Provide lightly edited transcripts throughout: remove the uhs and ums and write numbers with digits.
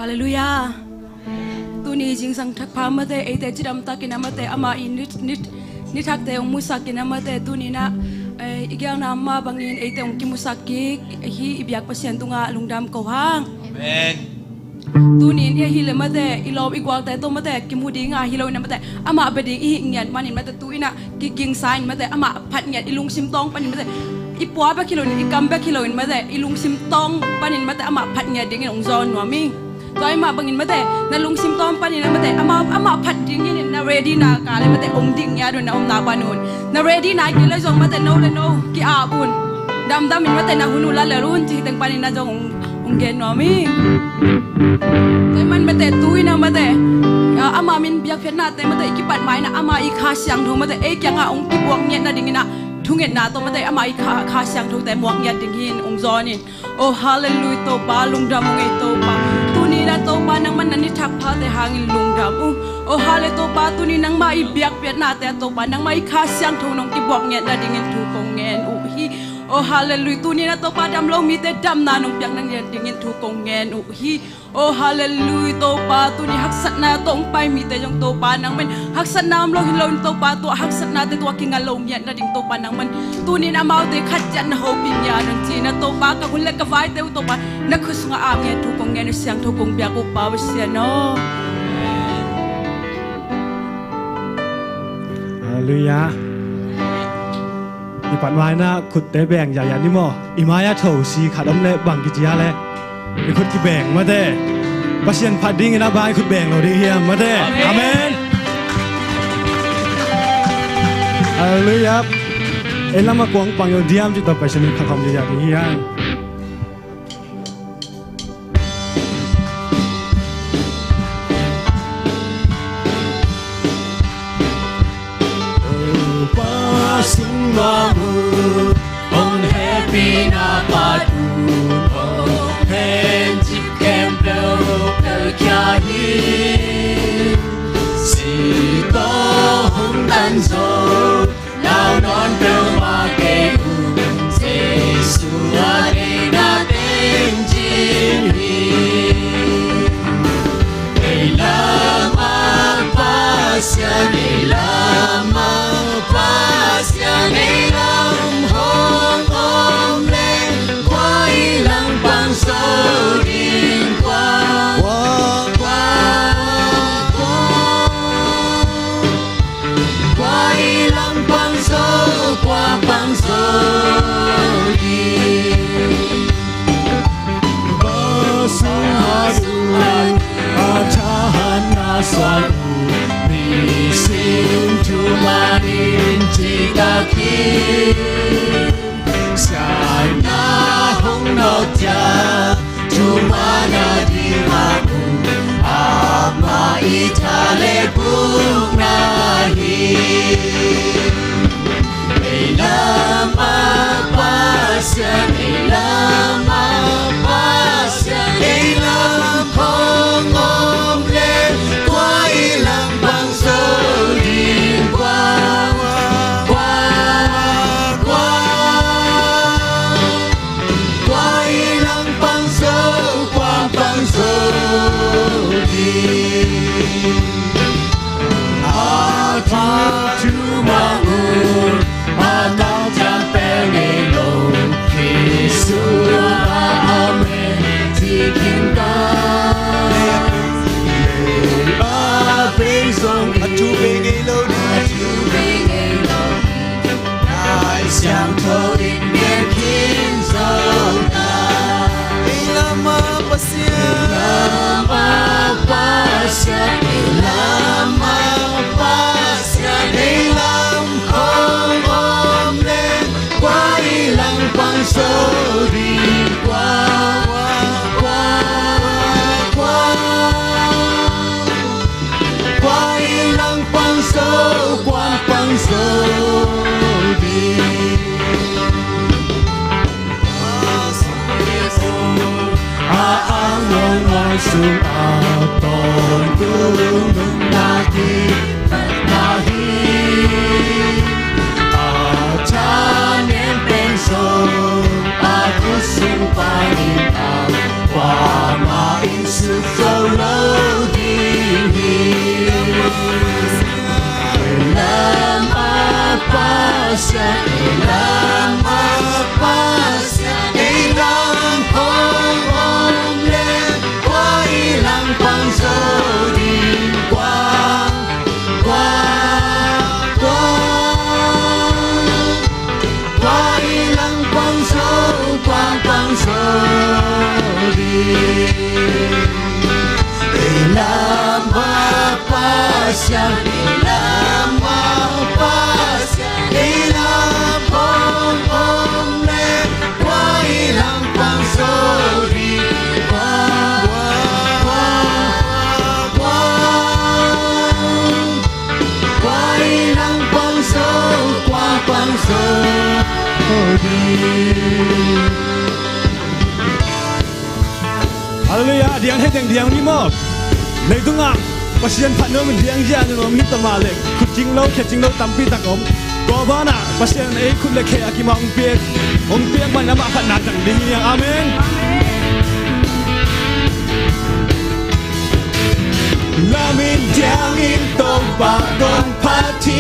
ฮาเลลูยาตัวนี้จริงสังทักพามาเตไอเตจิดำตากินมาเตอามาอินิทักเตองมุสักกินมาเตตัวนี้นะอีกอย่างนามาบางอินไอเตองกิมุสักกิฮีอิบยักเปอร์เซ็นต์ตุงาลุงดำเกาหางตัวนี้เนี่ยฮิเลมาเตอีลอบอีกว่าแต่ตัวมาเตกิมูดีงาฮิโลนะมาเตอามาเบดีอีเงียนมันอินมาเตตัวนี้นะกิงไซน์มาเตอามาพัดเงียนอีลุงซิมตองปันอินมาเตอีปัวเบกิโลอีกัมเบกิโลอินมาเตอีลุงซิมตองปันอินมาเตอามาพัดเงียนดิ่งองซอนหัวมิงตัวไอ้มาบางอินมาเตนั่นลุงซิมตองปันอินมาเตอามาพัดดิ่งอินนาเรดีนากาเลยมาเตองดิ่งยาโดนนาอมนาปานุนนาเรดีนากิเลจงมาเตโนเลโนกิอาบุนดำอินมาเตนาหุนุลาเลรุนจีเต็งปันอินนาจงunggen nomi te man mate tui na mate ama min biak phet na te mate ikipat mai na ama I kha siang tho mate e kyanga ong ki buak nget na dingina thunget na to mate ama I kha siang tho te muak nget ding hin ong zonin oh hallelujah to ba lungdam ngai to ba tuni na to ba nang man ni thak pha te hangin lungdam oh hallelujah to ba tuni nang ma I biak phet na te to ba nang ma I kha siang tho nong ki buak nget na dingin thu kong ngen hi oh hallelujah tu ni na to pa dam lo mi te dam na nong piang nang yen dingin thu kong ngen hi oh hallelujah to pa tu ni hak sat na tong pai mi te jong to pa nang men hak sat nam lo hin lo to pa to hak sat na te to ki ngal lo nyen na ding to pa nang man tu ni na mau te khat jan na ho pin ya nang chi na to pa ka hun le ka vai te to pa na khus nga a nge thu kong ngen siang thu kong bia ko pa sia no hallelujahอีปันวายนะขุดได้แบ่งใหญ่ยันนี่มั้งอีมายาเถ่าสีขาดอมเล่บังกิจยาเลยอีขุดที่แบ่งมาเด้ปัสยันพัดดิ้งนะบายขุดแบ่งเราดีเฮียมาเด้อาเมนฮาเลลูยาเอ็นละมากวางปังโยเดียมจุดต่อไปฉันมีคำใหญ่ๆดีเฮียSungguh on happy na padu on hanji kemblo terkiahi si to hong dan so lao non bermake se suare na tenjini elama pasya elama pasya elam hong om le qua ilang bang so din qua ilang bang so qua bang so din basuhan acahan nasal Bisim tumanin jikaki Sana hong notya Tumana diramu Ama itale buknahi Elama pasyan Elama pasyan Elam hong omle Kwa ilang bangso din kwa ilang bangso kwa bangso din Atutumangun Atau jampengelo Kisua amen Tikinkan Song atu bengelo Nai siang tho in mian kin song na Ilama pasya Ilama pasya Ilam hong om le Qua ilang pang so rin Qua ilang pangso quan pangso di ang ngong sung aton tulung nagi nahi achanen penso aku sung panin kwa ma in su Lama pasya lama pasya ilang pong le qua ilang pang sorry qua ilang pang so qua pang sorry. Hallelujah, diang hai diang ni mo. Nei tunga pasien phanno min diang ja no mi tamale kuching lo kheching lo tampi takom ko bana pasien ei khun le khe akima ong pe man ama phat na tang ding ya amen. Lamin diang in tong pa gong party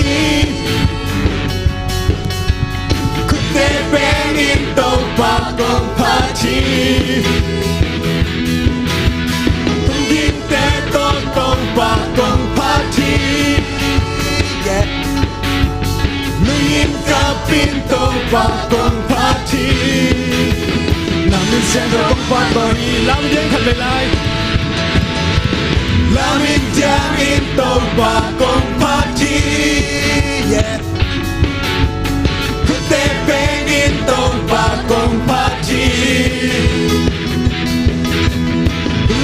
kutte beng in tong pa gong party tong pa gong party yeah nuyin ka pin tong pa gong party namin sen gong pa gong Lam diang khat le lai lamin diang in tong pa gong party yeah kutte beng in tong pa gong party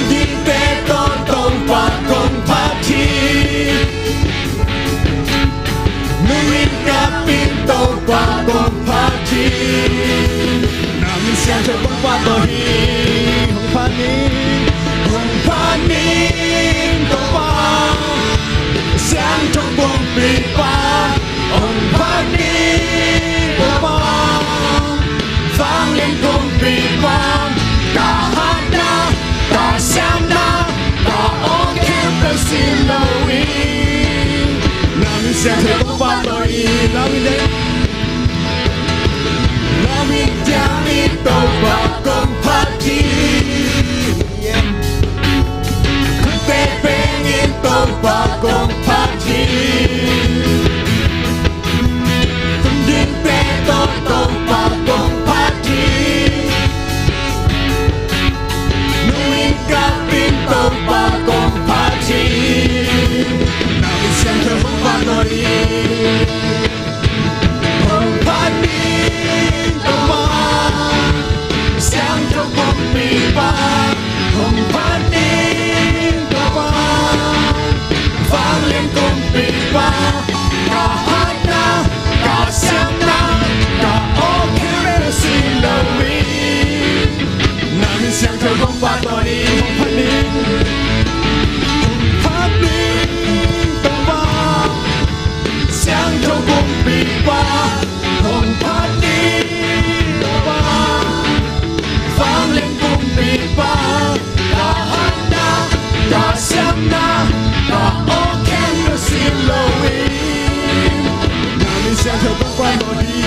din te tong pa gong party nuin ka pin tong pa gong party namin siang cho gong pa to hi hong pa ni tong pa siang cho gong pi pa hong pa ni tong pa vang lên gong pi pa cả hát na cả xem na cả ok phải xin lỗi namin siang cho gong pa to hi namin diang in tong pa gong party kutte beng in tong pa gong party din te tong pa gong party nuin ka pin tong pa gong party namin siang cho gong pa to hi gong party tong pa siang cho gong pi pa gong party tong pa vang lên gong pi pa cả hát na cả xem na cả ok phải xin lỗi namin siang cho gong pa to hi phát đi tong pa siang cho gong pi pa gong phát đi tong pa vang lên gong pi pa cả hát na cả xem na cả ok phải xin lỗi namin siang cho gong pa to hi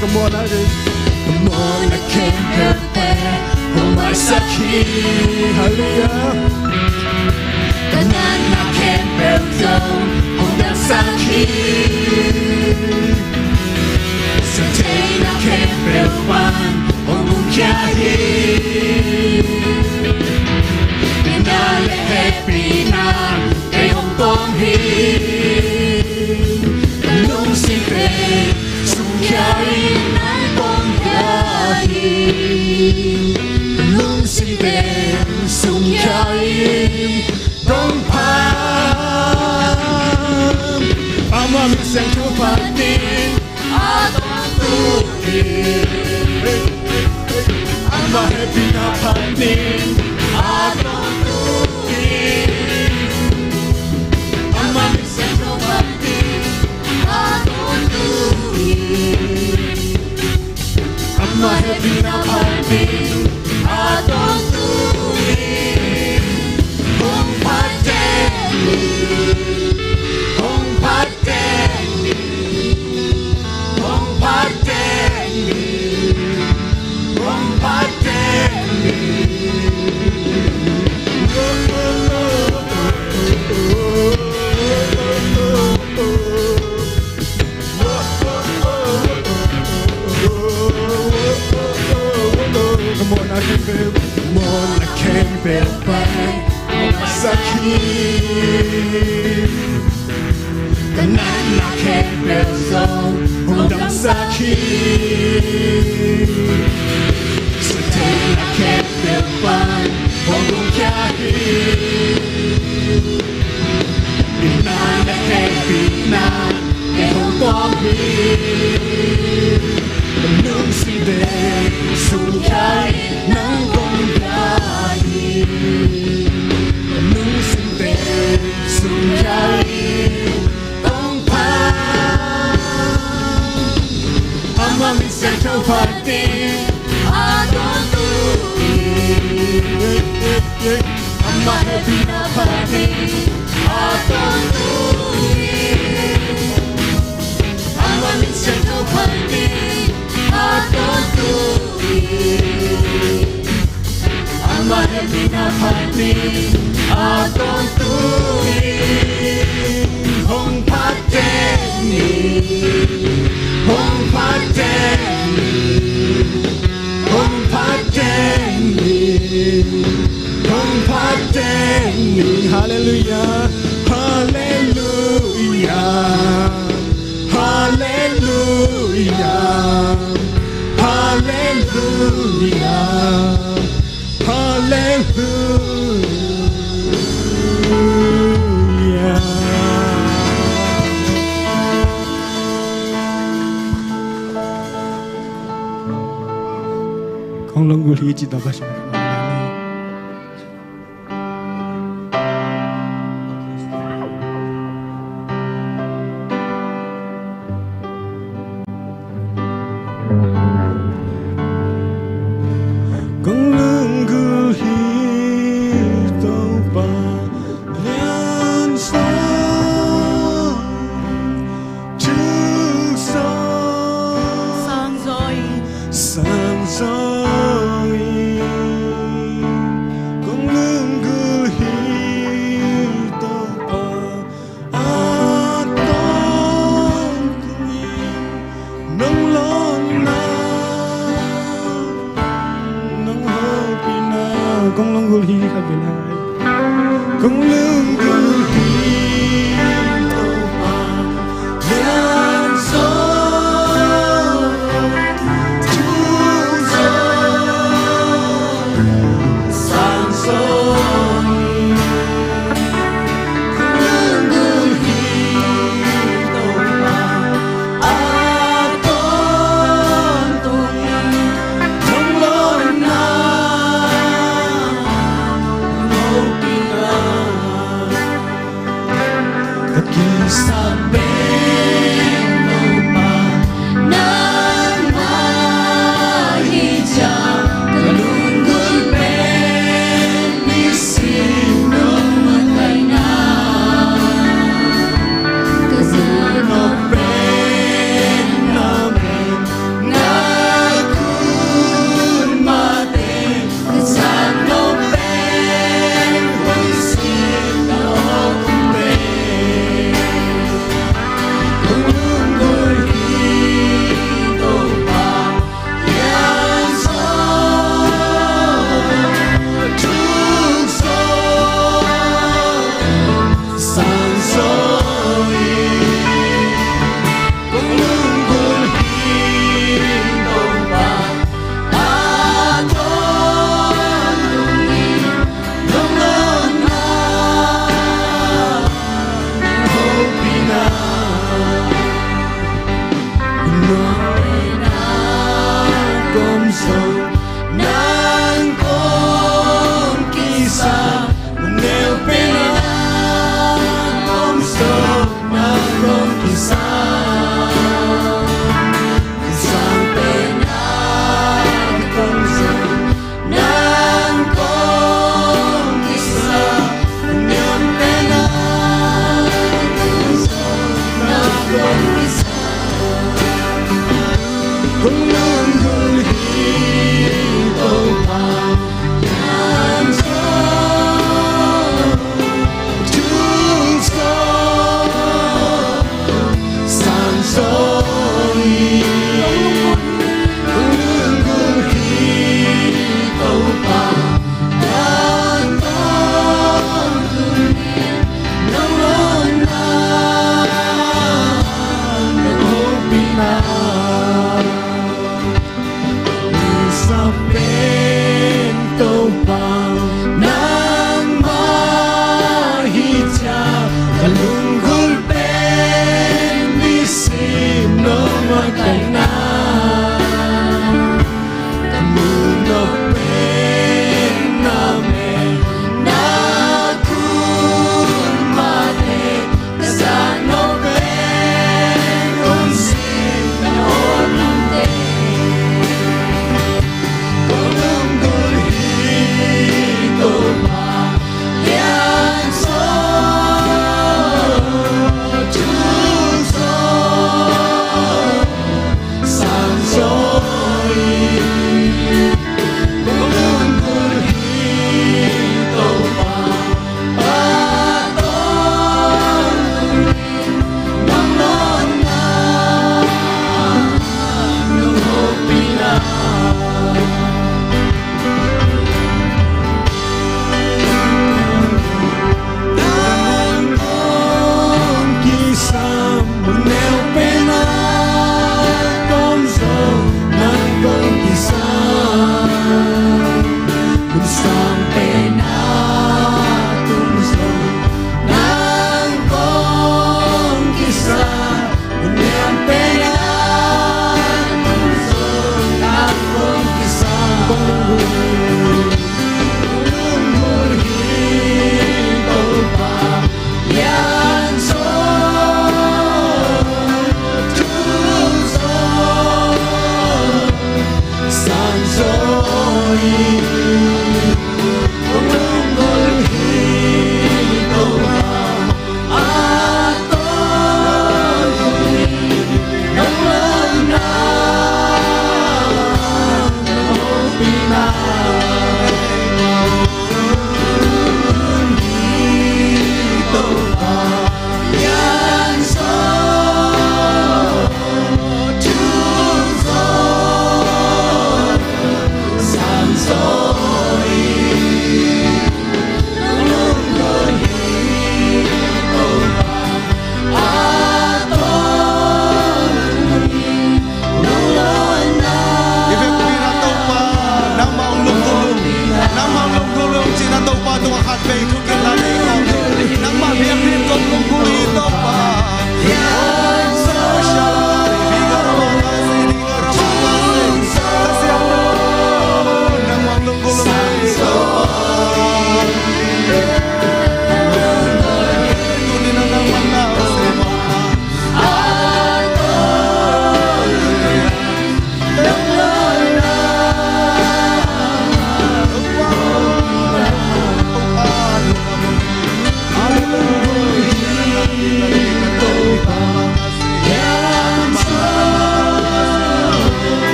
Come on, I just Come on, I can't help it. Oh my Saki, hallelujah. Kanan I can't help it. Oh my Saki, Satain I can't help it. Oh Munkahi, Nale happy na, kay Hong Kong hi. Nung si Pe, Sungkyahi na Kong Kahi. Nung si Pe, Sungkyahi, Dong Pa. Ama mi siang cho Pati, Adong Tuhi. ama happy na pati Adong Tuhi. Ama mi sento pati, Adong Tuhi. ama happy na pati Adong Tuhi. Hong Pateni, Hong Pateni, Hong Pateni, Hong Pateni. Nan na khe bel so hong dam sa khi sa te na khe bel pan hong dong kya hi in na na khe pi na ke hong toang hi nung si de sung khai nang gong kya hi nung si de sung khai Mami sento fatti adoro Amma happy na fatti adoro Mami sento fatti adoro Amma happy na fatti adoro Hong pateni Hong pateni Hong pateni Hong pateni Hallelujah, hallelujah, hallelujah, hallelujah, hallelujah. Con lông gửi chỉ tao cái gì con lưng gửi tao ba liên sông trước sông sang rồi sang rồi con lưng gửi tao ba ton nông lon na nông hậu pina con lưng gửi khắp bên này con lưng gửi tao ba liên sông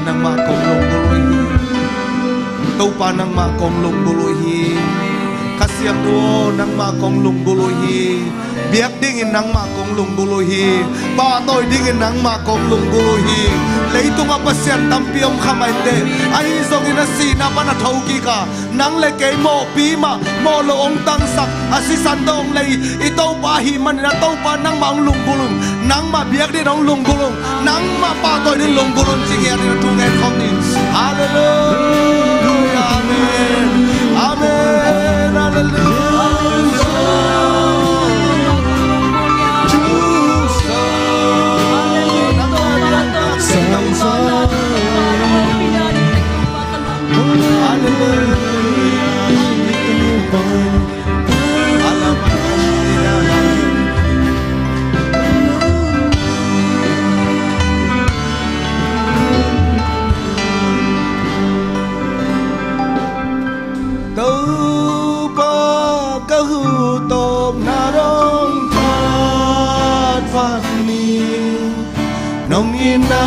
nang makong lung buluhi tau pa nang makong lung buluhi kasiam duo nang makong lung buluhi biak dingin nang makong lung buluhi ba toy dingin nang makong lung buluhi leitung apa sian tampiom khamai te ai zong ina si na pana thauki ka nang le ke mo pi ma mo lo ong tang sak asi san dong lei I tau pa hi man na tau pa nang mang lung bulung nang ma biak di nong lung bulung nang ma pa toy di lung bulung ching ya ni tu ngen khom ni hallelujah amen amen hallelujah nong ina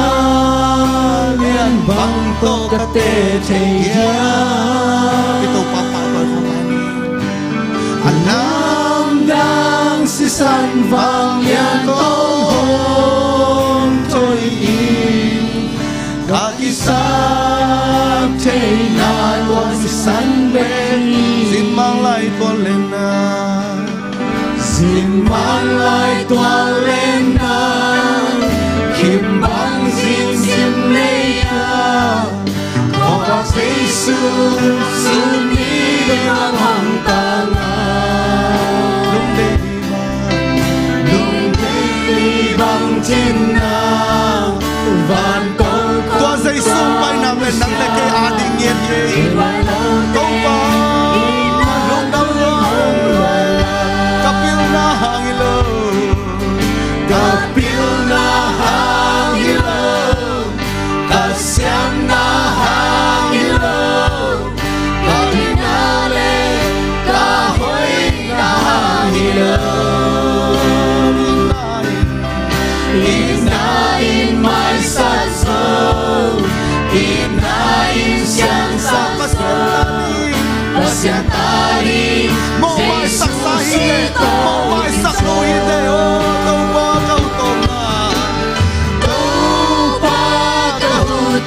lian bang to ka te te ya ito papa ba kamani alam dang si san vang lian tong hong toi in ka kisap te na wan si san ben sin mang lai to lena sin mang lai to lena kim bang zin zin leya ko ba su su ni dang hang tang lung de di bang chin na van tong tua dây su bay nam lên nắng le ke a ding yen ye ko ba lung dam lo kapil na hangilo kapil na kasiam na hangilo kainale kahoy na hangilo inain may saso inain siyang sa pasyatari mo may saksahite mo may sakluhite o kawa kautong na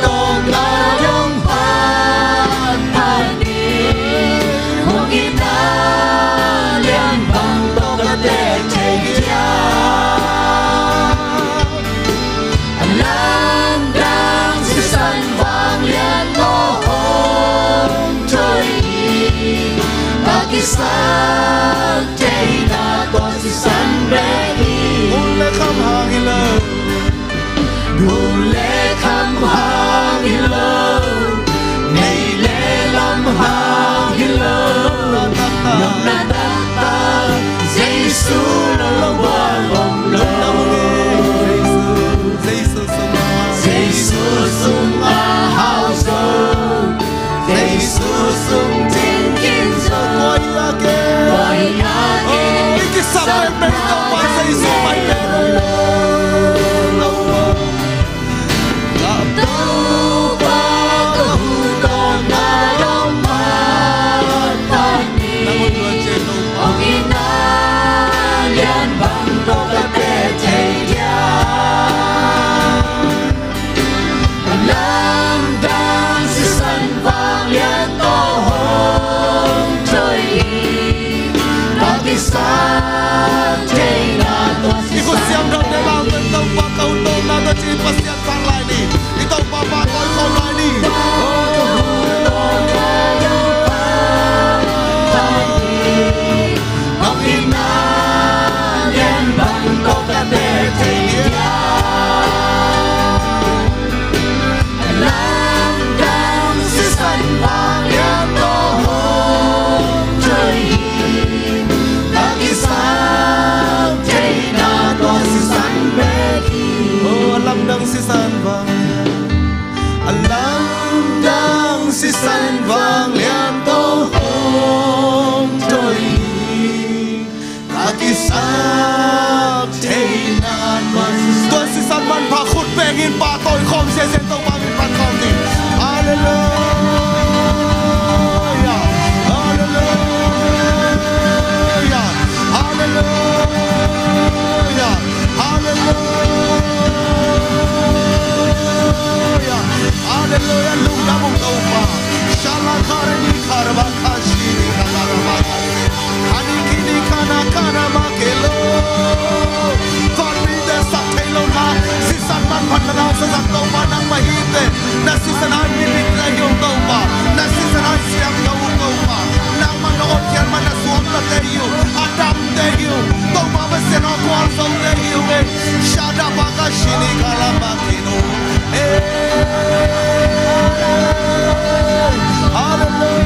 tong na yung pagpani mong inalian bang tong kateteya alam dang si san vang lian mo hong toi pakistan tay na to si san beni ule kham hangilo ule kham hangilo nei le lam hangilo nong na ta Giêsu lo wa long lo Giêsu sum a hao so Giêsu sum tin kin so koi ya ke ki sa pe to pa Giêsu mai pe chỉ phát hiện sang lại đi, đi tàu pa pa tôi không lại đi. Ngọc in na liên bằng tàu ca tê thấy ya, làm đang Hallelujah, lung damong taupa. Shala karani karaba kashini kalaraba. Hani kini kana kana makelo. God be the sakelo na. Sisan man pananaw sa taupa ng mahite. Nasisanan bibig na yung taupa. Nasisanan siyang taupa. Nang manood yan manaswam na tayo. Adam tayo. Taupa ba siya ng kwalsaw tayo. Shada baka shini kalaba kino. Hallelujah,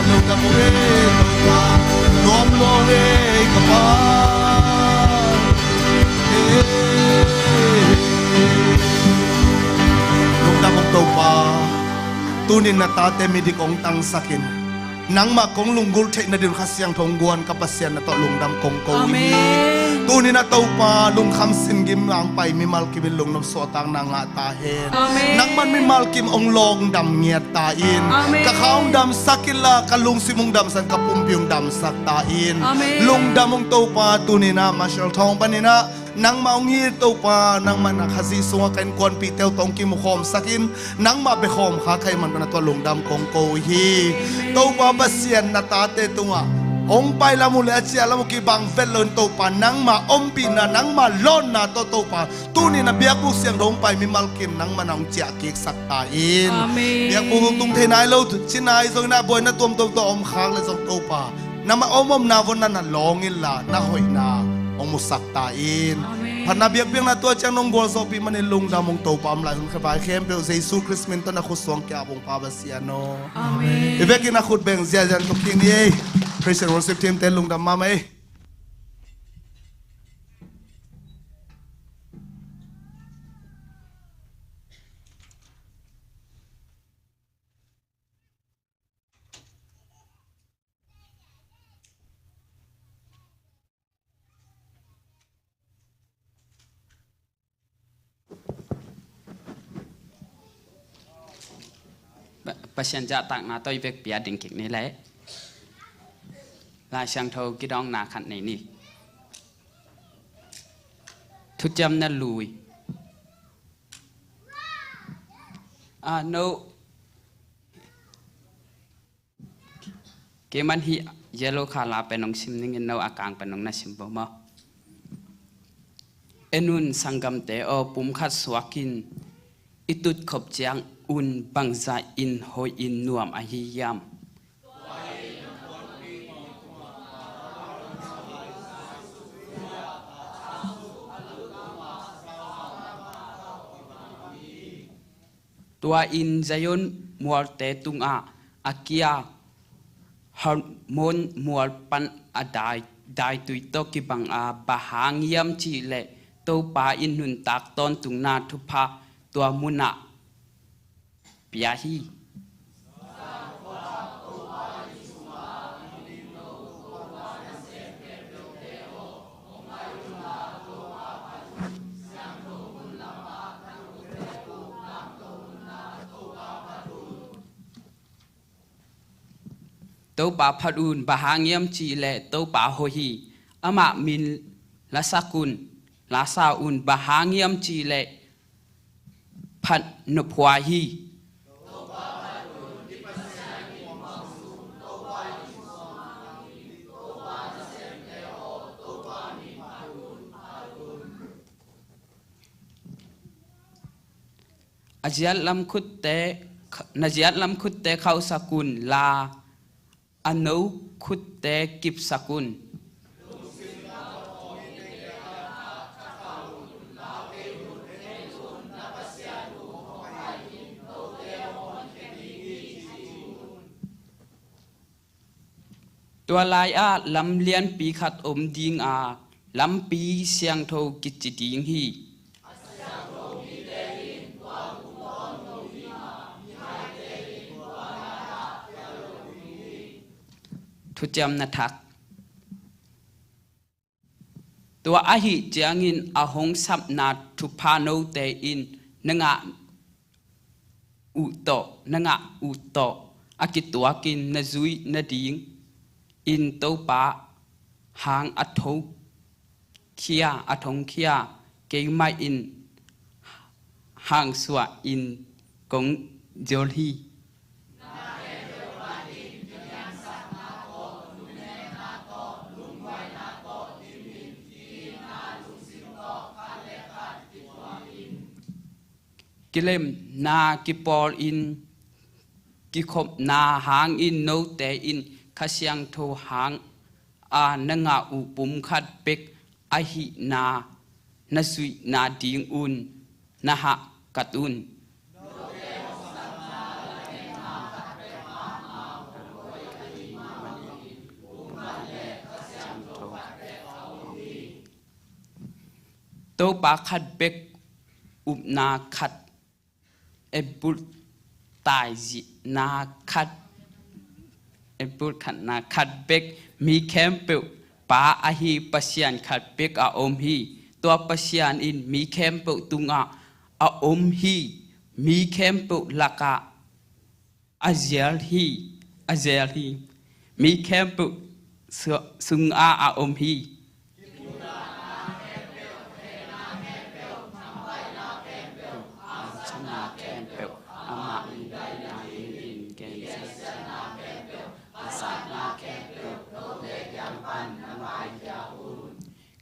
luka mure luka, nom lore kapa. Luka muktopa, tunin na tate midikong tang sakin. Nang makong lunggul tek na din kasyang tongguan kapasyan na to lungdam kong kowi. Amen. Tunin na tau pa lung kham sin gim ang pai mi mal kim lung nom so tang na nga ta hen. Amen. Nang man mi mal kim ong long dam ngiat ta in. Amen. Ka khaung dam sakila ka lung simung dam san ka pumpiung dam sak ta in. Amen. Lung dam ong tau pa tunin na marshal thong panina. Nang maungi tau pa nang man khasi sunga kan kon pi tel tong ki mu khom sakin nang ma be khom kha khai man na to lung dam kong ko hi tau pa basian na ta te tunga ong pai la mu le chia la mu ki bang vel lon tau pa nang ma om pi na nang ma lon na to tau pa tu ni na biak bu siang dong pai mi mal kim nang ma nang chia ki sak ta in Amen. biak bu tung the nai lo chin nai zong na boy na tom tom to om khang le zong tau pa na ma om na von na long in la na hoi na ong musak ta inพันนาเบียกเบียงนาตัวจังนงกอลโซปีมันในลุงดามงโตปามลายหุ่นขบายเข้มเปลวเซซูคริสต์มินต้นนักขุดสวงแก่บงพาบาเซียโนเอเวกินักขุดแบ่งเสียจันตุกินนี่พรีเซนต์วันสิบทีมเต้นลุงดามมาไหม pasien ja tak na toi vek pia ding kik ni le la sang tho ki dong na khat nei ni thu cham na lui no ke man hi yellow khala penong sim ning no akang penong na sim bo ma enun sangam te o pum khat swakin itut khop chiang un bangza in hoi in nuam ahiyam tua in zayon mual te tunga akia hormon mual pan adai dai tui to ki bang a bahang yam chi le to pa in hun tak ton tung na thu pha tua muna piahi tâu bà phadun bahangiam chi le tâu bà hohi ama min lasakun lasaun bahangiam chi le phat nopwahi ajiat lam khut te najiat lam khut te khau sakun la anau khut te kip sakun tua lai a lam lian pi khat om ding a lam pi siang tho kit ding hi thu cham na thak tua a hi chiangin a hong sap na thu pha no te in nanga u to akitua kin na zui na ding in to pa hang atho khia athong khia ke mai in hàng xóa in cống dầu hi kilem na kipol in kikhop na hang in no te in khasyang tho hang a nanga upum khat pek a hi na nasui na ding un na ha katun to pa khat pek up na khat ebul tai ji na khat ebul khat na khat bek mi kem pe pa a hi pasian khat bek a om hi to pasian in mi kem pe tunga a om hi mi kem pe laka azel hi mi kem pe sung a om hi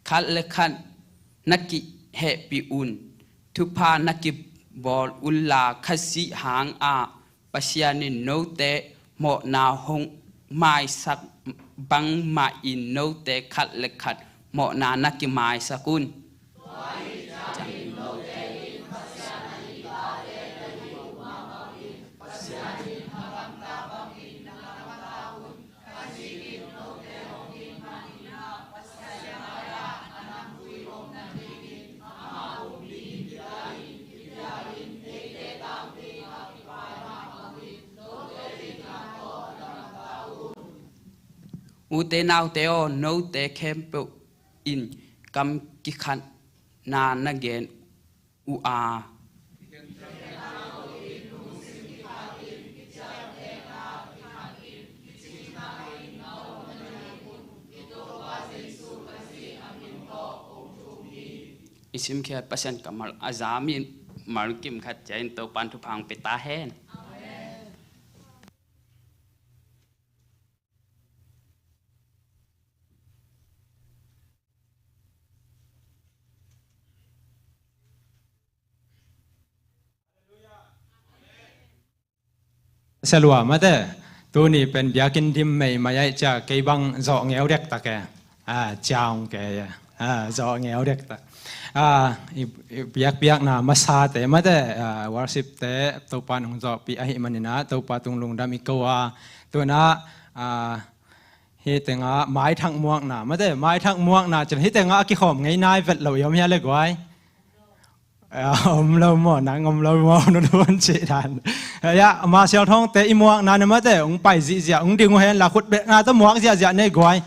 คัดเลคันนักกิเฮปิอุนทุพานักกิบอลอุลลาคัสิหางอาปัชญานินโนเตโมนาหงไม้สักบังมาอินโนเตคัดเลคันโมนานักกิไม้สกุลอุเตนาวเตโอโนเตเคมเปอินกัมกิขันนานาเกนอุอาอิสิมเขียปัสยันกัมลอาจามินมาร์กิมขัดใจนโตปันทุพังเปตาเฮนสลัวมาเด้ตัวนี้เป็นเดียกินทิมไม่มาใหญ่จะเกี่ยบังจ่อเงี้ยวเด็กตะแกจาวแกจ่อเงี้ยวเด็กตะเปียกนะมาซาแต่มาเด้วอร์ชิปแต่ตัวปานของจ่อปีอหิมันนี่นะตัวปาตุงลุงดามิโกวาตัวน่ะเฮตงะไม้ทั้งม่วงนะมาเด้ไม้ทั้งม่วงนะจะเฮตงะกี่ขอมไงนายเวทเรายอมเฮียเลยกว่าเราหมดนะเราหมดนู่นนู่นเจดันยะมาเสียวท้องแต่อีม่วงนั่นมาแต่องไปจีเสียองดึงหัวเห็นละขุดเบ็ดน่าต้องม่วงเสียเสียในกวย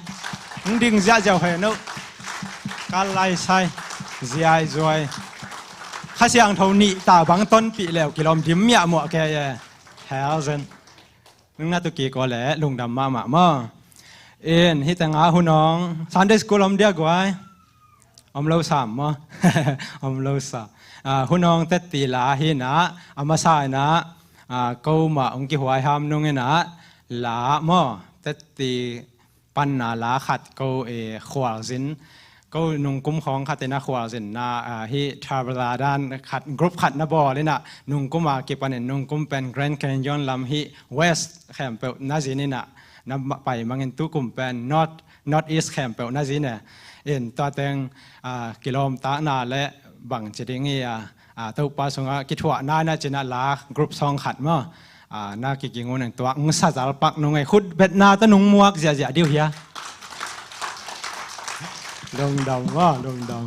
องดึงเสียเจ้าเห็นนู่นการไล่ใช้เสียจอยข้าเสียงเท่านี้ตาบังต้นปีแล้วกิโลทิมเมียหมวกแกแฮลเซนนึกน่าตุกี้ก็แหละลุงดำมาหม้อฮิตงาหุ่นน้องซันเดย์สกูลเดียกวยเราสามมั้งเราสามหุ่นน้องเตตีลาหินะอามาสายนะกูมาองค์กิหวายหามนุ่งนะลามั้งเตตีปันนาลาขัดกูขวาสินกูนุ่งกุ้มของขัดนะขวาสินนะฮิทราเวลาด้านขัดกรุ๊ปขัดนะบอเลยนะนุ่งกุ้มมาเก็บปันนุ่งกุ้มเป็นแกรนด์แคนยอนลำฮิเวสแคมเปลนาจีนี่นะนำไปมังเงินตู้กุ้มเป็นnorth east แคมเปลนาจีเนี่ยตัวเต็งกิโลมตานาและบังจะได้เงี้ยตัวปลาสงฆ์กิจวัตรน่าจะน่ารักกรุ๊ปซองขัดมั้งน่ากิงงนตัวงซาจัลปักนงไงขุดเบ็ดนาตะนงมัวกเสียเดียวเฮียลงดำว่าลงดำ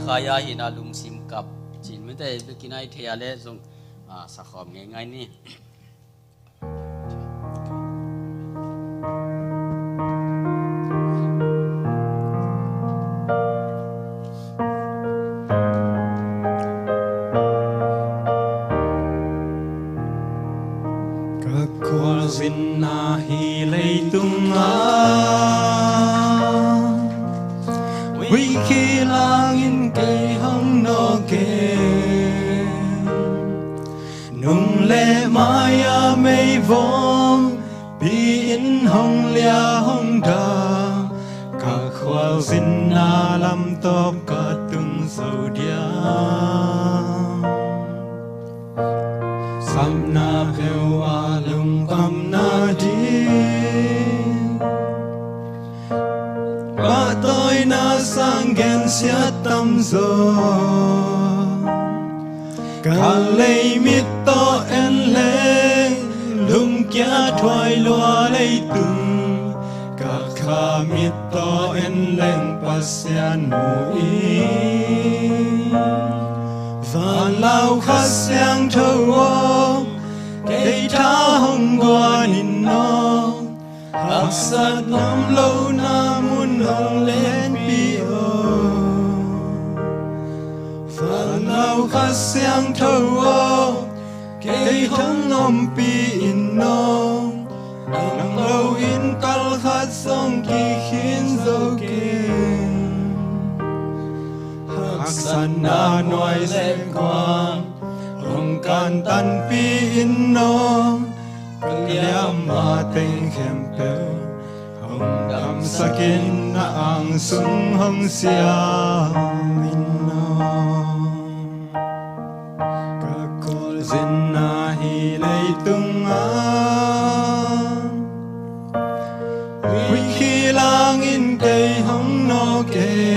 ขายาหินาลุงซิมกับจีนไม่ได้ไปกินไอเทียเล่ส่งสักขอบง่ายๆนี่Zinna hilay tunga Vì khi langin cây hong no ke Nung le maya mây vong Bi in hong lia hong da Cả khoa zinna lam top cả tung sâu dia Samna pewa lung pam na di Ba tôi na sang gen sia tâm zo Cả lây mít to en lê Lung kia thoai loa lây tung Cả kha mít to en leng pasian mui Và lao khát sang thâu ô Cây thá hông qua nhìn nó Hạc sát năm lâu na muốn hông lên bi ô Và lao khát sang thâu ô Cây thắng ôm bi in nó Nắng lâu in call khát sông kỳ khiến dâu kênh Hạc sát na nói lệ quang Hồng can tan pi in nó Liam ma tình khem peo Hồng đam sakin na ang sung hong sia in nó Cả col zin na hi lay tung Vì khi lang in cây hong no kê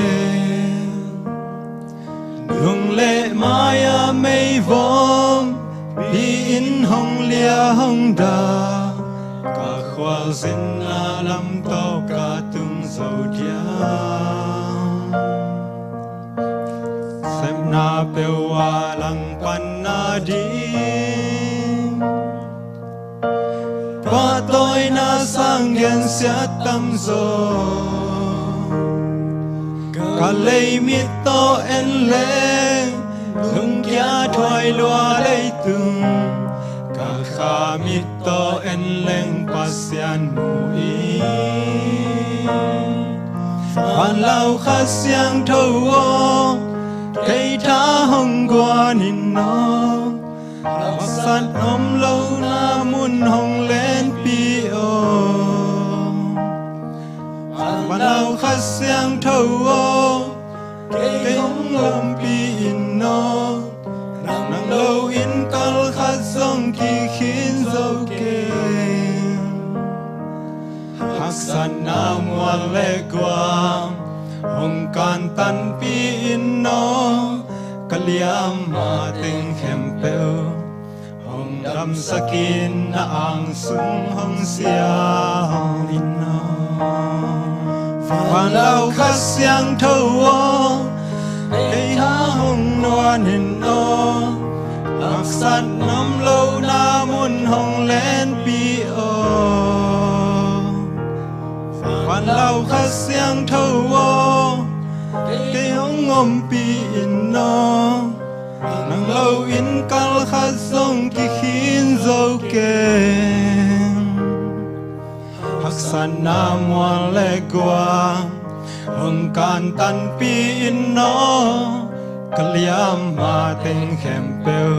Nung lệ maya mây vong Bi in hong lia hong da Cả khoa zin na lam to cả tung dâu dia Xem na pewa lang pan na di Ba tôi na sang gen sia tâm zo Cả lây mít to en lê Hưng kia thoai loa lây tung Cả kha mít to en leng pasian mui Phan lao khát siang thâu ô Cây thá hong qua nhìn nó Hạc sát ôm lâu na muốn hong lên pi ô Phan lao khát siang thâu ô Cây hong ôm pi in nó Nắng lâu in call khát sông kỳ khiến dâu kênh Hạc sát na muan lệ quang Hồng can tan pi in nó Kaliam ma tình khem peo Hồng đam sakin na ang sung hong sia in nó Phan lao khát siang thâu ô Cây thá hong noan in nó Hạc sát năm lâu na muốn hong lên bi ô Phan lao khát siang thâu ô Cây hong ôm bi in nó Nắng lâu in call khát sông kỳ khiến dâu kênh Hạc sát na muan lệ quang Hồng can tan pi in nó Kaliam ma tình khem peo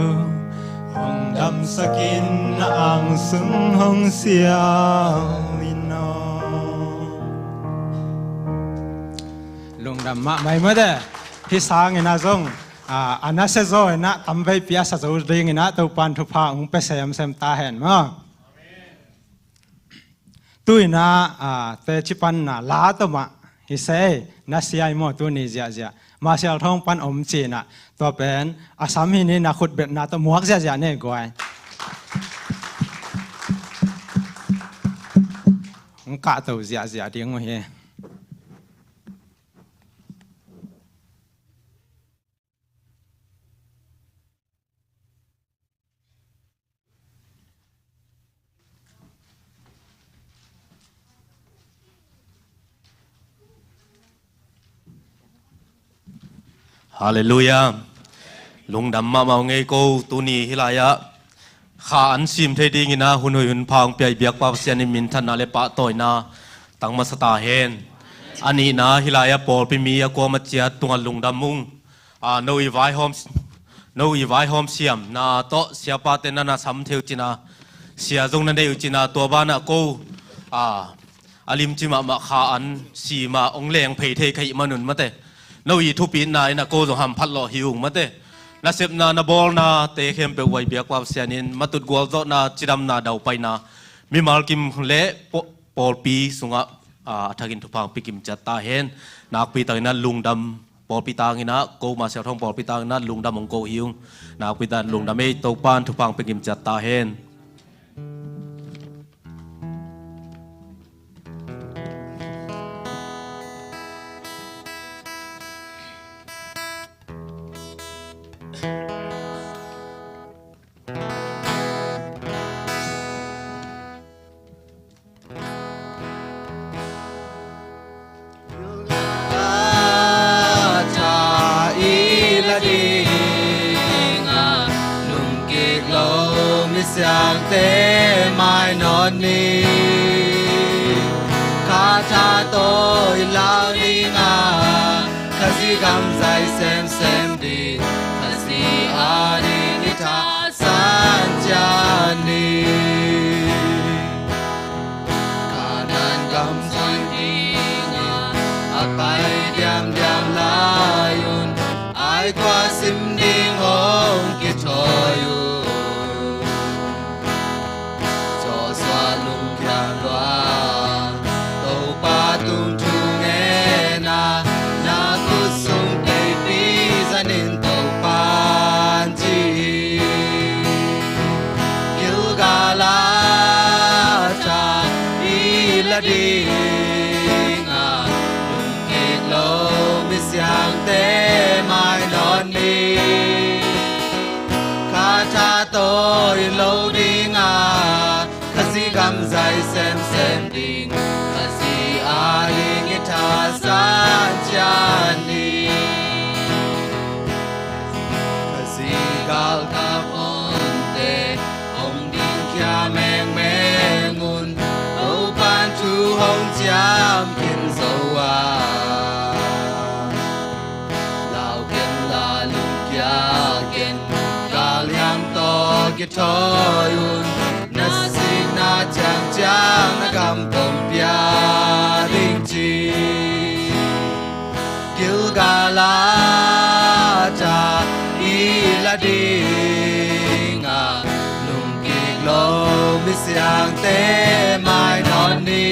Hồng đam sakin na ang sung hong sia in nó Lung đam ma mai mới đấy Hi sang ina zong Ana se zo ina tambay pia sa zo ding ina to pan thu pha ung pe sem ta hen ma Tu ina te chipan na la to ma Hi say na siai mo tu ni zia zia Ma sial thong pan om chi na To pen asam hi ni na khut bet na to muak zia zia ne goai Ung ka to zia ding mo he Hallelujah. Lung đam ma mau ngay cô tu ni hilaya. Kha an sim thế đi na hun hun phang pai biak pa sian min than na le pa toy na tang ma sata hen. Ani na hilaya pol pi mi ko ma chia tunga lung đam mung. No i vai hom siam na to sia pa te na sam theu china. Sia zong na deu china to ba na ko. Alim chima ma kha an si ma ong leng phei the khai manun mate. No i thu pin na ina ko zo ham phat lo hiung mate. Na sep na bol na te khem pe wai biak wa sianin matut gol zo na chiram na dau pai na mi mal kim le pol pi sunga thagin thupang pikim chata hen nak pi tang na lungdam pol pi tang ina ko ma sel thong pol pi tang na lungdam ong ko hiung nak pi ta lungdam e to pan thupang pikim chata hen Sang te mai non ni kha cha tôi lao đi nga kha si gam zai sem đi kha si a đi ni tha san cha ni kha nan gam zai đi nga a pai diam la yun ai qua sim ding hong ki choi đi ngà lùng kẹt lâu mi xiang té mai non đi kha cha tôi lâu đi ngà kha si gam dài xem đi kha si a đi nghe tha san cha đi kha si gal ta pon te ông đi kia meng ngun tu hong jam kin zo lao kin la lung kya kin gal yam to ki toy un na si na chang na gam tom pya ding chi gil gala cha i la ding a lung ki lo mi siang te mai non ni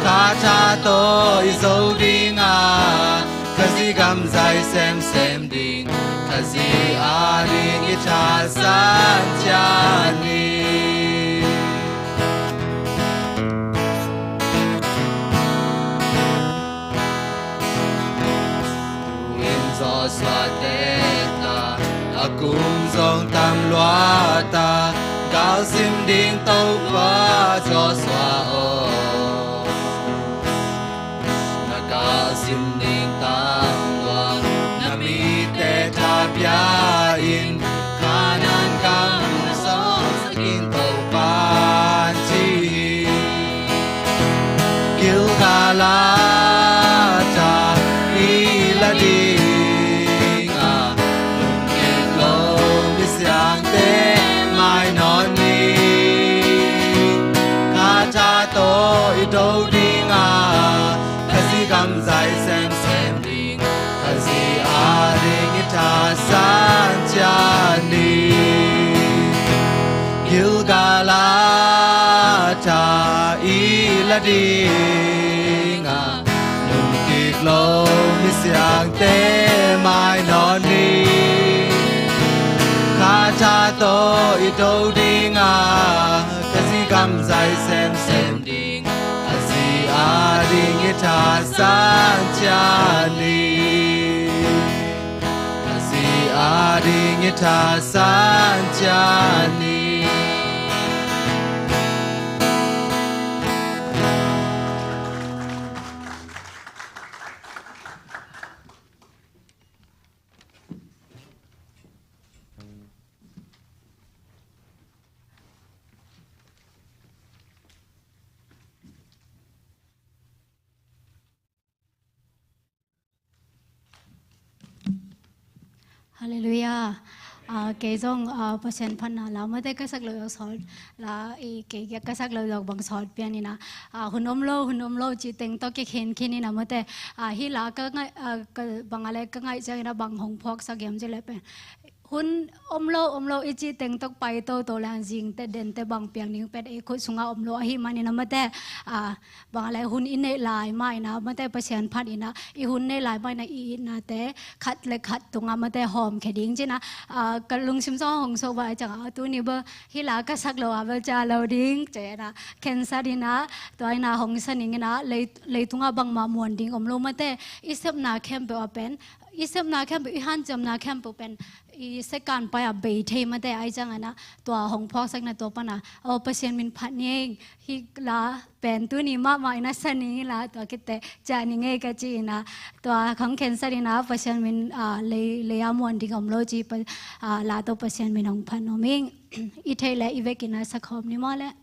kha cha tôi dấu đi nga kha si gam dài xem đi kha si a đi nghe cha san cha ni in gió xoa tết ta cùng dòng tam loa ta cao sim đinh tàu qua cho xóa ô na cao sim đinh tam loa na mi te tha bia in khả nan cam so sakin tàu pan chi kil gala cha i la di nga lung ke lo mi siang te mai non ni kha cha tôi đâu đi nga kha si gam dài xem đi kha si a đi nghe tha san cha ni gil gala cha i la đi nga lung kik lo mi siang te mai non ni kha cha tôi đâu đi nga kha si gam dài xem đi kha si a đi nghe tha san cha ni kha si a đi nghe tha san cha ni Hallelujah. Cái dòng percent phần nào là mới thấy cái sắc lời sọt là cái sắc lời dọc bằng sọt bên này na hun ôm lâu chỉ tính to cái khen khen này mới thấy hi là cái bằngอะไรcái ngày chơi na bằng hồng phok sắc game chơi lại bên hun ôm lâu ít chỉ tính to bay to là riêngแต่เด่นแต่บางเปียงนิ่งเป็นคนสุงาอมโลhiมันนี่นะไม่แต่บางอะไรhunอินเนลายไม่นะไม่แต่ประชันพันอีนะอีhunเนลายไม่นะอีนะแต่ขัดเลยขัดตรงนั้นไม่แต่หอมแค่ดิ้งใช่นะกลุงซิมซองหงโซวายจังตัวนี้เบอร์ฮิลาก็สักโลอาเบจ่าเราดิ้งเจนะเคนซาดีนะตัวไอ้นะหงสันนี่นะเลยตรงนั้นบางมามวนดิ้งอมโลไม่แต่อีเซมนาแคมเปอเป็นอีเซมนาแคมเปอีฮันจำนาแคมเปเป็นอีเสกันไปเบยเทมาแต่ไอจังนะตัวหงพอกสักนะตัวปนะเปอร์เซ็นต์มินพันเองฮิลาเป็นตัวนี้มาไม่นะสันนี่ละตัวคิดแต่จานี่ไงก็จีนะตัวของเคนซาดีนะเปอร์เซ็นต์มินเลยอามวนดิ้งอมโลจีลาตัวเปอร์เซ็นต์มินหงพันโนมิงอีเทเลอีเวกินะสักคมนี่มาแล้ว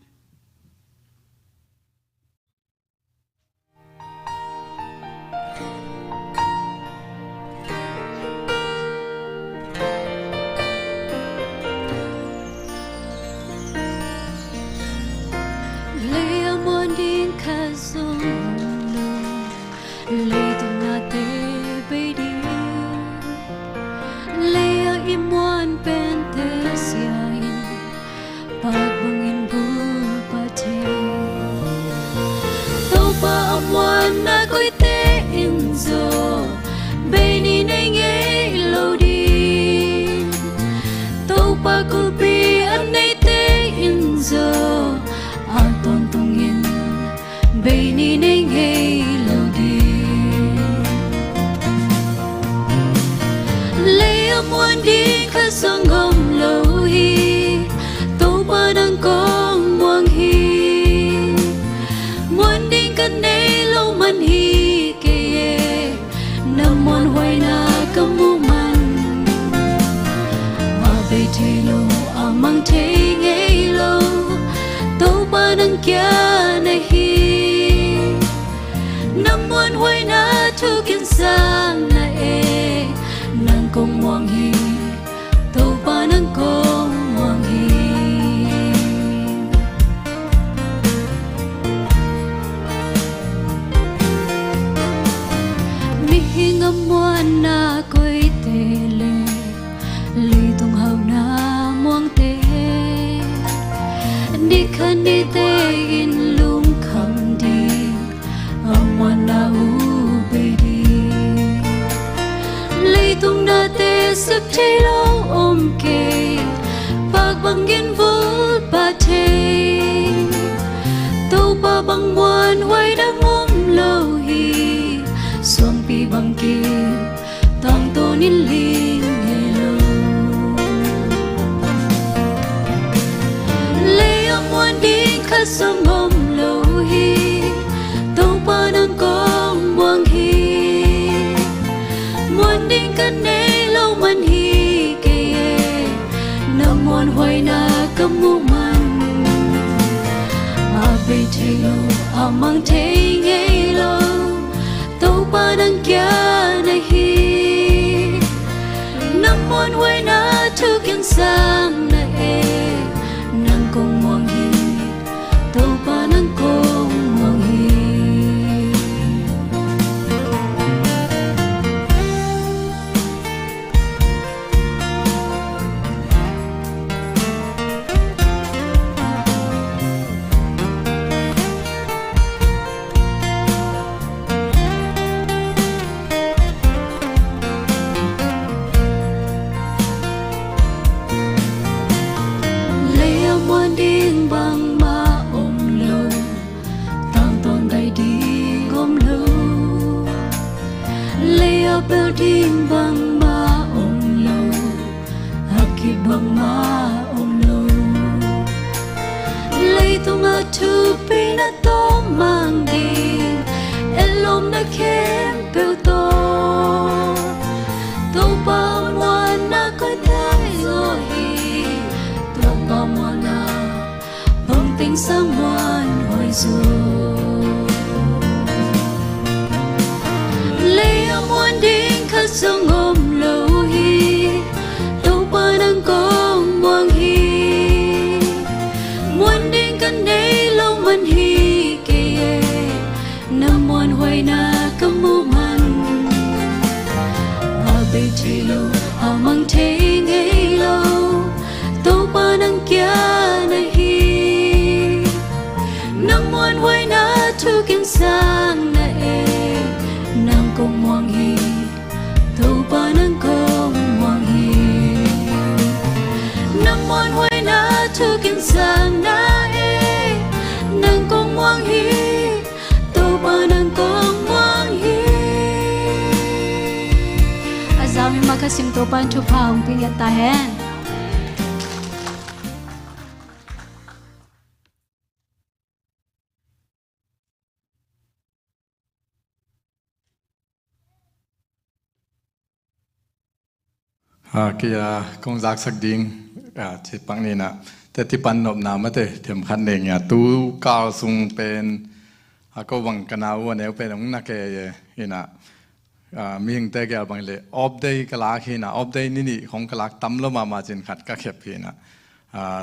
nang kia na hi nang muan huai na thu kin sang na e nang kong muang hi tu pa nang kong muang hi nang muan huai na thu kin sang na e nang kong muang hi tu pa nang kong muang hi azami makasim tu pan thu pa ong pingat ta hen kia công giác sắc điên chỉ bằng này nèแต่ที่ปันนบนามาแต่เทียมขันเองอ่ะตู้ก้าวซุงเป็นก็วังกันเอาวันนี้เป็นองนักเกย์นะมีหิงแต่แกบางเลยออบได้กลาขีนะออบได้นี่ของกลาตั้มลงมาจินขัดก็เข็บขีนะ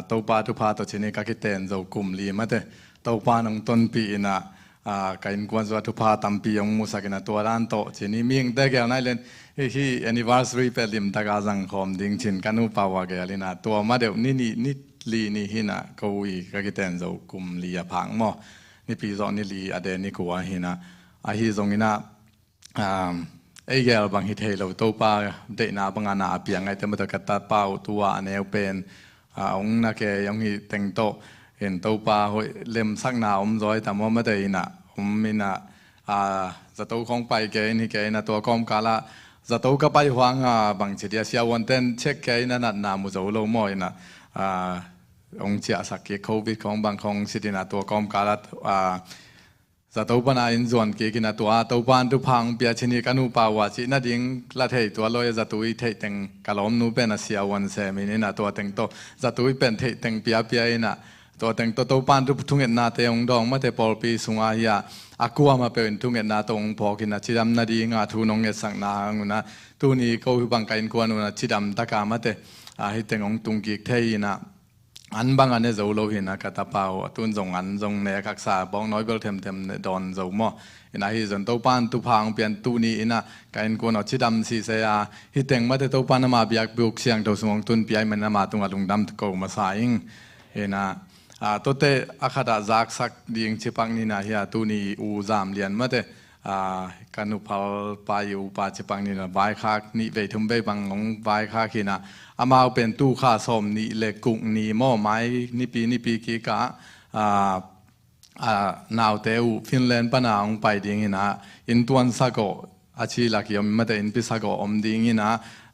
ตัวปลาทุพาตัวชนิดก็คิดเต้นจะกลุ่มลีมาแต่ตัวปลาหนองต้นปีนะการกวนสวัสดิ์ทุพาตั้มปีองมุสกินะตัวร้านโตชนิดมีหิงแต่แกนั่นเลยที่ anniversary เป็นลิมตะกาจังคอมดิ้งชินกันอุปาวะแกเลยนะตัวมาเดี๋ยวนี่ลีนี่หินะกูอีก็คิดเต้นจะกลุ่มลีพังมั้งนี่ปีสองนี่ลีอเดนี่กูว่าหินะฮิตรงนี้นะไอ้แกบางฮิตเฮเราตัวป้าเด็กนาบางงานนาเปียงไงแต่เมื่อตะกัดป้าตัวอันนี้เป็นองนักแกยังฮิตแต่งโตเห็นตัวป้าเล่มสักนาร้อยแต่ว่าไม่ได้นะมีนะจะตัวของไปแกนี่แกนะตัวกอมกาละจะตัวก็ไปหวังบางทีเดียเสียวันเต้นเช็คแกนั่นนามุจโลมอยนะองเจ้าสักเกโควิดของบางของสิทธินะตัวกอมกาละจะตัวปนาอินส่วนเกี่ยกินตัวตัวปานตัวพังเปียชนีกันูปาวาจินาดิ้งละเทยตัวลอยจะตัวเทยเต็งกะล้อมนูเป็นเสียวันเสมินี่นะตัวเต็งโตจะตัวเป็นเทยเต็งเปียนะตัวเต็งตัวปานตัวทุ่งเงินนาเตยองดองมาเตปอลปีสุงอาญาอากัวมาเป็นทุ่งเงินนาตรงพอกินนะชิดำนาดีงาทูนองเงินสังนาหงนะตัวนี้เขาบังไกอินกวนนะชิดำตะกามาเตให้เต็งองตุงกิกเทยนะอันบางอันเนี่ยเราเห็นนะกตาเปล่าตุนส่งอันส่งในกักษาบ้องน้อยเบลเทมดอนเราหม้อนะฮิจนตัวปานตัวพังเปลี่ยนตัวนี้นะการกวนอชิดำสีเสียฮิเต็งมาแต่ตัวปานมาเบียกบุกเสียงตัวสมองตุนปีไอมันมาตรงลุงดำตะโกมาสายเห็นนะตัวเตะอาคาดาจักสักดิ่งชิปังนี่นะเฮียตัวนี้อูจามเลียนมาแต่การนุพัลปายูปาชิปังนี่นะใบคากนี่เวทุมเบบังของใบคากนะอามาเป็นตู้ข้าสมนี่เล็กกุ้งนี่หม้อไม้นี่ปีกี่กะนาวเตวฟินแลนด์ปนางไปดิ่งนะอินตัวนสักอาชีลักยมมาแต่อินพิสักอมดิ่งนะ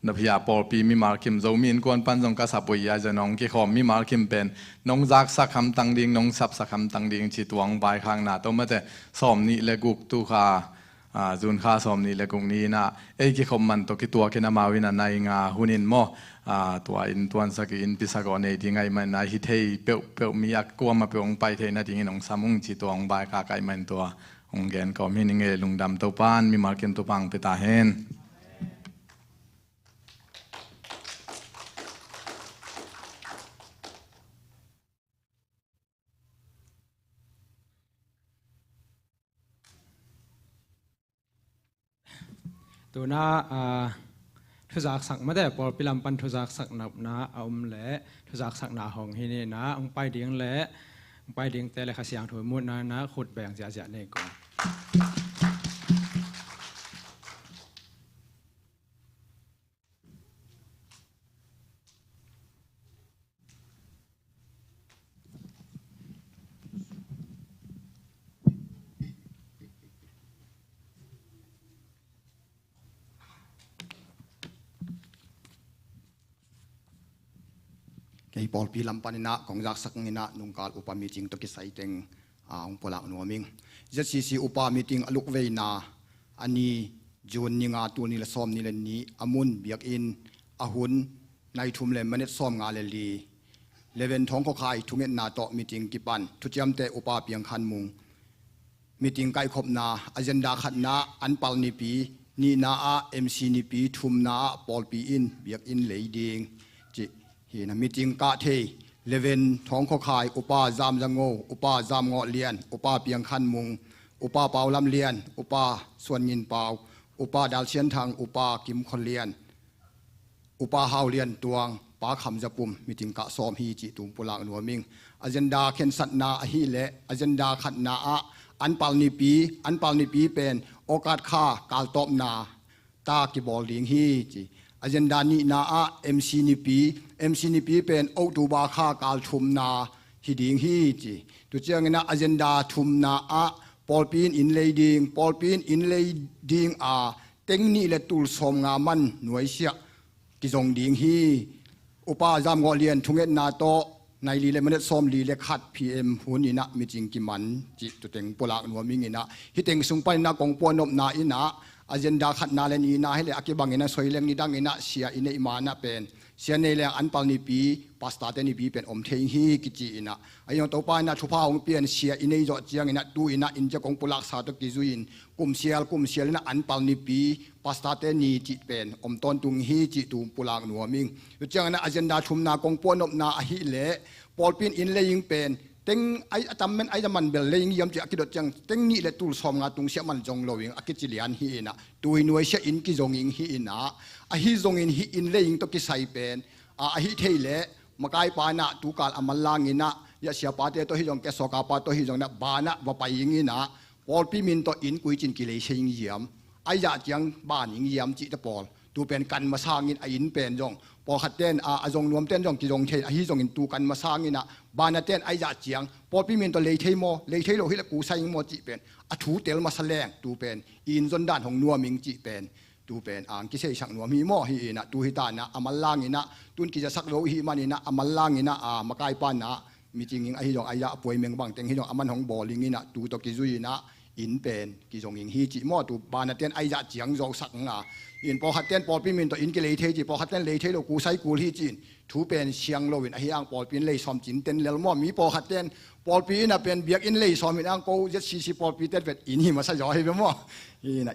นพยาปอปีมีมาร์คิมโจมีนกวนปันจงกษับปุยยาจะน้องกี่ขอมีมาร์คิมเป็นน้องจักสักคำตังดิ่งน้องสับสักคำตังดิ่งจิตวังใบข้างหน้าตัวมาแต่สมนี่เล็กกุกตู้ข้าจุนข้าสมนี่เล็กกุกนี้นะเอ้กี่คมมันตัวกี่ตัวกี่นามาวินาในงาหุนินโมตัวอินตัวนสักอินพิสักอนเอดิ่งไงมันนายฮิตเฮเปียวมีอักกัวมาเปียวองไปเทนะดิ่งน้องสามุงจิตวังใบข้าไก่มันตัวองแกนก็มีนิ่งเอลุงดำตัวปานมีมาร์คิมตัวปังไปตาเฮนตัวน่าทุจักสักมาแต่พอพิลัมปันทุจักสักนับนะเอาเละทุจักสักนาหงที่นี่นะองไปเดียงเละองไปเดียงแต่ละขเสียงถวยมุดนะขุดแบ่งเสียเนี่ยก่อนไอ้ปอลปีลำปานินะของจักสักนินะนุ่งกาลอุปามีจริงตะกิใส่เต็งองปลาหนัวมิงจะซีอุปามีจริงอลุกเวนาอันนี้จูนนิงาตัวนี้ละซ้อมนี่ละนี้อามุนเบียกอินอาหุนในทุ่มเลมเน็ตซ้อมงาเลลีเลเวนท้องก็ขายทุ่งเงินนาโตมีจริงกิปันทุจยมเตอุปาเปียงคันมุงมีจริงไก่ขบนาอเจนดาขัดนาอันปัลนิปีนี่นาเอ็มซีนิปีทุ่มนาปอลปีอินเบียกอินเลยดิงจิเห็นมีจริงกะเทเลเวนท้องข้อขายอุปาจามจังโงอุปาจามเงาะเลียนอุปาเปียงคันมุงอุปาเปาลำเลียนอุปาส่วนยินเปาอุปาดาวเชียนทางอุปากิมคนเลียนอุปาฮาวเลียนตวง ป้าคำจะปุ่มมีถึงกะซ้อมฮีจิตุมปุลางนัวมิงอเจนดาเข็นสัตนาฮีเละอเจนดาขัดนาอันปัลนิปีเป็นโอกาสค่ากาลตอบนาตากิบอลลิงฮีจีอเจนดานีนาเอ็มซีนิปีเป็นโอตูบาค่ากาลทุมนาฮิดิงฮีจีตัวเจ้าเงินอเจนดาทุมนาปอลปีนอินเลดิงเต็งนี่และตูลสมงามันหน่วยเสียกิจงดิงฮีอุปาจามงอเลียนทุงเอ็นนาโตในลีเลมันสมลีเลขัดพีเอ็มหุ่นอินะมีจริงกิมันจิตตัวเต็งปุลากนัวมิงอินะฮิเต็งสุงไปนะกองปวนนบนาอินะอเจนดาขัดนาเลนีนะให้เลอากิบังอินะสวยเลงนิดังอินะเสียอินะอิมานะเป็นเสียในเลอันปัลนิปีปัสตาเตนิปีเป็นอมเทงฮีกิจิอินะไอ้ยองตัวป้านะทุพาองเปียนเสียอินะจอดเจียงอินะดูอินะอินจะกองปุลากสาตกิจุอินกุมเสียนะอันปัลนิปีปัสตาเตนีจิเป็นอมตอนตุงฮีจิตุปุลากนัวมิงตัวเจ้านะอเจนดาชุมนากองปวนนบนาอหิเลปอลปินอินเลยิงเป็นเต็งไอ้จำเป็นไอ้จำมันเบลเลยิงยำจะกิดจังเต็งนี่และตูลสมงาตุงเสียมันจงโลวิงอกิจิเลียนฮีนะตุยหน่วยเสียอินกิจงอิงฮีนะอหิจงอินฮีอินเลยิงตกิไซเป็นอหิเทเลมากายปานะตูกาลอมัลลางินะยาเสียปาเตโตฮิจงแกสกาปาโตฮิจงนะบานะวะไปยิงนะปอลปิมินโตอินกุยจินกิเลเชยิงเยี่ยมไอ้ยาจังบ้านยิงเยี่ยมจิตปอลตูเป็นกันมาสร้างอินไออินเป็นจงพอขัดเต้นจงรวมเต้นจงกิจงเทอหิจงอินตูกันมาสร้างอินะบานเต้นไอ้ยาเจียงพอพิมินตัวเลยเทโมโลหิละกูใส่โมจิเป็นถูเตลมาแสลงตูเป็นอินจนด้านของนัวมิงจิเป็นตูเป็นกิเสชักนัวมีโมฮีนะตูฮิตานะอามัลลางอินะตุนกิจะสักโลหิมันอินะอามัลลางอินะมากายปานะมีจริงไอ้จงไอ้ยาป่วยเมืองบางเต็งฮิจงอามันของบอลิงอินะตูตกิจุยนะอินเป็นกิจงอิงฮีจิโมตูบานเต้นไอ้ยาเจียงโจสักอินพอขัดเต้นปอลพิมินตัวอินกิเลเทจิพอขัดเต้นเลเทโลกูไซกูฮีจินถูเป็นเชียงโลวินไอ้ยังปอลพินเลยซอมจินเต้นเลลมอมีพอขัดเต้นปอลพินน่ะเป็นเบียกอินเลยซอมอินอังโกเจ็ดซีปอลพินเต้นเป็นอินหิมาซะย่อให้เป็นมอ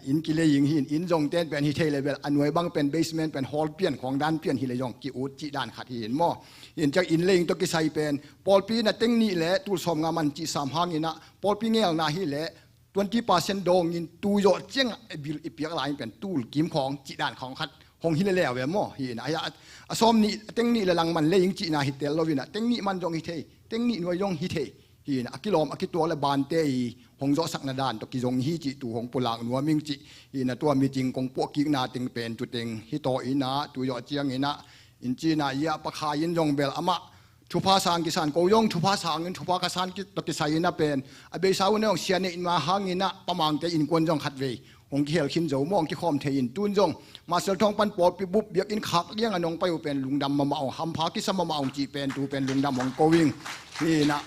อินกิเลยิงหินอินจงเต้นเป็นฮิเทเลเวลอันหน่วยบังเป็นเบสเมนต์เป็นฮอลเปียนของด้านเปียนฮิเลยองกิอูดจิด้านขัดหินมออินจากอินเลงตัวกิไซเป็นปอลพินน่ะเต็งนี่แหละตูสอมงามันจิสามหางอินะปอลพินเงลนาฮิแหละ20%ดงอินตูโยเจียงบิลอีเปียกลายเป็นตูลกิมของจิดานของขัดหงฮิเลแล้วเวมอฮีนะไอ้ซ้อมนี่เต็งนี่ละลังมันเลยยิงจีนาฮิเตลโลวินะเต็งนี่มันจงฮิเทเต็งนี่หน่วยยงฮิเทฮีนะกิโลมกิตัวละบานเตยหงโจสักนาดานตกิจงฮิจิตูหงปุลางนัวมิงจิฮีนะตัวมีจริงกงพวกกิกนาเต็งเป็นจุดเต็งฮิโตอินะตูโยเจียงอินะอินจีนายะปะคายินจงเบลอามาทุพาสางกิสานโกยงทุพาสางทุพากสานกิตกิไซนะเป็นอเบสาวเนี่ยเสียเนี่ยมาหางอินะประมังแต่อินกวนจงขัดเวหงเขียวขินโจมองที่คอมเทียนตุนจงมาเสลทองปันปอดปีบุบเบียกอินขักเลี้ยงอนงไปเป็นลุงดำมาเมาหำพากิสมาเมาจีเป็นตูเป็นลุงดำของโกวิงนี่นะ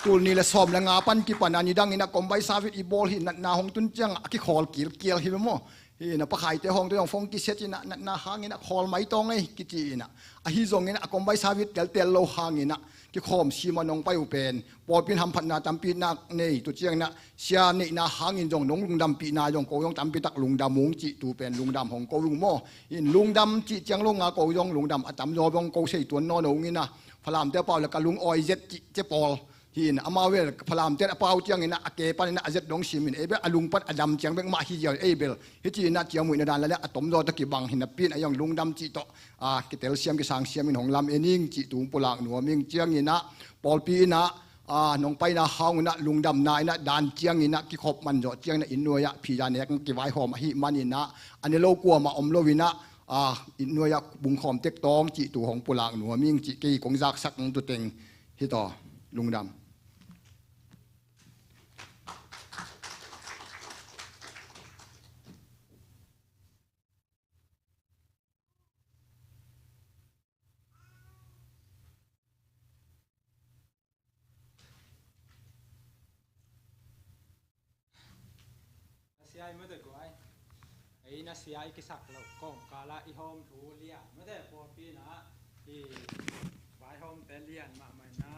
ตูนี่ละซ้อมละงาปันกิปานานิดังอินะกอมใบซาวิตอีบอลหินนาหงตุนจังกิคอลเกียวหิมโมนี่นะปะไข่เตหงตัวฟงกิเซจินะนาหางอินะคอลไม่ตองไอ้กิจีนะอหิจงอินะกอมใบซาวิตเตลโลหางอินะที่คอมชีมานงไปเป็นปอดเป็นทำพันนาจำปีนักนี่ตัวเจียงนะเสียนี่นาหางอินจงนงลุงดำปีนายงโกยงจำปีตักลุงดำมุงจิตูเป็นลุงดำของโกลุงโมอินลุงดำจิเจียงลงอาโกยงลุงดำอัตมโยบงโกเสยตัวนอนงอินะพลามเตเปาแล้วก็ลุงออยเจ็ดเจปอลหินอามาเวลพลามเตเปาเจียงอินะอเกปันนะเจ็ดดงชิมินเอเบอลุงปัดอดำเจียงเบงมาฮิเจียวเอเบลฮิจีนะเจียงมุยนดานแล้วอัตมโยตะกิบังหินปีนayongลุงดำจิโตกิเตลเซียมกิสังเซียมินของลำเอนิงจิตูปุลางหนัวมิงเจียงอินะปอลปีนะนองไปนะฮาวนะลุงดำนายนะดานเจียงอินะกิขบมันจ่อเจียงนะอินนัวยะพี่ยาเนกกิไว้หอมหิมันอินะอันนี้โลกัวมาอมโลวินะอินนัวยะบุงขอมเต็กตองจิตูของปุลางหนัวมิงจิกีกงจักสักตุเต็งฮิต่อลุงดำเสียไม่ได้กูไอ้น่าเสียกิสักเรากองกาลาอีโฮมทูเลียไม่ได้พอปีนะที่ไว้โฮมแต่เลียนมาใหม่นะ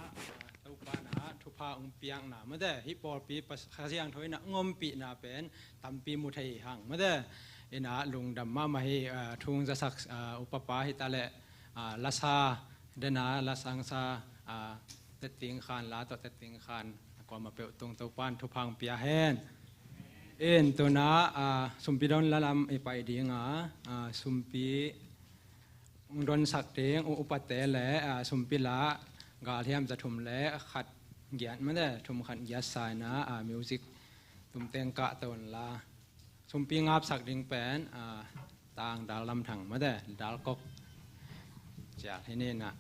ตุปานะทุพาองเปียงนะไม่ได้ฮิปอปีปัสขยังถอยนะงมปีนะเป็นตัมปีมุทัยหังไม่ได้เอ็นะลุงดำมามาให้ทุ่งจะสักอุปปาฮิตาเลลาซาเดนะลาสังซาเตติงคานลาต่อเตติงคานก็มาเปิดตรงตุปานทุพังเปียแฮนเอ็นตัวน้าสุมปีดอนละลำไอไปดีงาสุมปี องดนสักเตียงอุปเตและสมปิละกาเทียมจะทุ่มและขัดเกียนมันได้ทุ่มขัดเกียนสายนะมิวสิกทุ่มเตียงกะตนละสมปีงับสักดิ่งแปนต่างดาวลำถังมันได้ดาวกกจากที่นี่นะ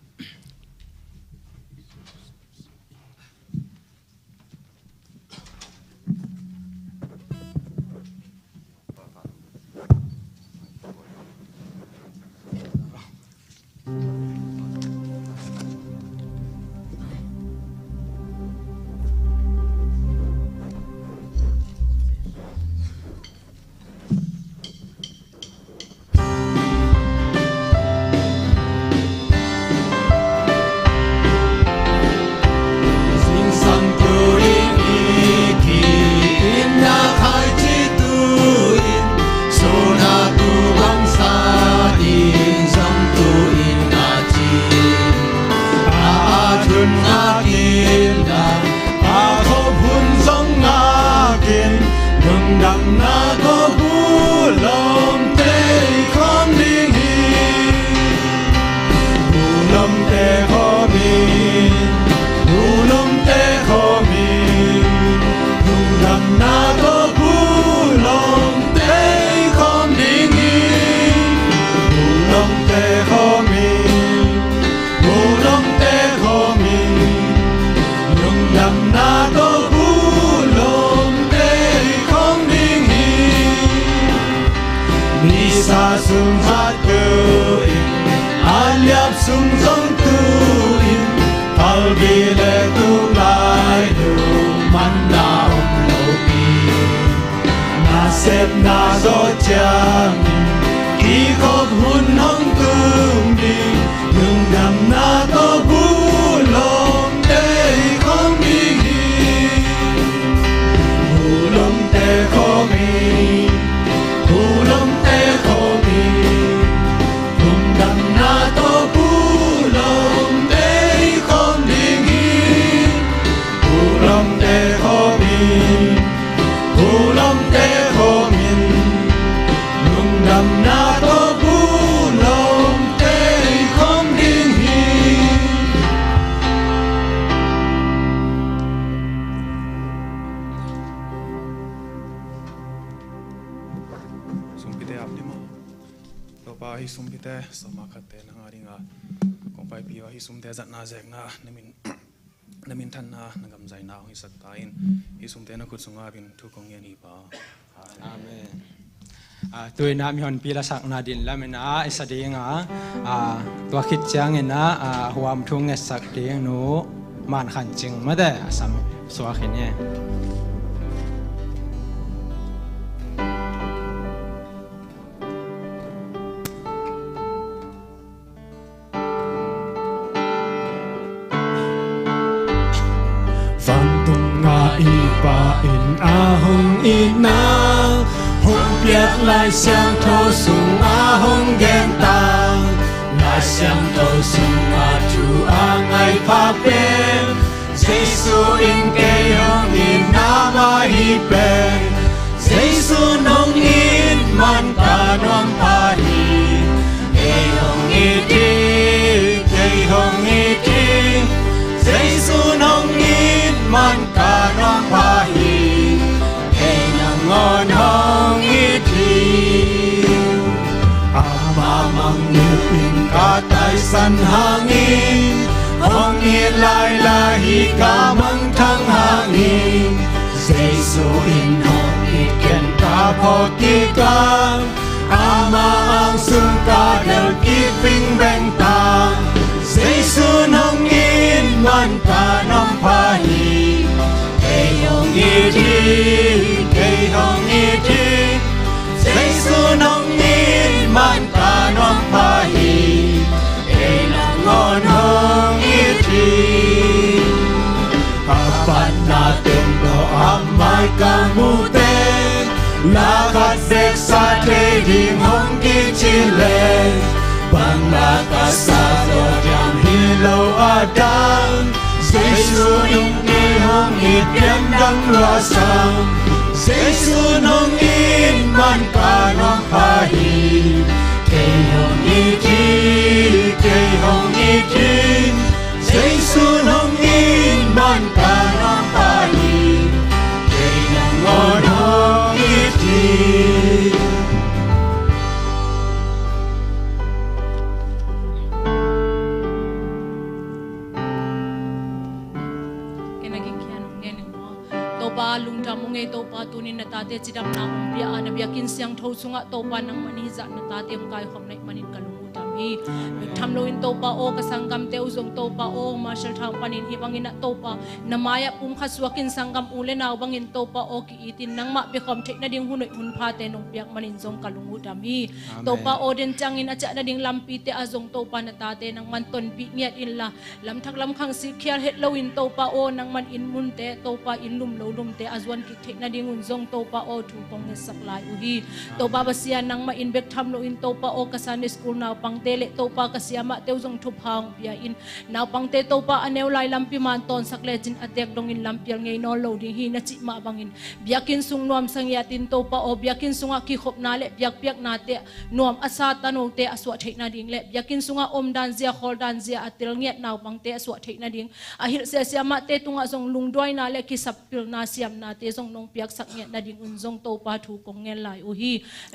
ตัวน้ำยนปีละสักนาดินแล้วมันไอ้สดีงตัวคิดจังนะหัวมทุ่งเงสักเดียงหนูมันขันจริงไม่ได้สามสวะเห็นเนี่ยฟังตุงอาอีปาอินอาหงอีนาhồng biết lại sang thâu sung hồng ghen tang lại sang thâu sung chu ngày pha bên Giêsu in cây hồng in nama hi bên Giêsu nong in man ta nom pa hi cây hồng i ti Giêsu nong in man ta nom pa hi cây ngon hồng mang ngupin ka tay san hangin hong ni lai la hi ka mang thang hangin Giêsu in hong i ken ka pho ki ka ama ang sung ka del ki ping beng ta Giêsu nong in man ka nom pa hi cây hong i ti Giêsu nong in man ka nom pa hi e na ngon hong i ti apat na tempo amai ka mu te la khat dek sa te ding hong ki chi le bang la ka sa lo jam hi lo adam Giêsu nong ki hong i tiam dang lo sang Giêsu nong in man ka nom pa hi cây hồng i ti cây hồng y thiên giấy xuân hồng in ban cả năm ba nhì cây nắng ngon hồng y thiên topa lungdam unge topa tunin na tate chidam na umpia na biakin siang tho sunga topa nang mani za na tate ang kai khom nai manin kalungudam hi thamlo in topa o kasangam te uzong topa o marshal thang panin hi bangin na topa na maya pum khaswakin sangam ule na bangin topa o ki itin nang ma bi khom thek na ding hunoi hun pha te nong piak manin zong kalungudam hi topa o den changin acha na ding lampi te azong topa na tate nang man ton pi ngiat in la lam thak lam khang si khial het lo in topa o nang man in mun te topa in lum lo lum te azwan ki thek na ding un zong topa o thu pong ne saklai u hi topa basia nang ma in bek tham lo in topa o kasan school naw pang te le topa kasia ma teu zong thu phang pia in naw pang te topa aneu lai lampi man ton sakle chin atek dong in lampial ngei no lo ding hi na chi ma bangin biakin sung nuam sang ya tin topa o biakin sunga ki khop na le biak piak na te nuam asa tanong te aswa thek na ding le biakin sunga om dan zia khol dan zia atil ngiat naw pang te aswa thek na ding ahil se sia ma te tunga zong lungdoi na le ki sapil na siam na te zong nong piak sak ngiat na ding un zong topa thu kong ngel lai u hi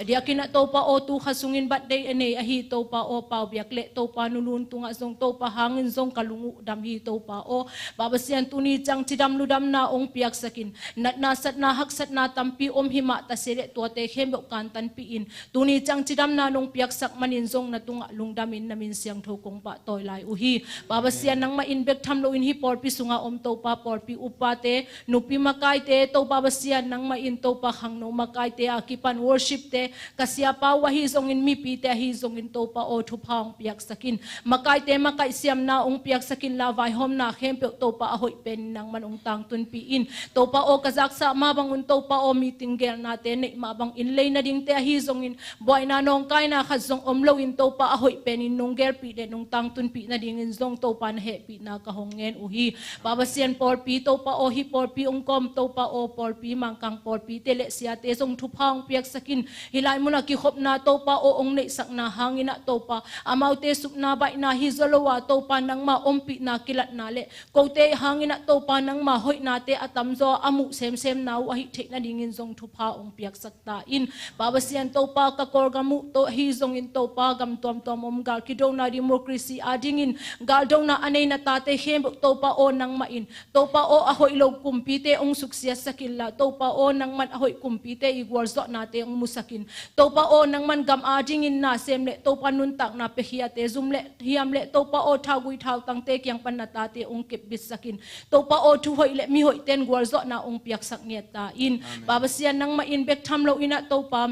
diakin na topa o tu khasungin bat dei ane ahi topa o pau biak le topa nulun tunga zong topa hangin zong kalungu dam hi topa o babasian tuni chang chidam ludam na ong piak sakin nat na sat na hak sat na tampi om hima ta sere to te khembo kan tan pi in tuni chang chidam na nong piak sak manin zong na tunga lungdamin namin siang tho kong pa toy lai u hi babasian nang ma in bek tham lo in hi por pi sunga om topa por pi upa te nupi makai te topa basian nang ma in topa khang no makai te akipan worship te kasia pa wa hi zong in mi pi te hi zong in topa o thu phang piak sakin makai te makai siam na ong piak sakin la vai hom na khem pe topa a hoi pen nang man ong tang tun pi in topa o kazak sa ma bang un topa o meeting gel na te nei ma bang in lei na ding te hi zong in boy na nong kai na kha zong om lo in topa a hoi pen in nong gel pi de nong tang tun pi na ding in zong topa na he pi na ka hongen u hi baba sian por pi topa o hi por pi ong kom topa o por pi mang kang por pi te le sia te zong thu phang piak sakin hilai muna ki khop na topa o ong nei sak na hangina topa amau te sup na bai na hi zolowa topa nang ma om pi na kilat na le ko te hangina topa nang ma hoi na te atam zo amu sem sem na wa hi thek na ding in zong thu pha ong piak sakta in baba sian topa ka kor gamu to hi zong in topa gam tom tom om gal ki do na democracy ading in gal do na anei na ta te hem topa o nang ma in topa o a hoi lo kumpi te ong suksia sakilla topa o nang man a hoi kumpi te igwar zo na te ong musakin topa o nang man gam ading in na sem le topa nun tak na pe hia te zum le hiam le topa o thagui thau tang te kyang pan na ta te ong kep bis sakin topa o thu hoi le mi hoi ten gwar zo na ong piak sak nge ta in baba sian nang ma in bek tham lo ina topa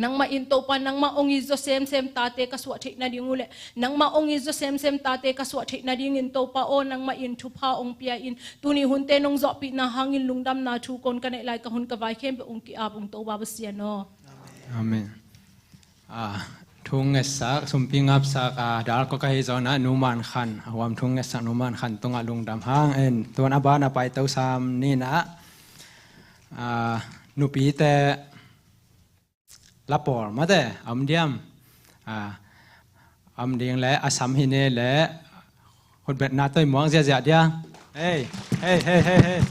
nang ma in topa nang ma ong izo sem sem ta te ka swat thik na ding ule nang ma ong izo sem sem ta te ka swat thik na ding in topa o nang ma in thu pha ong pia in tuni hun te nong zo pi na hangin lungdam na thu kon ka nei lai ka hun ka vai khem pe ong ki ap ong to baba sian no amen thung nge sak sumping ap sak dal ko kai zo na numan khan awam thung nge sak numan khan tonga lungdam hang en ton abana pai tau sam ni na nupi te lapor ma de am diam am ding le asam hi ne le hot bet na toi mong zia zia dia hey hey hey hey hey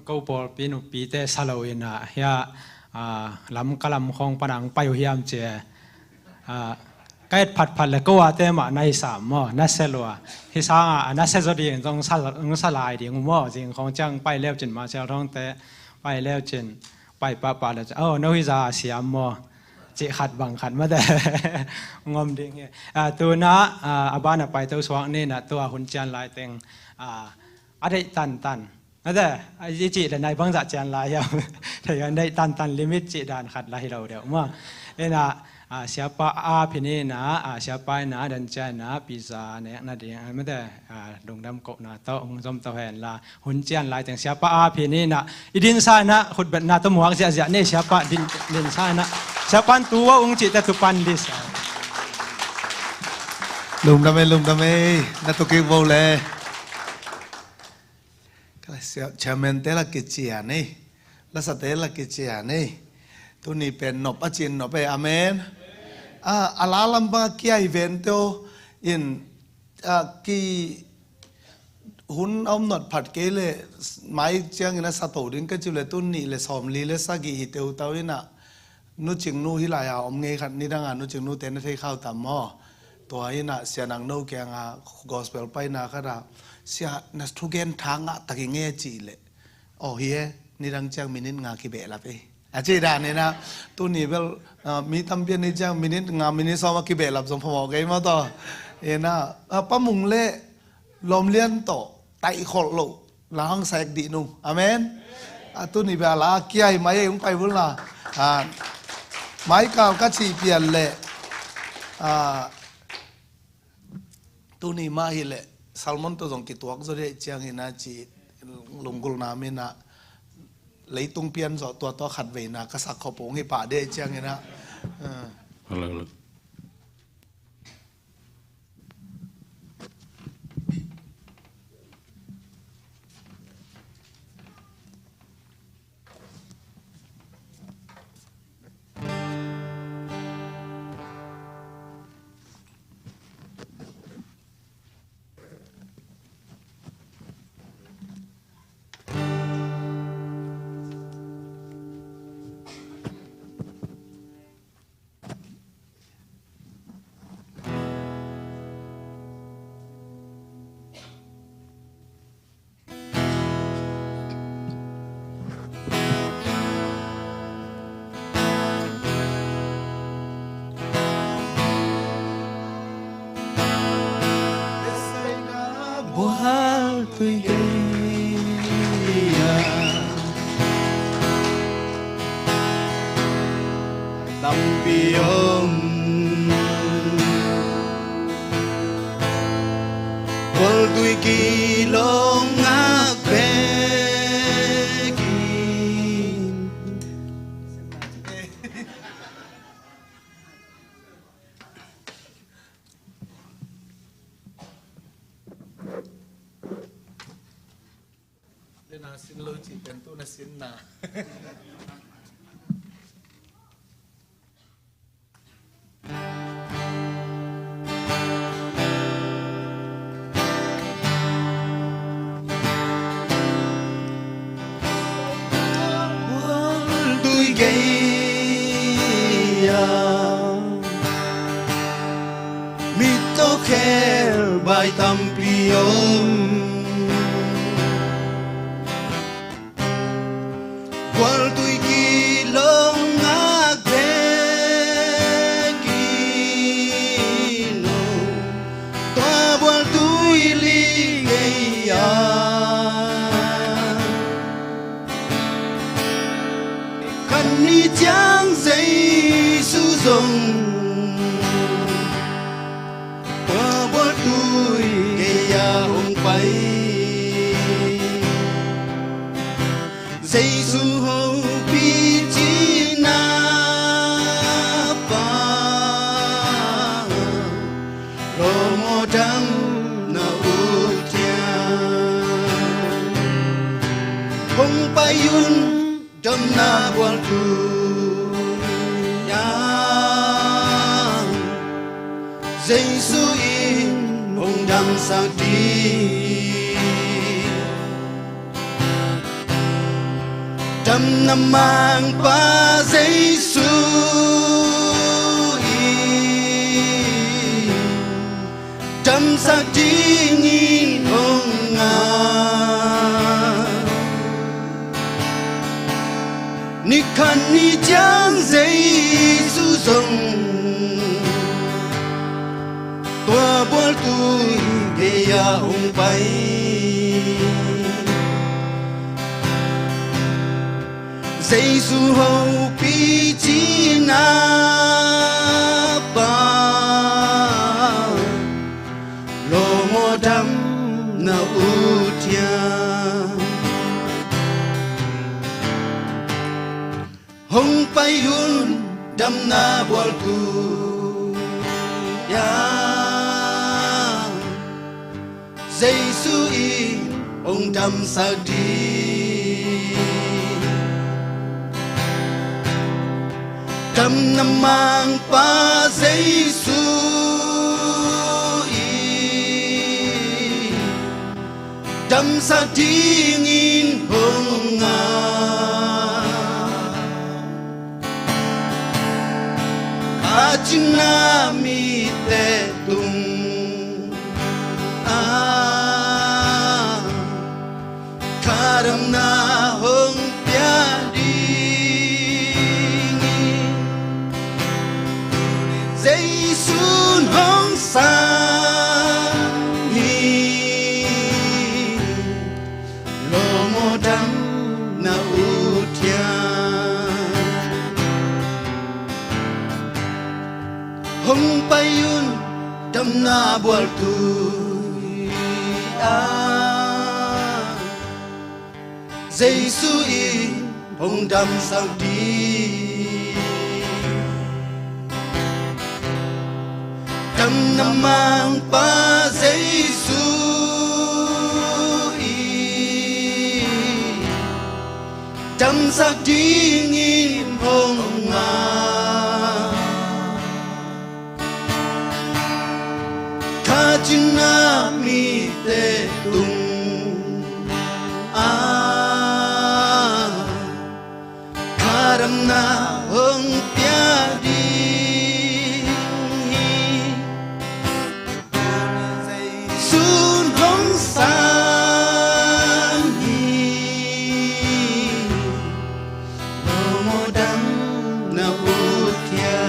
câu bò pin pi te salawina ya lam kalam khong panang payu hiam che cái phật là câu ate mà nay sám mò nát xe lúa hi sang nát xe rồi đi trong sa lại đi ngủ mò riêng không chẳng bay leo trên mà xeo thong te bay leo trên bay pa là nó hi ra xiêm mò chỉ khát bằng khát mà đấy ngom đi ngheตัวน่ะบ้านไปตัวสว่างนี่น่ะตัวหุ่นจันลายเต็งอะไรตันนั่นแหละจีแต่ในบางจัดจันลายยังแต่ยังได้ตันลิมิตจีด่านขัดลายเราเดี๋ยวมั่วน่ะsiapa ini na siapa na dan na pizza na dia mete dong dam ko na to zom to hen la hun chian lai teng siapa ini na idin sana khut bet na to muang sia ne siapa din sana siapa tua ung chi ta tu pan lis lum dame na to ke vô le cái chairman te la ke chia nei la sa te la ke chia nei tu ni pen nop a chin nop e amen alalam ba kia evento in ki hun om not phat ke le mai chiang ina sa to din ka chu le tu ni le som li le sa gi hi teu tau ina nu ching nu hi la ya om nge khat ni dang nu ching nu te na thei khau tam mo to ina sia nang no kya nga gospel pai na kha ra sia na thugen thanga taki nge chi le hi ni dang chang minin nga ki be la pe aje da ne na tu ni bel mi tam pian ni chang minit nga minit so ma ki be lap som pho ge ma to na pa mung le lom lian to tai khol lo la hang sak di nu amen tu ni ba la kiai mai ung pai bul la mai ka ka chi pian le tu ni ma hi le salmon to jong ki tuak zo de chang ina chi lungul na me na lấy tung pian rồi tua to khát về na cái sắc khó bông hay bà đê chăng vậy na Sin lo chỉ cần tu na sin na tôi gây mi to kher bài tâm pion Qual tui ki long a no toa qual tui li ya kan ni chang dây su dong toa qual tui ya hong pai dây su hậu bi chi na pa lo mo dam na u tia hong pai yun dam na wal tu ya dây su in hong dam sa ti đâm nằm mang ba giấy su đâm sa đi nghìn hồng ni khăn ni chẳng giấy su rồng tua buồn tôi về ya hồng bay giấy su hậu pi chi na ba lo mo đam na utia hồng bay yun đam na buồn tôi ya giây su y ông đam sa đi đam nằm mang ba giây su y đam sa đi nghìn hồng a china mi te tung karam na hong pya đi giây sun hong san hi lo mo dam na utia hong payun dam na bual tu giây su y hồng đam sao đi đam nằm mang ba giây su y đam sao đi nghìn hồng kha china mi te tung karam na hong pya đi sun hong san hi lo mo dam na utia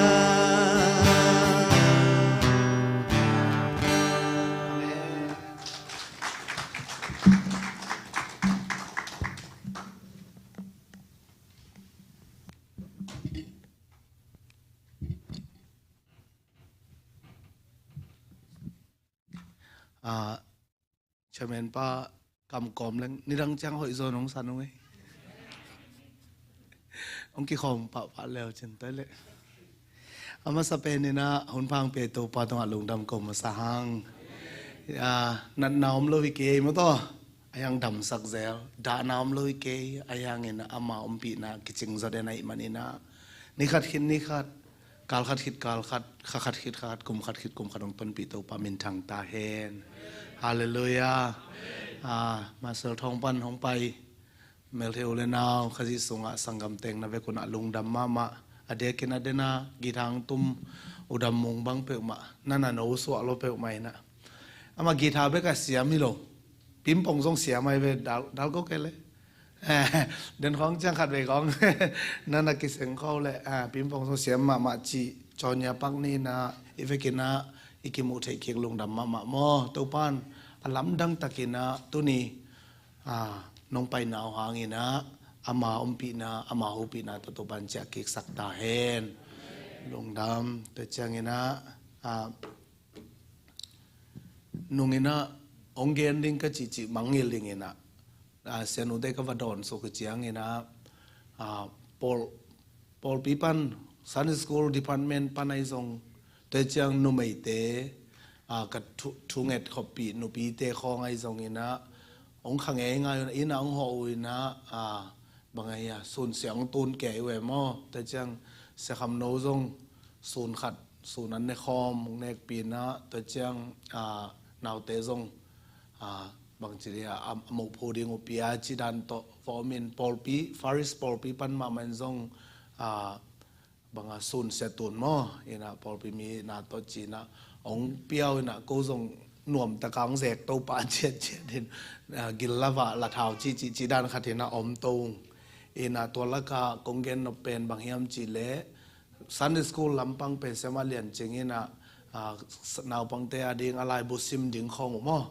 cho nên pa cầm còm lên ni đang trang hội rồi nóng sẵn không ấy ông kia không pa leo chân tới lệ ama sa pe ni na hôn phang pe to pa tong alung dam kom sa hang nan naom lo ke mo to ayang dam sak zel da naom lo ke ayang ina ama pi na kiching za de nai manina ni khat khin ni khat kal khat khit kal khat khat khit khat kum khat khit kum khatong ton pi to pa min thang ta hen hallelujah ma sel thong pan hong pai mel theu le naw khaji sunga sangam teng na ve kuna lung dam mama ade kena dena githang tum udam mung bang pe ma nana no so lo pe mai na ama githa be ka siam mi lo pim pong song siam mai ve dal ko ke le den khong chang khat ve khong nana ki seng kho le pim pong song siam ma chi chonya pak ni na ive kena ikimu thei kek lung dam mama mo to pan alam dang takina tuni nong pai naw hangina ama ompi na ama hopi na to ban cha kek sakta hen lung dam te changina nungina ongen ding ka chi chi mangil ding ina senu de ka vadon so ka chiangina pol pipan Sunday school department panai song te chang no mai te ka thunget khopi no pi te khong ai song ina ong khang e nga ina ong ho ina bangaya sun siang tun ke we mo te chang se kham no song sun khat sun an ne khom nek pi na te chang naw te song บางทีเนี่ยหมู่พูดิ้งอุปยาจีดันโตฟอร์มินปอลปีฟาริสปอลปีปันมามันซงบางส่วนเสตุนมั้งนะปอลปีมีนาโตจีนะองเปียวนะก็ซงหน่วมตะกังเสกโตปาเจียเจียดินกินละวะละเท้าจีดันขัดเห็นนะอมตงนะตัวละกากงเกนนเป็นบางยามจีเล่ซันเดย์สคูลลำปังเป็นเสมาเลียนจริงนะนาวปังเตอดิ่งอะไรบุซิมดิ่งของมั้ง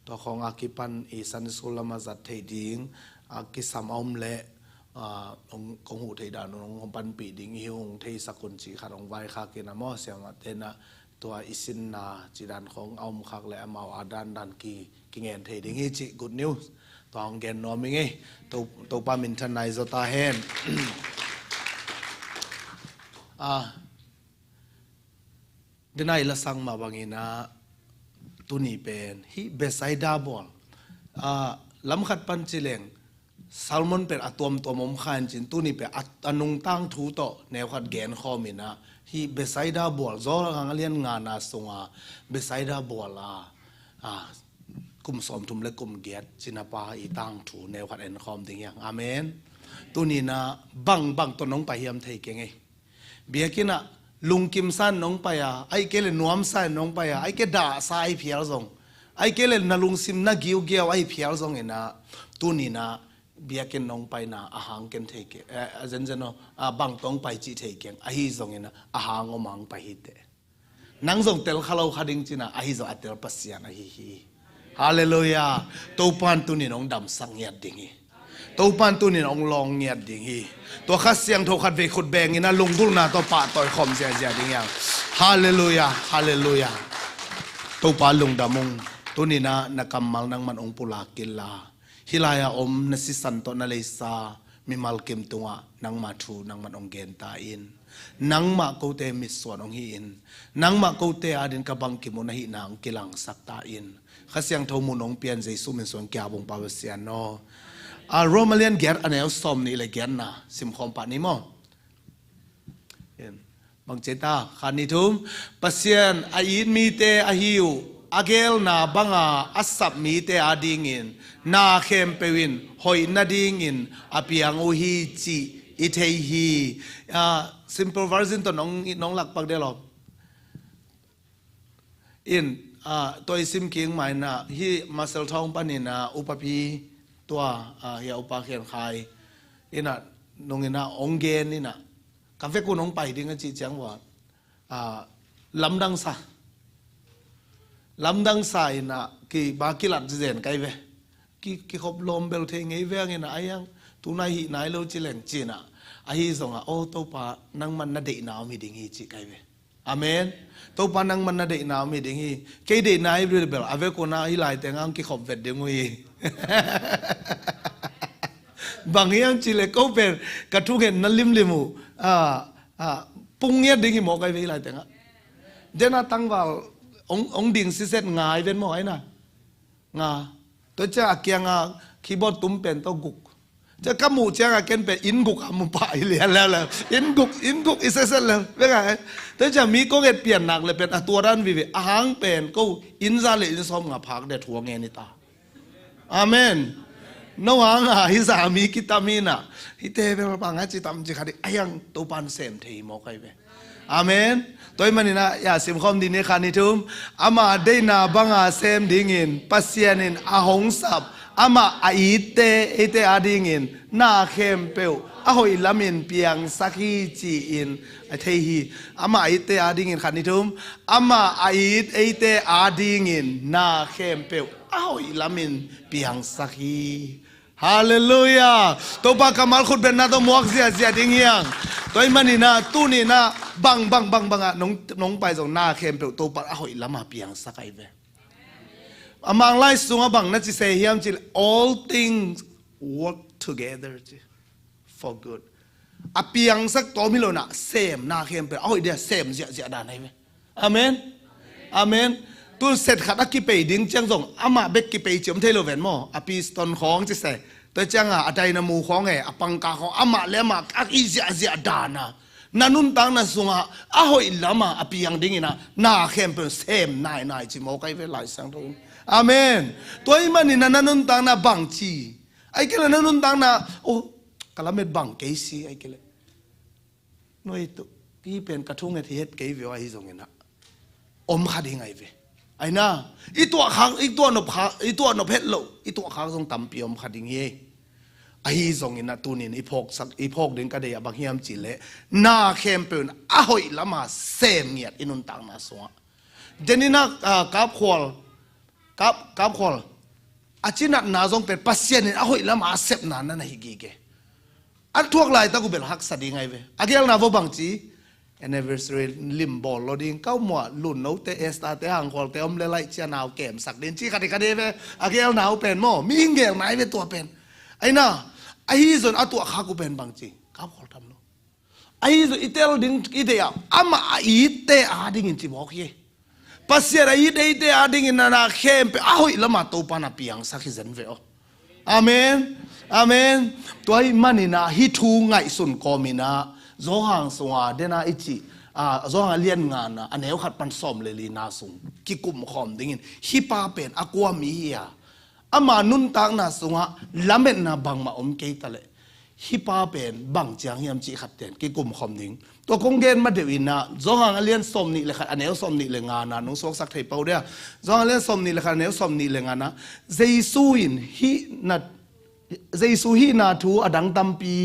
ตัวของอากิปันซันเดย์สคูลละมาจัดเทดิ่งอากิสามอมเล่องหูเทดานองปันปีดิ่งหิวองเทสกุลจีขัดองไว้ข้ากินนะมั้งเสียงเตนะตัวอิสินนาจีดันของอมคักและมาอาดันกีเงินเทดิ่งฮิจิกูดนิวส์ตัวองเกนนอมิงตัวปามินทันไนโซตาเฮนเดินไอละสังมาบางอินะตุนีเป็นฮิเบสไซดาบอลลำขัดปันจิเลงซัลมอนเป็นตัวมมขันจินตุนีเป็นอนุงตั้งทูโตแนวขัดแกนข้อมินะฮิเบสไซดาบอลจอร์กังเลียนงานาสงาเบสไซดาบอลกุมสมทุมและกุมเกียรติจินาปาอีตั้งถูแนวขัดแอนคอมติงยังอาเมนตุนีนะบังตัวน้องไปเฮียมไทยเก่งไงเบียกินะลุงกิมซันน้องไปไอเกลนวมซันน้องไปไอเกด่าสายเพียรซงไอเกลนลุงซิมนักกิวเกียวไอเพียรซงเองนะตุนีนะเบียกินน้องไปนะอาหารเก่งไทยเก่งเจนเนาะบังต้องไปจีไทยเก่งไอฮิซงเองนะอาหารงมังไปฮิตเตนังซงเตลขลาวขัดิงจีนะไอฮิซงอัตเตลปัสยานะฮิฮาเลลูยาตัวปันตุนีน้องดำสังเงียดดิ่งตัวปันตุนีน้องลองเงียดดิ่งตัวขัดเสียงโทขัดเวขุดแบงนะลงกุลนาตัวป่าต่อยคอมเสียดิ่งยังฮาเลลูยาฮาเลลูยาตัวป่าลงดำมงตัวนี้นะนักกำมังนังมันองปุลากิลาฮิลายาอมนสิสันโตนาเลซามิมัลเกมตัวนังมาทูนังมันองเกนตาอินนังมาโกเตมิสวนองฮีอินนังมาโกเตอาดินกบังกิมุนหินางกิลังสักตาอินข้าเสียงทมุนองเปลี่ยนใจสู้มิสวนแก่บงปาวเสียนอโรมาเลียนเกียร์อันเอลสอมนี่เลยเกียร์นะสิมคอมปานิโมบางเจตาขานิทุมปัสเซียนอายินมีเตอาฮิวอาเกลนาบังอาสับมีเตอาดิงินนาเข้มเปวินหอยนาดิงินอาเปียงโอฮีจีอิเทฮีsimple version ตัวน้องหลักปักเดลออินตัวซิมคิงหมายนะฮีมาเซลทองปานินะอุปพีตัวเฮียอุปาเขียนขายอินะนงอินะองเกนนี่นะกาแฟกูน้องไปดิ้งจีเจียงว่าลำดังซาอินะกี่บากิลัดเจนไกเวกี่ขบลมเบลเทงไงเวงอินะไอยังตุนายหินายโลจิเลนจีนะไอฮิสงโอตัวปานังมันนาเดนาวมีดิ้งฮีจีไกเวอาเมนตัวปานังมันนาเดนาวมีดิ้งฮีแค่เดนายบริเบลอาเวกูน่าฮิไลแต่งังกี่ขบเวดดิ้งฮีบางอย่างจีเลก็เป็นกระทุกเห็นนั่นลิมูปุ่งเงี้ยดิ้งฮีหมอกไอเวฮิไลแต่งังเดน่าตั้งว่าองดิ่งสิเซตง่ายเป็นหมอไอ้น่ะงาตัวเจ้าเกียงคีย์บอร์ดตุ้มเป็นตัวกุกจะกำมูเจ้าเกนเป็นอินกุกมุปายเลียนแล้วอินกุกอิเซเซนแล้วเป็นไงแต่จะมีก็เกิดเปลี่ยนหนักเลยเป็นตัวด้านวิเวอาหางเป็นก็อินซาเลอินซอมงาพักเด็ดหัวเงินิตาอาเมนน้องฮิสามีกิตามีน่ะฮิเตเป็นปังจิตามจิขัดไอยังตัวปันเซมเทีมอกไอเวอาเมนตัวมันนี่นะอย่าสิมคอมดินในคานิทุมอามาได้นาบังอาเซมดิ่งินปัสเซียนินอาหงสับอามาอิเตอาดิ่งินนาเข้มเปวอาหอยลามินเปียงสักฮีจีอินเทฮีอามาอิเตอาดิ่งินคานิทุมอามาอิเตอาดิ่งินนาเข้มเปวอาหอยลามินเปียงสักฮีฮาเลลูยาตัวปากกามัลขุดเป็นนาตัวมวกเสียดิ่งยังตัวมันนี่นะตู้นี่นะบังน้องไปส่งหน้าเข้มเปลวตัวปากหอยละมาเปียงสักไอเวอามังไล่สุงบังนั่นจะเสียเฮียมจิ all things work together for good อาเปียงสักตัวมิโลนะเซมหน้าเข้มเปลวหอยเดียเซมเสียด่านไอเวอาเมนอาเมนตัวเสร็จขัดอักกิเปย์ดิ้งเจียงส่งอามาเบกกิเปย์เจียมเทโลเวนมออาปีสตอนของจะเสร็จตัวเจียงอาใจนามูของอาปังกาของอามาเลมาอักอิเสียด่านะนันุนตังนัสุงอาหอยละมาอาปียังดิ้งนะหน้าเข้มเป็นเซมนายจิโมกไอเวลายสังทุน อาเมนตัวอีมันนี่นันนุนตังนาบังจีไอ้เกลนันนุนตังนาโอ้กะละเม็ดบังเกซีไอ้เกลน้อยตุพี่เป็นกระทุ่งเทียดเกยวิวไอ้ตรงนี้นะอมขัดยังไงเวไอ้น่ะอีตัวข้างอีตัวนบขาอีตัวนบเพชรโลอีตัวข้างทรงตำเปียมขัดยังไงไอ้ตรงนี้นะตัวนี้อีพกสักอีพกเดินกระเดียบางเฮียมจิเละหน้าเข้มเป็นอ้อยละมาเซมเงียดอินุนตังนาสวะเจนี่นะกับขวลกับขวลอาชีนักนาจงเป็นปัสเซียนอ้อยละมาเซฟนานนั่นฮิกิเกอันทั่วไล่ตะกูเป็นฮักสัดยังไงเวอาเกลนาโวบังจีanniversary ลิมบอลเราดิ้งเข้าหมวดลุ่นเอาแต่เอสตาแต่ห่างขอลแต่อมเลไลเชียนาวเกมสักเดนจีคดีเวอาเกลนาวเป็นโมมีหิงเกลไหนเป็นตัวเป็นไอ้น่ะไอ้ส่วนเอาตัวข้ากูเป็นบางจีกับขอลทำโลไอ้ส่วนอีเตลดิ้งอีเดียอามาอีเตอาดิ้งอินจีบอกเย่ปัสเซียอีเตอาดิ้งอินนาเข้มไปอ้อยละมาตัวปานาปียงสักฮิเซนเวออาเมนอาเมนตัวไอ้มันนี่นะฮิทูไงสุนกอมินะโจหังสวาเดน่าอิจิโจหังเลียนงานนะอันนี้เขาขัดปันสอมเลยลีนาสุงกิกุมขอมดิ้งฮิปาเป็นอกัวมีอ่ะอามานุนตักนาสุงะลำเม็ดนาบังมาอมเกยตะเลฮิปาเป็นบังจางยามจิขัดเต็นกิกุมขอมดิ้งตัวคงเกณฑ์มาเดวินะโจหังเลียนสอมนี่เลยขัดอันนี้สอมนี่เลยงานนะนุ่งสวกสักไทยเปล่าเดียโจหังเลียนสอมนี่เลยขัดอันนี้สอมนี่เลยงานนะเจสุอินฮินัดเจสุฮินาทูอดังตัมปี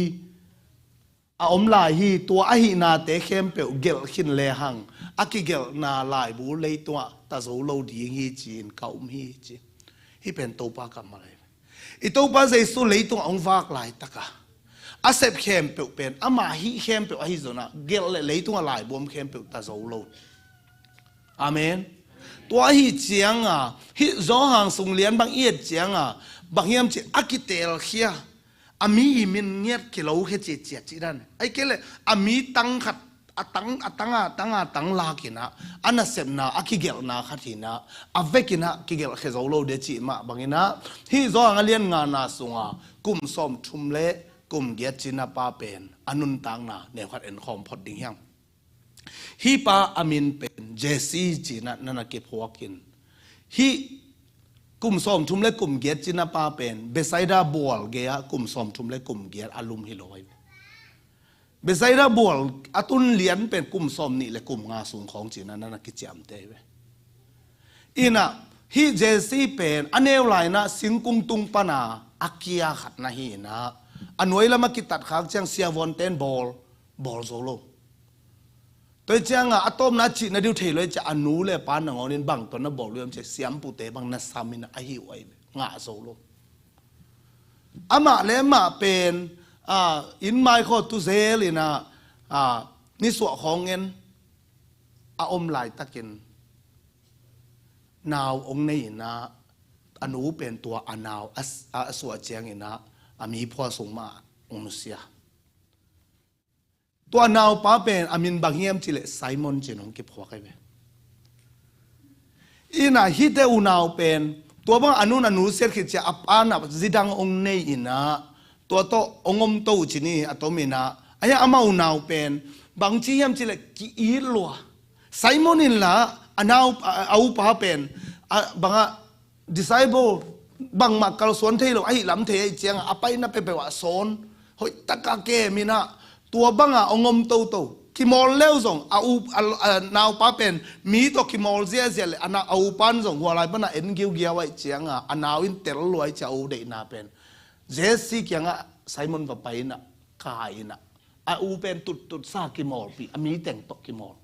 อาอมลายฮีตัวอหินาเตเข้มเปลเกลขินเลหังอากิเกลนาลายบูเลยตัวตาโซโลดีฮีจีนเก่าฮีจีฮีเป็นตัวปากมาเลยอีตัวปาเจสุเลยตัวองฟากลายตะกะอาเซบเข้มเปลเป็นอามาฮีเข้มเปลอหิโซนะเกลเลยตัวลายบวมเข้มเปลตาโซโลอาเมนตัวฮีเจียงอ่ะฮีโจหังสุงเลียนบางเอียดเจียงอ่ะบางเฮียมจีอากิเตลเคียอามีมินเงียบกิโลแค่เจียจีดันไอ้เกลอามีตังขัดตังลากินะอันนั้นเสพนะอากิเกลนะขัดหินะอาเวกินะกิเกลแค่โซโลเดจิมาบางนะที่โจหังเลียนงานนาสุงอ่ะกุมสมทุมเละกุมเกียจินะป้าเป็นอนุนตังนะเนี่ยขัดเอ็นคอมพอดดิ้งยังฮีป้าอามินเป็นเจซีจีนะนั่นเก็บหัวกินฮีกุมสมทุมเล็กกุมเกียรจินาปาเป็นเบสไซดาบัวเกียกุมสมทุมเล็กกุมเกียรอารมณ์ฮิโลยเบสไซดาบัวอตุนเลียนเป็นกุมสมนี่และกุมงาสูงของจีนั่นกิจามเตเวอีน่ะฮีเจซีเป็นอันเอวไลนะสิงกุงตุงปนาอักยาขัดนะฮีนะอันไว้ละมากิตัดขางเชียงเซียวอนเตนบอลโซโลตัวเจ้างอะตอมนัดจีนัดดิวเทเลยจะอนุเลยปานหนังอนินบังตัวนั้นบอกเรื่องจะเสียมปุเตบังนัสามินะไอหิวไองะโซโลอามาเลมาเป็นอินไมค์ข้อตุเซลินะนิสวะของเงินอาอมลายตะกินนาวองในนะอนุเป็นตัวอนาวสวะเจียงนะมีพ่อส่งมาองนุเซียตัวนาวป้าเป็นอามินบางเฮียมจิเลไซมอนจินองเก็บหัวกันไปอีน่ะฮิเตอุนาวเป็นตัวบางอนุเสียขิดจะอับอานับจิดังองในอินะตัวโตองอมโตจินี่อัตโมินะไอ้อามาอุนาวเป็นบางทียมจิเลกีอีลัวไซมอนินละอนาวเอาป้าเป็นบางdisciple บางมักกลสวนเทโลไอ้ลำเทเจียงอภัยนับไปว่าโซนหอยตะกาเกมินะตัวบังองมโตคิมอลเลวส่งนาวป้าเป็นมีตัวคิมอลเสียเลยอันน่ะเอาปันส่งหัวไหล่ปันน่ะเอ็นกิ้วเกียวไว้เจียงอันนาวอินเตอร์ลอยจะเอาเดน่าเป็นเจสซี่เกียงไซมอนกับไปน่ะกายน่ะเอาเป็นตุดซาคิมอลปีมีแต่งตกคิมอล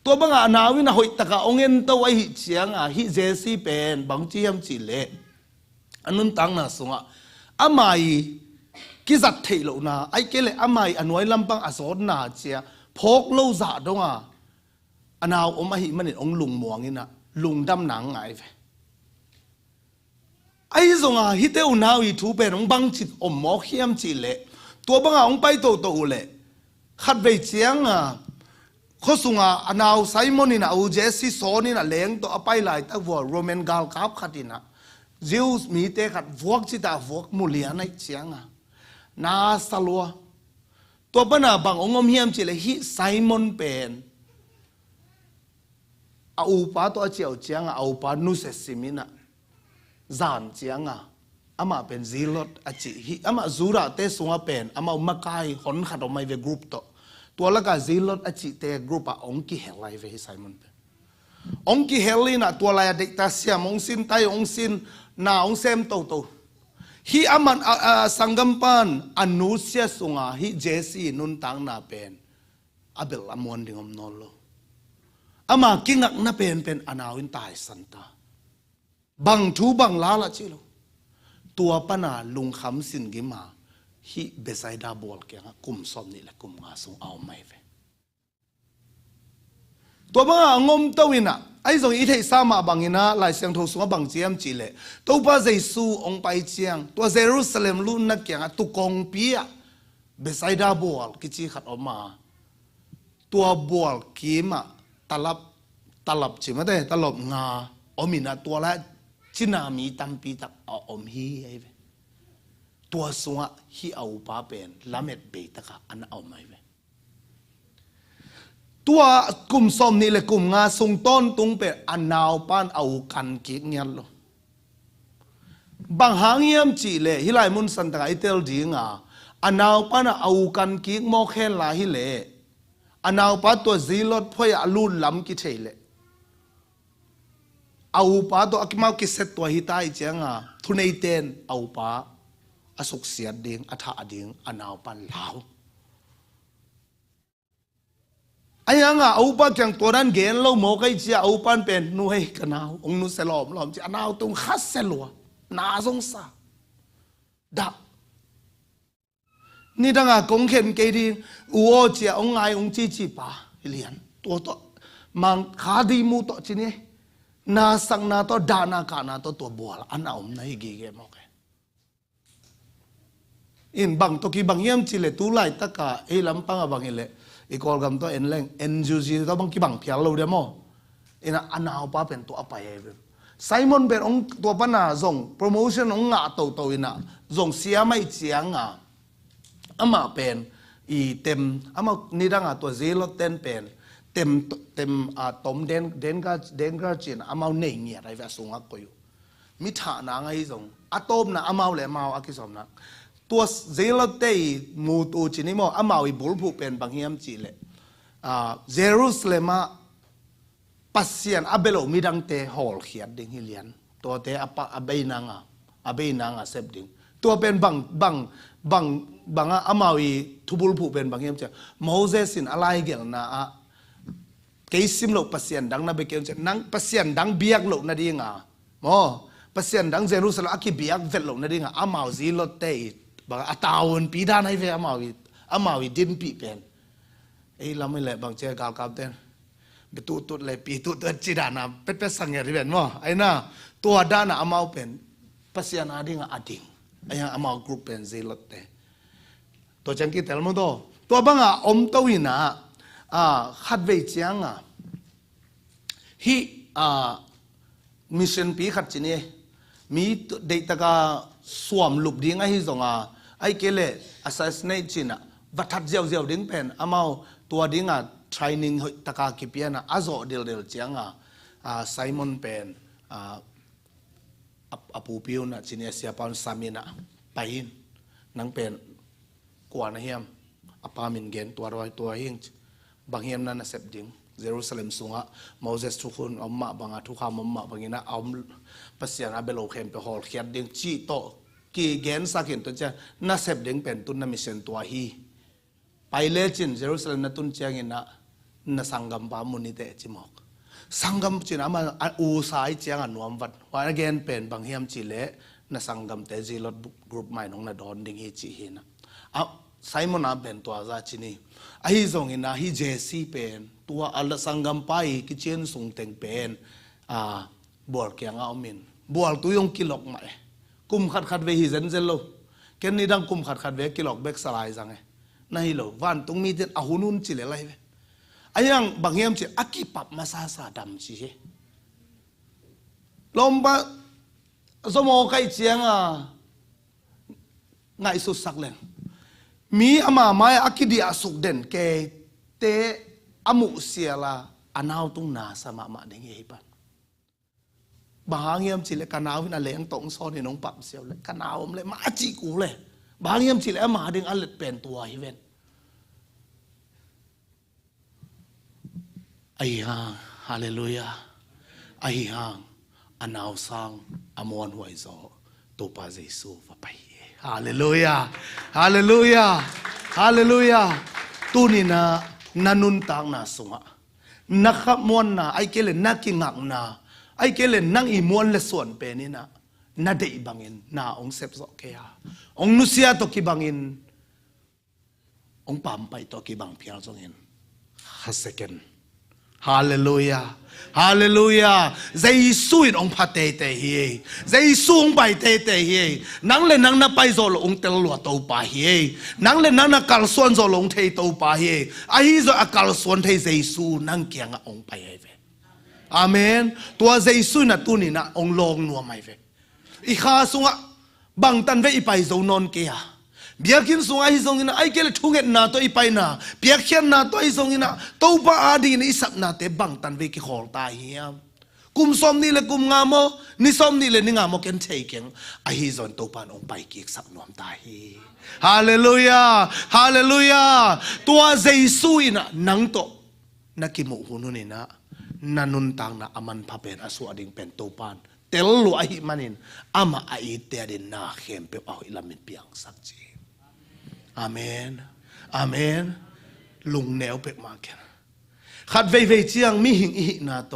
ตัวบังนาวินะหอยตะกะองเงินตัวไว้เจียงฮิเจสซี่เป็นบางจียมจิเลอันนั้นตั้งน่ะส่งอาไม่กิจัดเทโลนาไอ้เกลอาไม่อันไว้ลำปังอสอนนาเจียพกโลซาดงอันเอาอมหิมันเนี่ยองลุงหมวงนี่นะลุงดำหนังไงไอ้ส่งฮิเตอุนาวิทูเป็นองบังจิตอมหมอเขียมจิเลตัวบังองไปโตเลขัดไปเจียงเขาส่งอันเอาไซมอนนี่นะอูเจสซี่โซนี่นะเลี้ยงตัวไปหลายตะวัวโรแมนกาลกับขัดนี่นะจิวส์มีเตขัดวอกจิตาวอกมูเลียในเจียงนาสลัวตัวปนาบางองค์เฮียมจิเลฮิไซมอนเป็นเอาปาตัวเจียวเจียงเอาปานุเสสิมินะ จานเจียงอามาเป็นซีลดอจิฮิอามาจูระเตสุงเป็นอามาอุมกายหอนขัดออกมาเวกรุ๊ปตัวละก็ซีลดอจิเตกรุ๊ปองกิเฮลัยเวฮิไซมอนองกิเฮลีน่ะตัวลายเด็กตาเสียมองสินไตองสินนาองเซมโตฮิอามันสังกัมปันอนุเสียสุงฮิเจสีนุนตังนาเป็นอาเบลอมวนดิ่งอมนอลโลอามากิงักนาเป็นอนาวินตายสันตาบังทูบังลาละชิโลตัวปนาลุงคำสินกิมาฮิเบไซดาบอลเกียงกุมสมนี่แหละกุมงาสงเอาไม่เวตัวบังงมตวินะไอ้ส่งอีเทสามาบังอินะลายเสียงทศวบังเจียมจีเลตัวป้าเจสูองไปเจียงตัวเยรูซาเล็มลุนนักเกียงตุกงปียเบไซดาบอลกิจิขัดออกมาตัวบอลกีมาตลับจิมาได้ตลับงาอมินะตัวละจินามีตัมปีตักอมฮีไอ้เวตัวสวะฮีเอาป้าเป็นละเม็ดเบตกะอันเอาไม่เวตัวกลุ่มสมนี่เลยกลุ่มงาทรงต้นตุงเป็นอันนาวป้านเอากันกิกเงี้ยลบางหางเยี่ยมจีเลยฮิไลมุนสันตะไอเตลดีงาอันนาวป้านเอากันกิกโมเคนลาฮิเลอันนาวป้าตัวซีลดพ่อยอลูนล้ำกิเทเลเอาป้าตัวอักมากิเซตตัวฮิตายเจียงทุนไอเตนเอาป้าอสุกเสียดิงอัฐาดิงอันนาวป้านลาวไอ้ยังเอาป้าแข่งตัวนั้นเกณฑ์เราโมกไอ้เจ้าเอาป้านเป็นนุ่ยกันเอาองนุสลอมล้อมจะเอาตรงคัสเซลัวนาสงสารดับนี่ดังกงเข็มเกดีอูโอเจ้าองไงองจีป้าเลียนตัวมังขาดีมูตัวจีนี่นาสังนาตัวดานาการนาตัวบัวอันเอาไม่กี่เกมโอเคอินบังตัวกี่บังเยี่ยมจีเลตูไลตะกะไอ้ลำปังบังเอเลอีกอลกำตัวเอ็นแรงเอ็นจูซีตัวบางกี่บังเพียงเราเดโมอินะอันเอาป้าเป็นตัวapa yaไซมอนเป็นองตัวปนาส่งโปรโมชั่นองงาตัวอินะส่งเสียไม่เสียงอามาเป็นอีเต็มอามานี่ดังตัวเซลเต็มเป็นเต็มตมเดนก็จีนอามาเนียอะไรแบบส่งอักก็อยู่มิถานาไงส่งอะตอมนะอามาเลยมาอักษรนะตัวเซลเตยมูตูจีนี่มออามาวิบุลผู้เป็นบางเฮียมจีเลเยรูซาเล็มปัสเซียนอาเบโลมีดังเตฮอลเขียดดิ่งฮิเลียนตัวเตอาเบนางเซบดิ่งตัวเป็นบางอามาวิทุบุลผู้เป็นบางเฮียมจีโมเสสินอะไรเกี่ยวนะเกซิมโลปัสเซียนดังนาเบเกลจะนังปัสเซียนดังเบียกโลนาดิ่งโมปัสเซียนดังเยรูซาเล็มอากิเบียกเวลโลนาดิ่งอามาวิซิโลเตยบางตาวนปีด้านให้เวอามาวิดินปีเป็นไอ้เราไม่เลยบางเจ้ากาวเต้นเบตุเลยปีตุจีดานะเป็นสังเกตที่เป็นว่าไอ้น่ะตัวด้านอามาเป็นปัสยานาดิ่งอดิ่งไอ้ยังอามากรุ๊ปเป็นเซลเตตัวจังกิเตลมุโตตัวบางอมตัววินะขัดเวจียงฮิมิชชั่นปีขัดจีนี่มีเด็กตะกาสวมลุบดิ่งไอ้ที่ส่งไอ้เกลเล assassinate จีน่ะวัดทัดเจียวดิ่งเป็นอามาตัวดิ่งtraining ตะกากิเปียนะอาโซเดลเจียงไซมอนเป็นอปูปิวนะจีเนียเซียปอนซามินะไปหินนังเป็นกว่านะเฮียมอปามินเกนตัวรอยตัวหิงบางเฮียมนั้นเสพดิ่งเยรูซาเล็มสุงะโมเสสทุกคนอมมาบางทุกคำอมมาบางอย่างนะอมปัสยานาเบโลเข้มไปฮอลเขียนดิ่งจีโตกีเกนสักเห็นตัวเจ้าน่าเสพดิ่งเป็นตุนนามิเซนตัวฮีไปเลจินเยรูซาเล็มนัตุนเจียงอินะน่าสังกัมปามุนิเตจิมอกสังกัมจีน่ามาอูสายเจียงอันวมวัดวันเกนเป็นบางเฮียมจีเลน่าสังกัมเตจิลดกรุ๊ปใหม่น้องน่าดอนดิ่งฮีจีฮีนะไซมอนน่าเป็นตัวซาจินีไอ้ส่งอินะฮีเจซีเป็นตัวอัลสังกัมไปกิเชนส่งเต็งเป็นบวลเกียงเอามินบวลตัวยงกิโลกใหม่กุมขัดเวฮิเซนเซลโลเกนนี่ดังกุมขัดเวกิโลกเบกสลายจังไงนั่นฮิโลวันตรงมีเด็ดอาหุนุนจิเลไลเวไอ้ยังบางอย่างจีอากิปับมาซาดำจีลมปะสมองใครเจียงไงสุดสักเลยมีอามาไม่อากิดีอาสุกเด่นเกเตอามุเสียละอันเอาตุงนาสมาดิ่งเอปัน บางยามจิเลกันเอาวินาเลงตงซอนให้น้องปั๊มเสียวเลยกันเอาเลยมาจีกูเลยบางยามจิเลมาดึงอันเล็ดเป็นตัวให้เว้นไอ้ห่างฮาเลลูยาไอ้ห่างอันเอาสังอมวนหวยโซตัวปาเยซูว่าไปฮาเลลูยาฮาเลลูยาฮาเลลูยาตัวนี้นะนันุนตังนาสุงะนักมวนนะไอ้เกลนักกิงักนะไอ้เกลนังอีมวนเลส่วนเป็นนี่นะนาเดบังอินนาองเซปโซเกียองนุเซียตกิบังอินองปามไปตกิบังเพียงจงอินฮัสเซกันฮาเลลูยาฮาเลลูยาเจสุอินองพัดเตเตฮีเจสุองไปเตเตฮีนังเลนังนับไปโซลองเตลลัวโตปาฮีนังเลนังนักการส่วนโซลองเทโตปาฮีไอ้โซอาการส่วนเทเจสุนังเกียงองไปเฮเวอาเมนตัวเจสุนัตุนี่นะองลองนัวไม่เวอีข้าสุงะบังตันเวอีไปโซนนเกียเบียกินสุงไอ้ทรงนะไอ้เกลทุ่งเงินนาตัวอีไปนะเบียกเขียนนาตัวไอ้ทรงนะตัวป้าอาดีนี่สับนาเตบังตันเวกิขอลตาเฮียกุมสมนี่เลยกุมงามโมนี่สมนี่เลยนี่งามโมเกนเทเกงไอ้ฮิซอนตัวปานองไปกิกสับนวมตาฮีฮาเลลูยาฮาเลลูยาตัวเจสุยนะนังโตนักกิมุหุนุนี่นะนันุนตังนะอามันพาเป็นอสุอดิงเป็นตัวปานเตลลูไอฮิมันินอามาไอเตดินนาเข้มเปเอาอิลามินเปียงสักจีอาเมนอาเมนลุงแนวเป็ดมาแค่ขัดเวเจียงมีหิงอีนาโต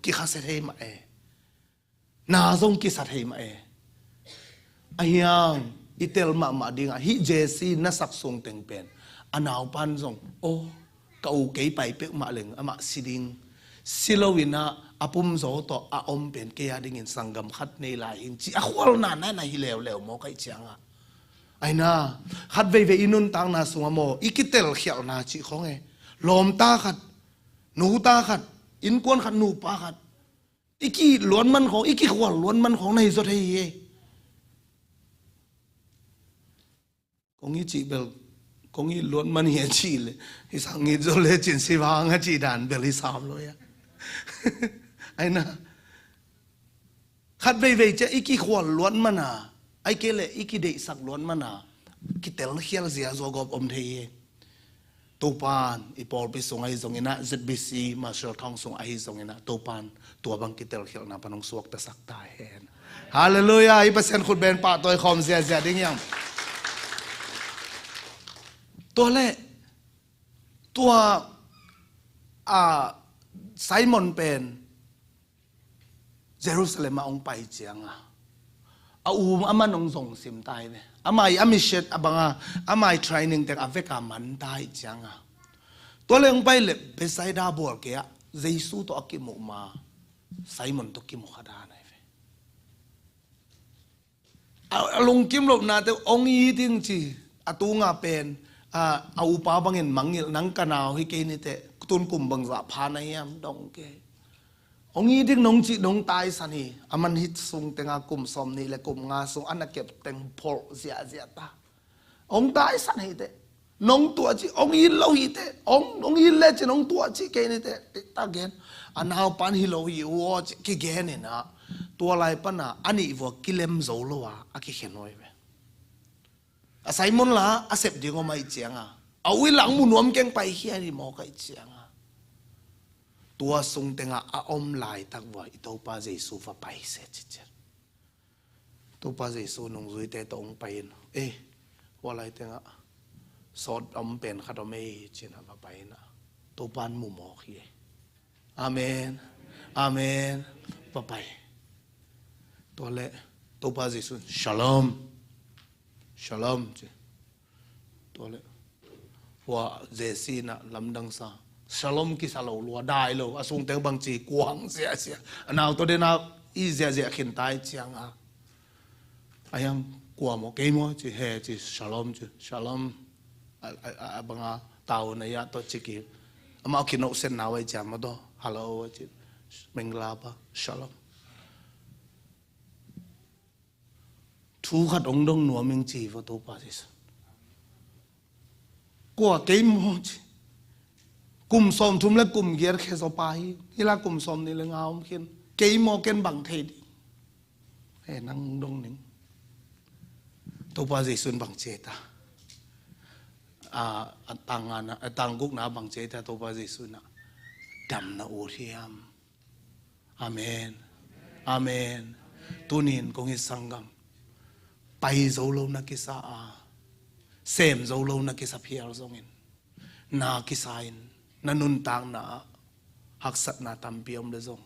กิขัดเสถียมานาซงกิสัตเหมาอายังอิเตลมาดิงฮิเจซีนัสักทรงเต็งเป็นอันเอาปันทรงโอ้เก่าเก๋ไปเป็ดมาเหลงอามาสิดิงสิโลวินาอาปุ่มโซโตอาอมเป็นเกียดิ่งสังกัมขัดในลายหินจีอาควอลนานนั่นฮิเลวเลวโมไกเจียงอ่ะไอ้น่าขัดเวอินุนตังนาสงโมอีกิเตลเขียวนาจีของลมตาขัดหนูตาขัดอินกวนขัดหนูปาขัดอีกีล้วนมันของอีกีขวดล้วนมันของในสุดที่กงอีจีเบลกงอีล้วนมันเหี้ยจีเลยที่สังเกตโจเลจินสิวางจีดานเบลิสามเลยไอ้น่าขัดเวจะอีกีขวดล้วนมันอ่ะไอ้เกลอีกีเดสักล้วนมันอ่ะกิเตลเขียลเสียโจกอบที่ตัวปานอีพอลไปส่งไอ้ส่งเงินนะ ZBC มาเชิญทองส่งไอ้ส่งเงินนะตัวปานตัวบังกิเตลเขียวนะพนองสวกตะสักตายแหนฮาเลลูยาอีเปอร์เซ็นต์ขุดเบนป่าตัวคอมเสียดิ้งยังตัวเล่ตัวไซมอนเป็นเยรูซาเล็มมาองไปเจียงอ่ะอามันองส่งสิมตายเนี่ยอามิเชตบังอาไม่เทรนนิ่งแต่อาเวกามันตายจังอ่ะตัวเลี้ยงไปเล็บเบสไซดาบัวเกียเจสุตัวกิมุมาไซมอนตัวกิมุขดาหน่อยลงกิมลบนาแต่องยีทิ้งจีตัวงาเป็นเอาอุปาบังเงินมังเงินนังกันเอาให้เกนี่แต่ตุนกลุ่มบังจะพานายามดองเกองนี้ดิ้งน้องจีน้องตายสันนี่อามันฮิตส่งแต่งากลุ่มสมนี่และกลุ่มงาส่งอันนักเก็บแต่งพอเสียตาองตายสันนี่เตน้องตัวจีองยินเราฮิตองยินเล่จีน้องตัวจีเกนี่เตตาเกนอันเอาปันฮิโลฮิวอจีกิเกนี่นะตัวอะไรปันนะอันนี้วัวกิเลมโซโลวะอากิเขนไว้เว้อาศัยมุนละอาเสพดีก็ไม่เจียงอ่ะเอาวิหลังมุนวมเก่งไปเฮียนี่มอไก่เจียงตัวทรงแต่งอาอมลายตักว่าอิตัวป้าเจสูฟ้าไปเสร็จเจ็ดตัวป้าเจสูนงซุยแต่ตรงไปว่าอะไรแต่งอาสอดอมเป็นขัดอมจีน่าฟ้าไปนะตัวปานมุมออกเฮียอาเมนอาเมนฟ้าไปตัวเละตัวป้าเจสูชาลอมชาลอมจีตัวเละว่าเจสีน่ะลำดังซาชาลอมกิสาโลลัวได้โลอาส่งเตงบางจีกวางเสียนาวตัวเดน่าอีเสียขินตายเชียงอ่ะอายังกวางโอเคมั้งจีเฮจีชาลอมจีชาลอมบังอาตาวในยะตัวจิกิอามาคินโอเซนนาวไอจามาตัวฮัลโหลจีเมงลาบะชาลอมทุกขัดองดงหนัวเมงจีว่าตัวปาสิสกว่าเกมมั้งจีกลุ่มสมทุมและกลุ่มเกียร์เคสไปฮิลากลุ่มสมนี่เลยงามขึ้นเกย์มอเกนบังเทดี นั่งดงหนึ่งตัวป้าเจสุนบังเจตาต่างงานต่างกุกนาบังเจตาตัวป้าเจสุนดำนาโอเทียมอาเมนอาเมนตุนินคงอิสังกัมไปโซโลนักกิสาเซมโซโลนักกิสาเพียร์ซงอินนากิสาอินนันุนต่างนาหักสัตนาตัมเปียมเลซง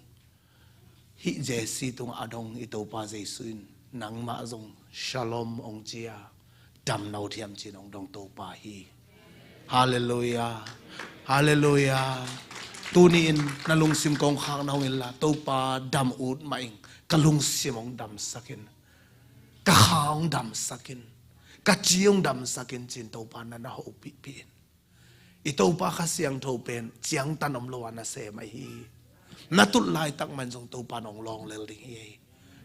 ฮิเจสีตรงอดงอิโตปาเจสุนนังมาซงชาลอมองเจียดำนาเทียมจีนองดงโตปาฮีฮาเลลูยาฮาเลลูยาตูนีนนลุงซิมกองข้างนาวินละโตปาดำอูดมาอิงกะลุงซิมองดำสักินกะขางดำสักินกะจียงดำสักินจินโตปานันนาหูปีปีนอิโตปาข้าเสียงโตเป็นเจียงตันอมโลวานาเซมาฮีนัตุลายตักมันจงโตปานองลองเลลิงเฮ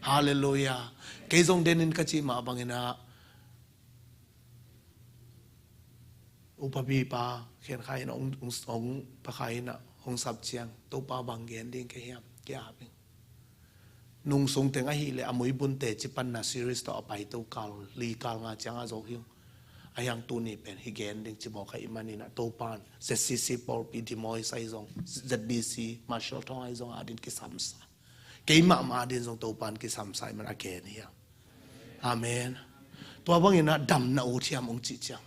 ฮาเลลูยาเกยจงเดนินกะจีมาบังเงินะอุปบีปาเขียนใครนะองปะใครนะองสับเชียงโตปาบังเกนดิ้งเกียบเกียบนุ่งทรงเตงอหิเลอมวยบุญเตจิปันนาซีรีส์ต่อไปโตกาลลีกาลงาจังอาโจฮิวอายังตูนี่เป็นฮิเกนดิ้งจิบอกให้อิมานินะโตปานเซซีซีปอลปีดิมอยไซซงเซดีซีมาชอลทองไอซงอาดินกิสัมสาเกี่ยมาดินซงโตปานกิสัมสายมันอาเกนเฮียอาเมนตัวบังเงินะดำนาอุทิยมองจิจัง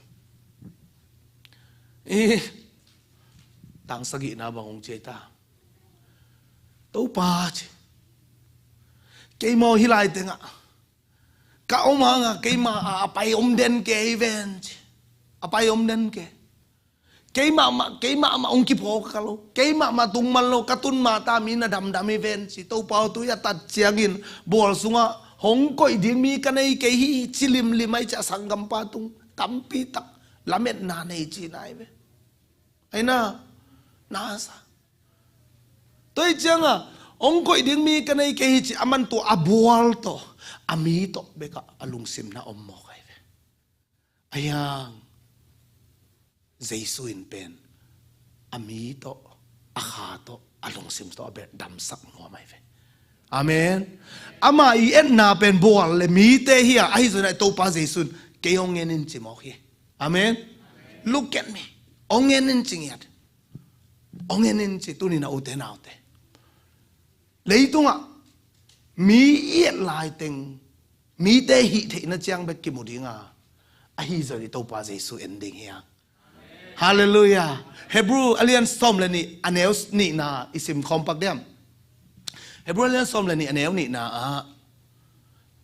ต่างสกินาบางองเจตาตัวป้าเจเกี่ยมอฮิไลเตงะก้าวมางะเกี่ยมาไปอมเดนเกย์เวนเจไปอมเดนเกเกี่ยมาองคิโพกะโลเกี่ยมาตุงมันโลกตุนมาตามีนาดำดำเวนเจตัวป้าตัวยาตัดเจียงินบัวสุงะหงก้อยดิ้งมีกันไอเกย์ชิลิมลิไม่จะสังกัมปาตุงตัมปีตักละเม็ดนาในจีนายเวไอ้น่านาซาตัวจังอ่ะองค์ก็อีดิ้งมีกันในเกจิอามันตัวอับวลโตอามีโตเบกะอลุงซิมนาอมโมไกเวไอ้ยังเจสุอินเป็นอามีโตอาขาโตอลุงซิมโตเบดำสักหัวไม่เวอาเมนอามาอีเอ็นนาเป็นบัวเลยมีเตเฮียไอ้ส่วนไอ้ตัวป้าเจสุนเกี่ยงเงินจิมอกเฮียอาเมน look at meองเงินจริงยัดองเงินจริงตัวนี้น่าอุเทน่าอุเทเลยตรงอ่ะมีเอียดลายเต็งมีเตหิเทน่าจังเบกกิมุดิงอ่ะไอ้ส่วนตัวป้าเจสุเอนดิ้งเฮียฮาเลลูยาเฮบรูอเลียนสอมเลนี่อันเอลส์นี่นะอิสิมคอมปักเดียมเฮบรูอเลียนสอมเลนี่อันเอลนี่นะ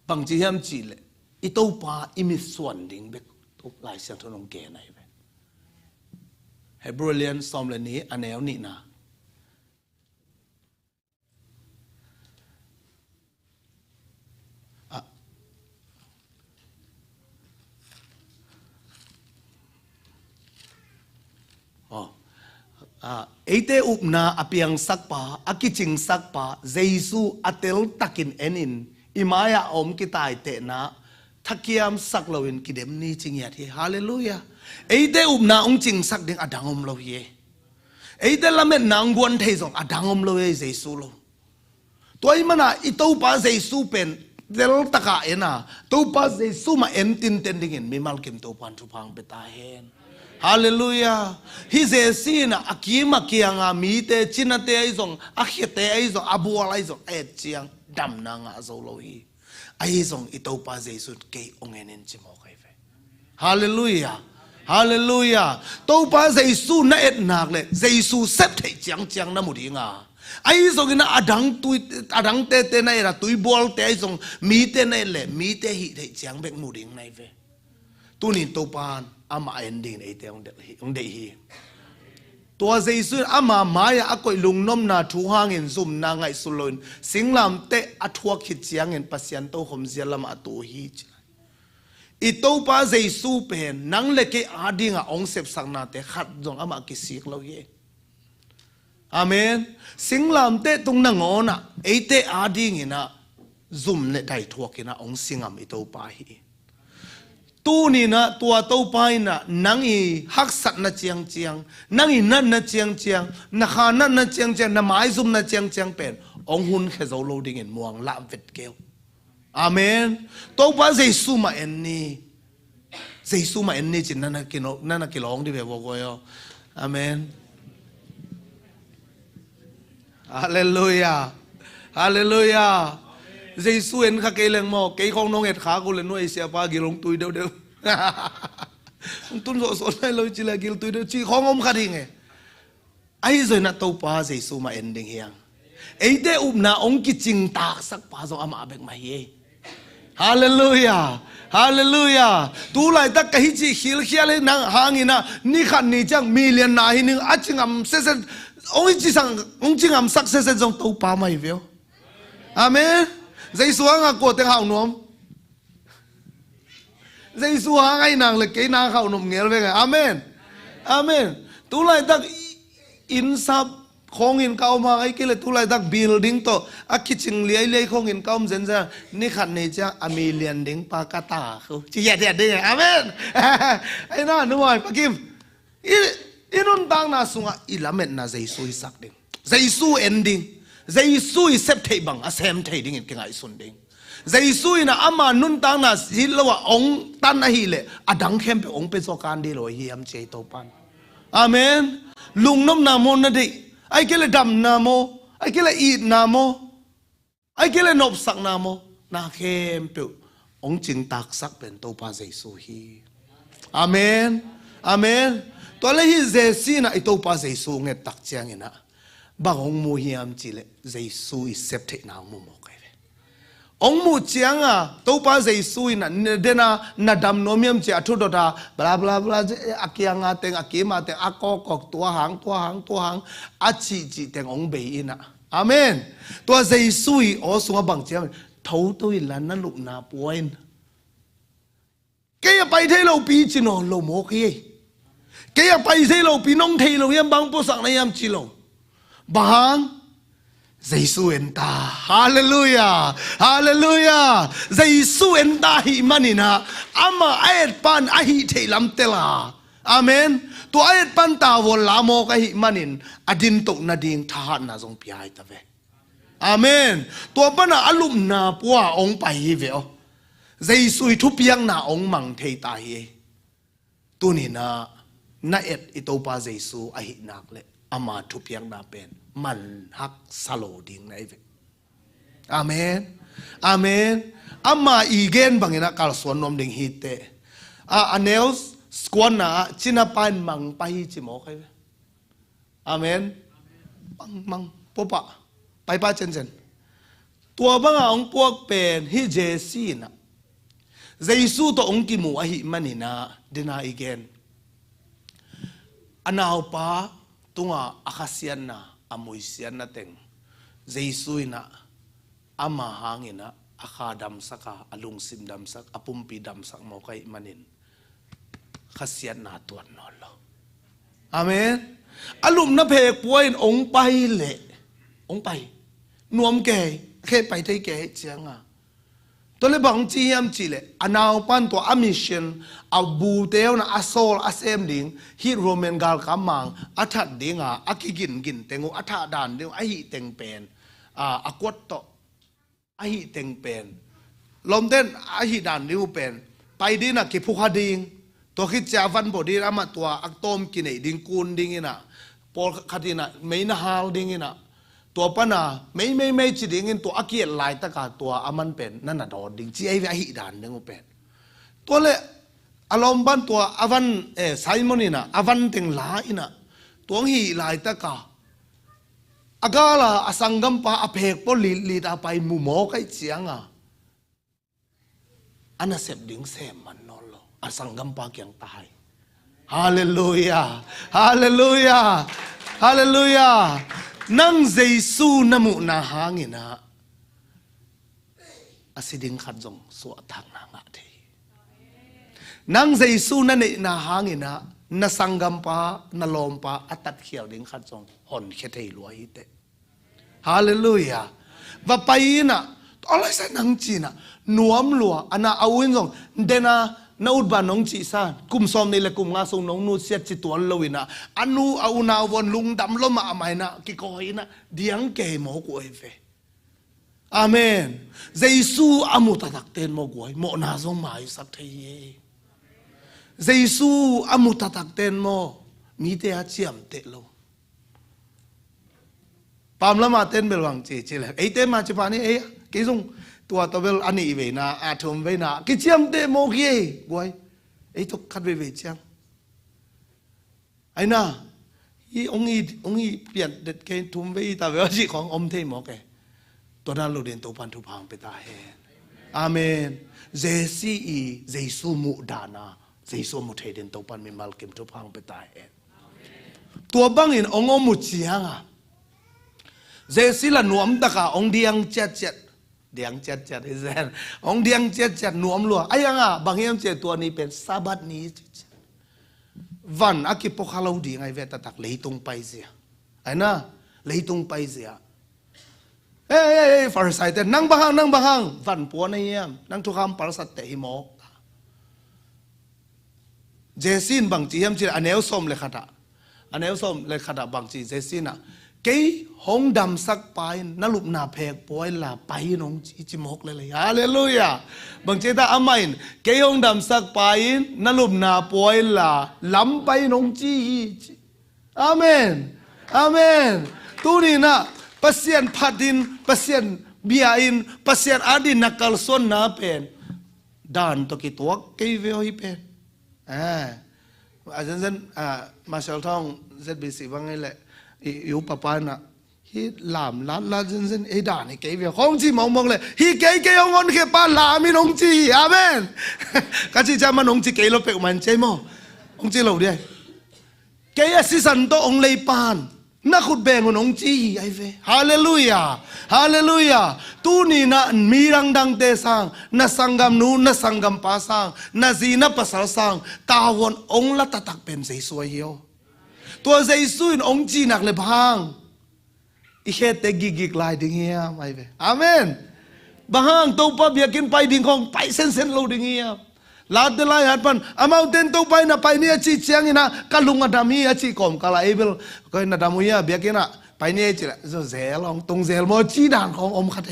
บางทียามจีเลยอีตัวป้าอิมิส่วนดิ้งเบกตัวลายเสียงทนงเกนไอเวเฮบรูเลียนสอมเลนี้อันเอลนี่นะเอเตอุปนาอภิยังสักปะอากิจิงสักปะเจซูอัตเตลตักินเอนินอิมายาอมกิตายเตนะทักยามสักลวินกิเดมนี่จริงอย่างที่ฮาเลลูยาเอเตอุปนาองจิงสักดิ่งอดังอมโลเยเอเตละเม็ดนางกวนเทซองอดังอมโลเยเจซูโลตัวอีมันอ่ะอิตูปาเจซูเป็นเดลตะกะเอ็นะตูปาเจซูมาเอ็นตินเตนดิ่งมีมัลกิมตูปันทุพังเปตาเฮนฮาเลลูยาฮิเจซีนะอากิมาเกียงอามีเตจินาเตไอซองอาคิเตไอซองอาบัวไอซองเอเจียงดำนางอาโซโลฮีไอซองอิตูปาเจซูเกยองเงินจิโมไกเฟฮาเลลูยาฮาเลลูยาตูปาเจซูน่าเอ็ดนักเลยเจซูเซตให้เจียงเจียงน้ำมุดิงาไอซองน่ะอดังตุยอดังเตเตน่ะตุยบอลเตไอซองมีเตน่ะเลยมีเตหิให้เจียงเบกมุดิงไนเฟตุนิตูปานอามาเอ็นดิ้งไอเตองเดฮีตัวเจสุนอามามายาอกอยลุงนมนาทูหางเงินซุ่มนางไงสุลนสิงลำเตอทัวขิดเสียงเงินปัสยันโตขมเสียลำอตัวฮีจอีโตปาเจสุเป็นนังเล็กอาดิ้งอ่ะองเสพสังนาเตขัดจงอามากิสิกเราเยอาเมนสิงลำเตตรงนังอน่ะไอเตอาดิ้งน่ะซุ่มเนได้ทัวกินะองสิงามอีโตปาฮีตู้นี่นะตัวตู้ไปนะนังอีฮักสัตนะเจียงเจียงนังอีนั่นนะเจียงเจียงนักขานั่นนะเจียงเจียงนักไม้ซุ่มนะเจียงเจียงเป็นองหุ่นแค่เราโลดิ้งเงินมวงละเวทเกล อาเมนตัวป้าเยซูมาเอ็นนี่เยซูมาเอ็นนี่จินนั่นกิลองที่แบบบอกว่าอาเมนฮาเลลูยาฮาเลลูยาเยซูเอ็นข้าเกลงมอเกยของน้องเอ็ดขากูเลยน้อยเสียป้ากิลงตุยเดียวตุนโซนให้เราจิลากิลตุยเดียวจีของอมขาดิ่งไงไอ้เจ้าหน้าตัวป้าเยซูมาเอ็นดิ่งเฮียงไอ้เด็กน่าองค์กิจิงตากสักป้าส่งอามาเบกมาเย่ฮาเลลูยาฮาเลลูยาตูไลตักกะฮิจิฮิลเฮียเลยนังหางินะนี่ขันนี่จังมิลเลียนนาฮินึงอาจิงอัมเซเซองค์จิสังองค์จิงอัมสักเซเซจงตัวป้าไม่เวียวอาเมนใจสวงอ่ะกดเต็งห่าวหนวมใจสวงไอ้นางเลยเกยนางห่าวหนวมเงี้ยเลยไงอาเมนอาเมนตูไลตักอินซับของอินเก่ามาไอ้กิเลตุไลตักบิลดิ้งโตอาคิจิงเลี้ยเลี้ยของอินเก่ามันจะนี่ขัดนี่จะอเมเลียนดิ้งปากาตาเขาจีเด็ดดิ้งอาเมนไอ้น่าหนุ่มปากิมอินุนตังน่าสุงอ่ะอิลาเมนน่าใจสู้สักดิ้งใจสู้เอนดิ้งใจสู้เซฟเทบังอาเซมเทดิ้งกินไงสุนดิ้งใจสู้น่ะอามานุนตังน่าฮิลว่าองตันน่ะฮิเลอดังเข้มไปองเป็นสการดีเลยเฮียมเจโตปันอาเมนลุงน้ำนามนดิไอ้เกลดำนาโมไอ้เกลอีดนาโมไอ้เกลนบสักนาโมนาเข้มเปียวองจิงตักสักเป็นตัวพาเยซูฮีอาเมนอาเมนตัวเลหิเจซีนะไอ้ตัวพาเยซูเงตักเจียงนะบางองมูฮิอัมจิเลเยซูอิเซปเทนางมูโมกเวองมูเจียงอ่ะตัวพาเยซูนะเดน่านาดำโนมิอัมเจียทุดดาบลาบลาบลาอากิยังอาเตงอากิมาเตงอากอกอกตัวหางอาจิจิเตงองเบยินะอาเมนตัวเยซูอ๋อสุงบังเจียงทูตัวอิลันนั่นลุกนาป่วยแกอย่าไปเทเราปีจิโนเราโมกี้แกอย่าไปเทเราปีน้องเทเรายังบังปุสังในยามจิโลบังเยซูเอ็นตาฮาเลลูยาฮาเลลูยาเยซูเอ็นตาฮิมันนี่นะอามาไอเอ็ดปันไอฮิเทลัมเตลาอาเมนตัวไอเอ็ดปันตาวลาโมกไอฮิมันนินอดินตกนาดิงทหารนาจงพิไอตะเวอาเมนตัวปันอาลุมนาปัวองไปฮิเวอเยซูทุบยังนาองมังเทตาฮีตัวนี้นาเอ็ดอิโตปาเยซูไอฮินักเลอามาทุบยังนาเป็นมันฮักสโลดิ้งในเวอาเมนอาเมนอามาอีเกนบางอย่างการสวนนมดิ่งฮิตเตอันเนลส์สกวนน่ะชินาปานมังไปจิโมกใครอาเมนมังปะปะไปป้าเจนตัวบางองพวกเป็นฮิเจซีนะเยซูตัวองกิมูอหิมันนี่นะดินาอีเกนอันเอาป้าตัวอาคาเซียนนะอามุยเซียนนะเต็งเยซูนะอามาหางนะอาคาดำสักอาลุงซิมดำสักอาปุ่มปีดำสักโมกัยมันนินคาเซียนนาตัวนอนloอาเมนอาลุมนะเพกป่วยองไปเละองไปนวมแก่แค่ไปที่แก่เจียงอ่ะตัวเลยบอกจียมจีเลยอันเอาปันตัวอามิชันเอาบูเตลนะอาโซลอาเซมดิงฮิโรเมนกาลกามังอัฐดิงอ่ะอากิกินเตงอัฐดานดิงไอหิเตงเป็นอากวดโตไอหิเตงเป็นลมเต้นไอหิดานดิงเป็นไปดินะกิพุคดิงตัวคิดจาฟันบดีรามาตัวอักโตมกินไอดิงกูนดิงนะพอคดีนะไม่น่าฮาวดิงนะตัวปนาไม่จีดิ่งตัวอากิลายตะกาตัวอามันเป็นนั่นน่ะดอดิ่งจีไอวิหิดานนึงเป็นตัวเละอารมณ์บ้านตัวอาวันไซมอนี่นะอาวันเต็งลายนะตัวหิลายตะกาอากาละอสังกัมปะอเพกปลีดาไปมุโมกไอเจียงอ่ะอันนั้นเสพดิ่งเสพมันนอนloอสังกัมปะเกียงตายฮาเลลูยาฮาเลลูยาฮาเลลูยานังเยซูนมุนาหางินะอาศิดิงขัดจงสวดทางนางอาทีนังเยซูนั่นเองนาหางินะนาสังกัมปะนาลมปะอัตัดเขียวดิงขัดจงหอนเขตลวยเตฮาเลลูยาว่าไปนะอะไรสักนังจีนะนวมลัวอันน่ะเอาวินจงเดน่านาอุดบานน้องจีซากุมซอมนี่แหละกุมงาส่งน้องนูเสียจิตตัวลวินะอันนูเอานาวนลุงดำล้มมาไม่นะกิโกยนะเดียงเกยหมอกวยเฟ อาเมนเยซูอามุตตักเตนโมกวยโมนาซงหมายสักทีเยซูอามุตตักเตนโมมีเตอาเจียมเตโลปามละมาเต้นเบลวังเจเจเลยไอเต้นมาจะปานี่กิจงตัวตัวเบลอันนี้เวนะอาทมเวนะกิจยมเตโมกี้กวยไอทุกขัดเวจังไอ้น่ะองค์เปลี่ยนเด็ดเกณฑ์ทุ่มเวตาเวจีของอมเทมอกตัวนั้นเราเรียนตัวพันธุพังไปตาเฮนอาเมนเจซีเจสูมุดานาเจสูมุเทเดนตัวพันมีมัลเกมทุพังไปตาเฮนตัวบังอินองค์มุจีฮังเจสิละนวมตะกาองเดียงเจ็ดเดียงเจ็ดไอ้เซนองเดียงเจ็ดนวมลัวไอ้ยังบางอย่างเจ็ดตัวนี้เป็นซาบัดนี้วันอากิปกฮาลาวดีไงเวทตักเลยตรงไปเสียไอ้น่ะเลยตรงไปเสียเอ้ฟาริสัยแต่นั่งบังวันปัวในเยี่ยมนั่งทุกคำปรสัตเตหิโมกเจสินบางจีเยี่ยมจีอันเอลส้มเลยขัดอันเอลส้มเลยขัดบางจีเจสินเกยหงดำสักไปนลุบนาเพกป่วยลาไปน้องจิมกเลยฮาเลลูยาบางเจตาอามัยเกยหงดำสักไปนลุบนาป่วยลาล้ำไปน้องจีอาเมนอาเมนตัวนี้นะปัสเซียนพัดินปัสเซียนเบียอินปัสเซียนอาดินนักลส่วนนาเป็นด่านตัวกี่ตัวเกยเวหิเป็นอาจารย์มาเชลทองเซตบีซีว่าไงแหละอยู่ปะปานะฮีลามลาจนไอ้ด่านไอ้เกย์เวียของจีมองเลยฮีเกย์องอนเกปาลามีน้องจีอาเมนก็จีจะมาน้องจีเกย์เราเปกมันใช่มั้งองจีเราเดียเกย์สิสันโตองเลยปานนักขุดแบงของน้องจีไอ้เวฮาเลลูยาฮาเลลูยาตูนี่นะมีรังดังเตสังนัสังกัมนูนัสังกัมปาสังนัจีนับภาษาสังตาวนองละตะตักเป็นใจสวยเหี่ยวตัวเจสุนองจีนักเลยพังอีเขตกิกลายดิ่งเฮียไม่เว้อาเมนบางตัวป้าเบียกินไปดิ่งของไปเส้นโลดิ่งเฮียลาดลายหัดปันอามาเต้นตัวไปนะไปเนี่ยจีเชียงนี่นะกัลุงอดามีอาจีกอมกาลาเอเบลก็นาดามุยเบียกินนะไปเนี่ยจีละเซลองตรงเซลโมจีด่านของอมขัดเอ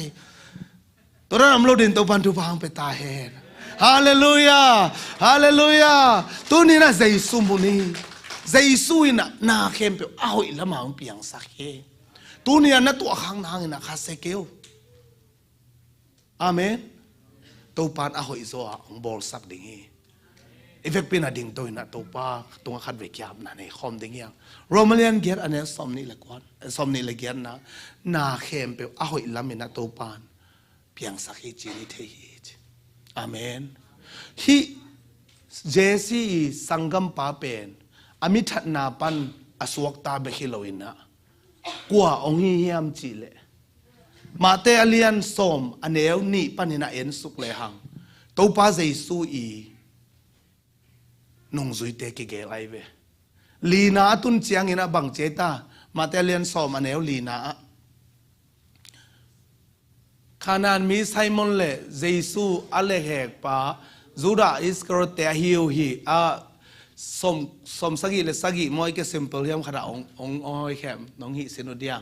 ตัวนั้นอมโลดินตัวพันธุพังไปตาเฮนฮาเลลูยาฮาเลลูยาตัวนี้นะเจสุมุนีเจสุยนะนาเข้มเปียวเอาอีละมาเปียงสักเฮตัวนี้นะตัวข้างนางนะคาเซเกลอาเมนตัวปานเอาอีโซอาองบอลสักดิ่งอีเฟกเป็นอะดิ่งตัวนะตัวปาตัวขัดเวกียบนั่นเองคอมดิ่งยังโรมาเลียนเกียร์อันนี้สมนี่ละกวนสมนี่ละเกียร์นะนาเข้มเปียวเอาอีละมินะตัวปานเปียงสักเฮจีนิเทยอาเมนฮีเจสีสังกัมปาเป็นอามิทัดนาปันอสวกตาเบคิโลอินะกว่าองค์เฮียมจีเลมาเตอเลียนสมอันเอวนี่ปันนินาเอ็นสุกเลหังตัวป้าเจสุอีนงซุยเตกิเกลไอเวลีนาตุนเจียงอินะบังเจตามาเตอเลียนสมอันเอวลีนาขณะมีไซมอนเลเจสุอัลเลเฮกปาจูดาอิสกรเตฮิวฮีสมสกิเลสกิมอยก็ simple ยามขณะองอ้อยแคมน้องหิสินุเดีย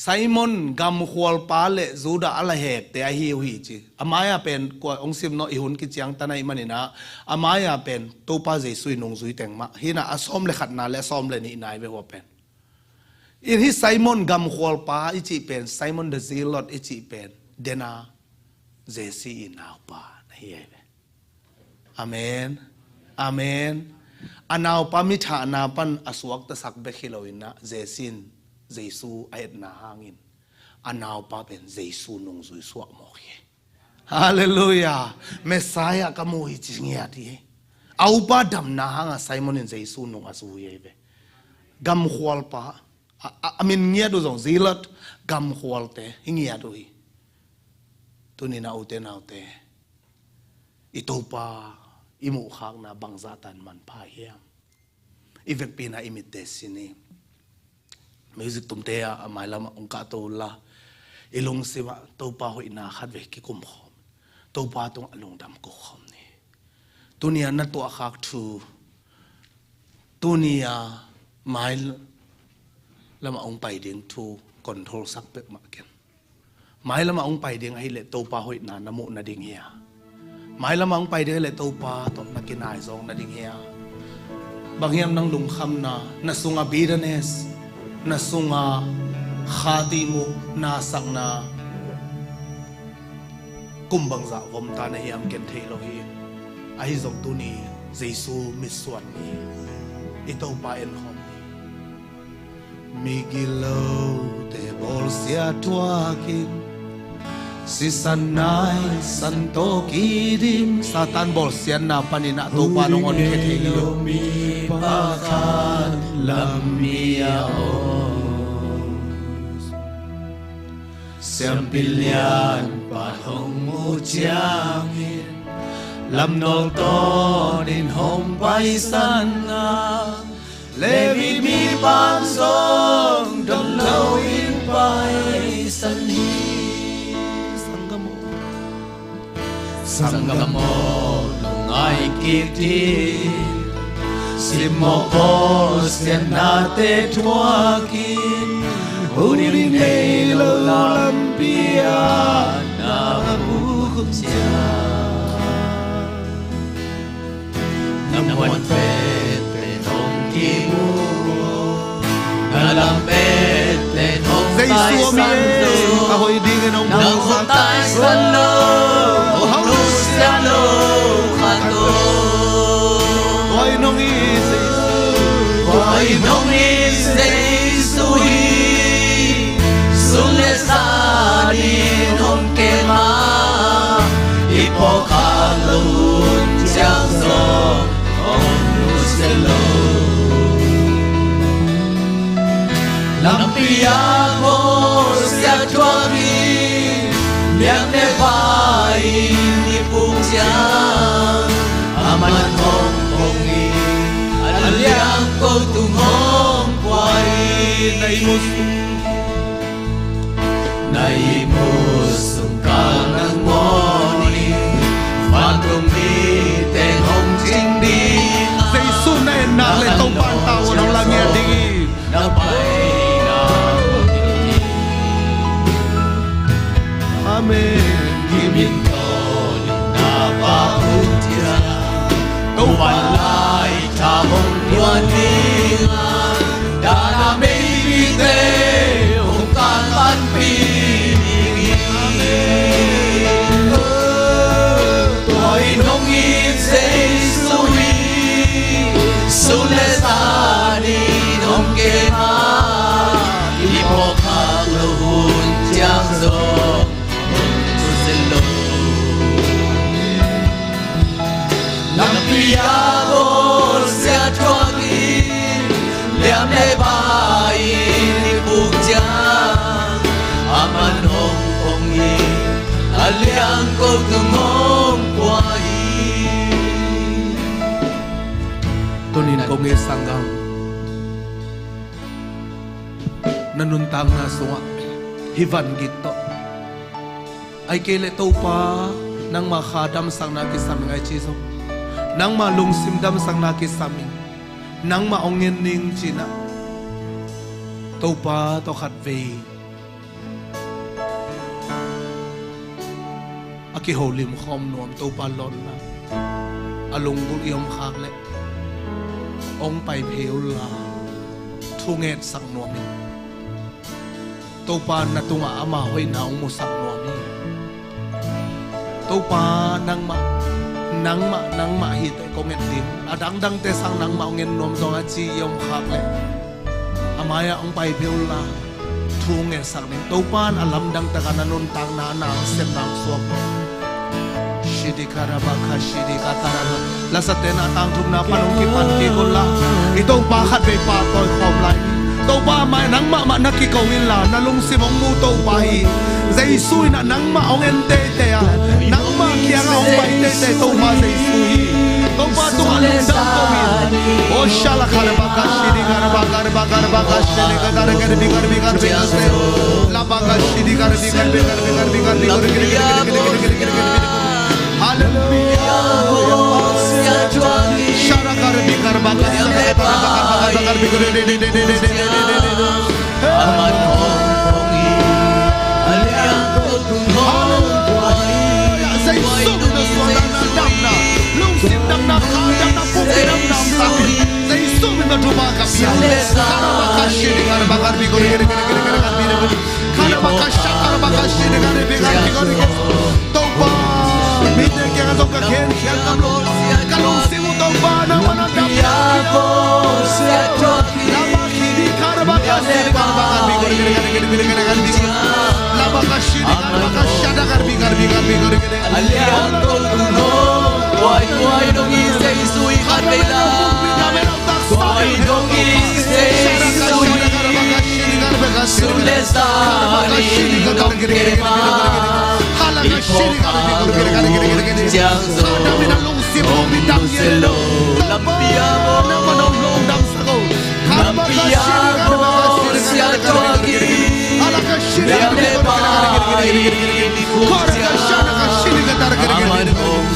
ไซมอนกัมขวลปาเลจูดาอะไรเหกแต่ฮิวฮีจีอามายาเป็นกว่าองซิมโนอิหุนกิจยังตานัยมันนี่นะอามายาเป็นตัวป้าเจสุยนงซุยแต่งมาฮินะอสมเลขัดนาและสมเลนี่นายเวหัวเป็นอินฮิไซมอนกัมขวลปาอิจิเป็นไซมอนเดซิลอดอิจิเป็นเดนาเจซีอินาวปาเฮียอาเมนอาเมนอันเอาปามิถานาปันอสวกตะสักเบคิโลอินะเจสินเจสูไอเอ็ดนาหางินอันเอาปาเป็นเจสูนงซุยสวกมอกเยฮาเลลูยาเมสายากมูฮิจิงยาดีเอาปาดำนาหางไซมอนินเจสูนงอาซูเยเบกัมขวลปาอามินเงียดูจงซิลัดกัมขวลเตหิงเงียดูฮีตุนินาอุเตนาอุเตอิตูปาอิมุขากนาบังซาตันมันพาเฮียมอีเวกปีนาอิมิเตสินีมิวสิกตุมเตะหมายละองค์กาโตละอิลงสิวะตัวปาหอยนาขัดเวกิกุมขอมตัวปาตรงอลงดำกุขอมนี่ตัวนี้นัดตัวขากทูตัวนี้หมายละมาองค์ไปเดียงทู control sak pe ma ken mai lama ong pai ding hai le to pa hoi na namu na ding hia mai lama ong pai ding le to pa to na kinai zong na ding hia bang hiam nang lung kham na sunga bitterness na sunga khati mu na sang na kumbang za vom ta na hiam ken thei lo hi ai zong tu ni jesu mi suan ni ito pa en hom Migilo te bolsia tuakin si sanai santo kidim satan bolsian na panina to panongon kethelio mi pakan lamia Siampilian padong mo tiangin lam nol tonin hom paisan na Levi mi pan song don lâu in pai san hi sangamo lungai kiti simo sian na te tuakin uning nei lo lampia na bukhum sia namuan pe Kimu Alam bet lên hông tai san lô Nang hông tai san lô Hông nu sian lô Khan lô Quay nông y Giê-xu hi Xuống lê sa đi hông kê ma Ipo khan lô Chang zô Hông nu sian lô Lampia mo sia tuagi liang ne pai ni pungja aman hong hongi aliang ko tumong kwai nai musung kanang moni fatum di teng hong jing di Giê-xu này na le tông pan tao nó là nghe đi na pai Amen. Kimin ton na pahutia Kau balai tamong yuaninga Dana maybe te Hong kan man piningi Toi nong in Giê-xu hi Sule sa ni nong kena Ipo kang luhun tiang zong Lampia bol sia tuagi liam le bai ni pukja aman hong hongi aliang ko tumong kwai tunin ko nge sanggam nanuntang na sunga hivan gito ay kele to pa nang makadam sang nakisaming ay chiso nang malung simdam sang nakisaming nang maongin ning china to pa to khatve aki holim khom nom to pa lon na alung bul yom khak le ong pai pheu la thu nget sang nomi to pa na tunga ama hoi na ong musak nomi to pa nang ma hi te ko nget ding adang dang te sang nang ma ngen nom zong a chi yom khak le amaya ong pai pheu la thu nget sang ning to pan alam dang ta kananun tang na na sem nang suak Shidi karabaka shidi katarana la satena tang thum na panong ki pan ki kola ito pa khat be pa toy khom lai to pa mai nang ma na ki ko win la na lung simong mu to pa hi Giê-xu na nang ma ong en te te a nang ma kia nga ong pai te te to ma Giê-xu hi to pa tu alung dang ko min o shala karabaka shidi karabaka shidi karabaka la baka shidi Hallelujah. tuma kapiya kana makashi ni kana bakar bi gori gori gori gori gori gori gori kana makasha kana makashi ni kana bi gori gori gori toba bide ke ka toka ken sia kamlo kalau simu toba na mana kapya ko se toki na makini kana makashi ni kana bakar bi gori gori gori gori gori gori la makashi ni kana makasha na gori gori gori gori gori alian tol no Why don't you say sui Carmela? Why don't you say sui? Sulesani Gongema Janso Selo Lampiamo Lampiamo Siatogi Yale Pai Di Fusia Aman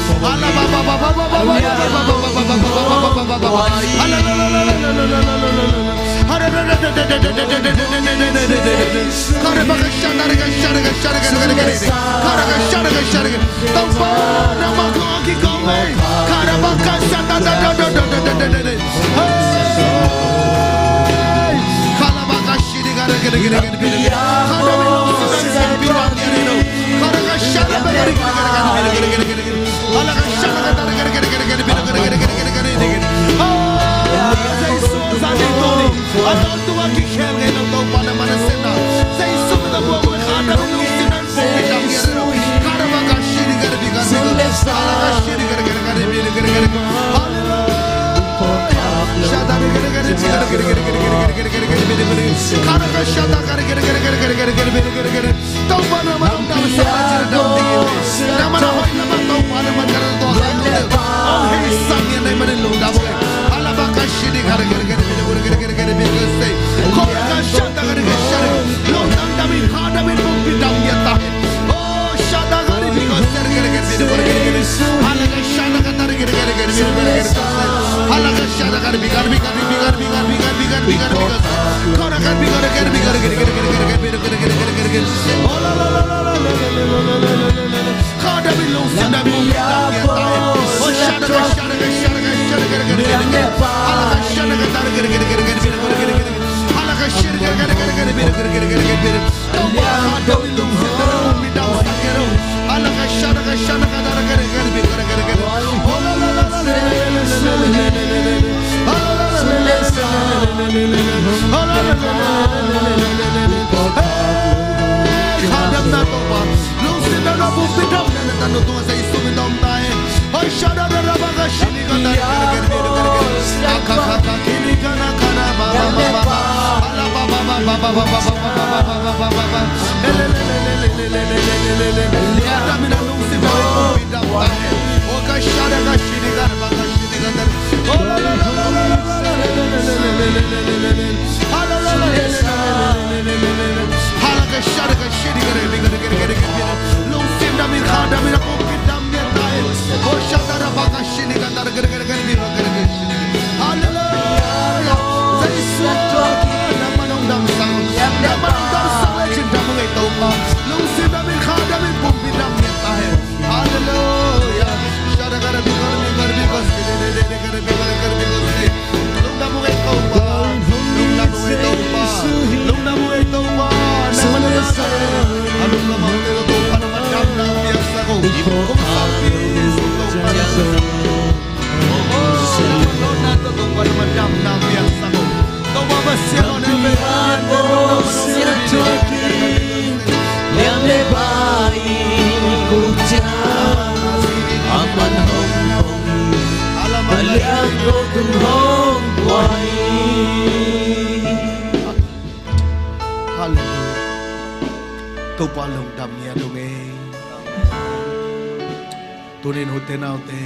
Tunin hote na hote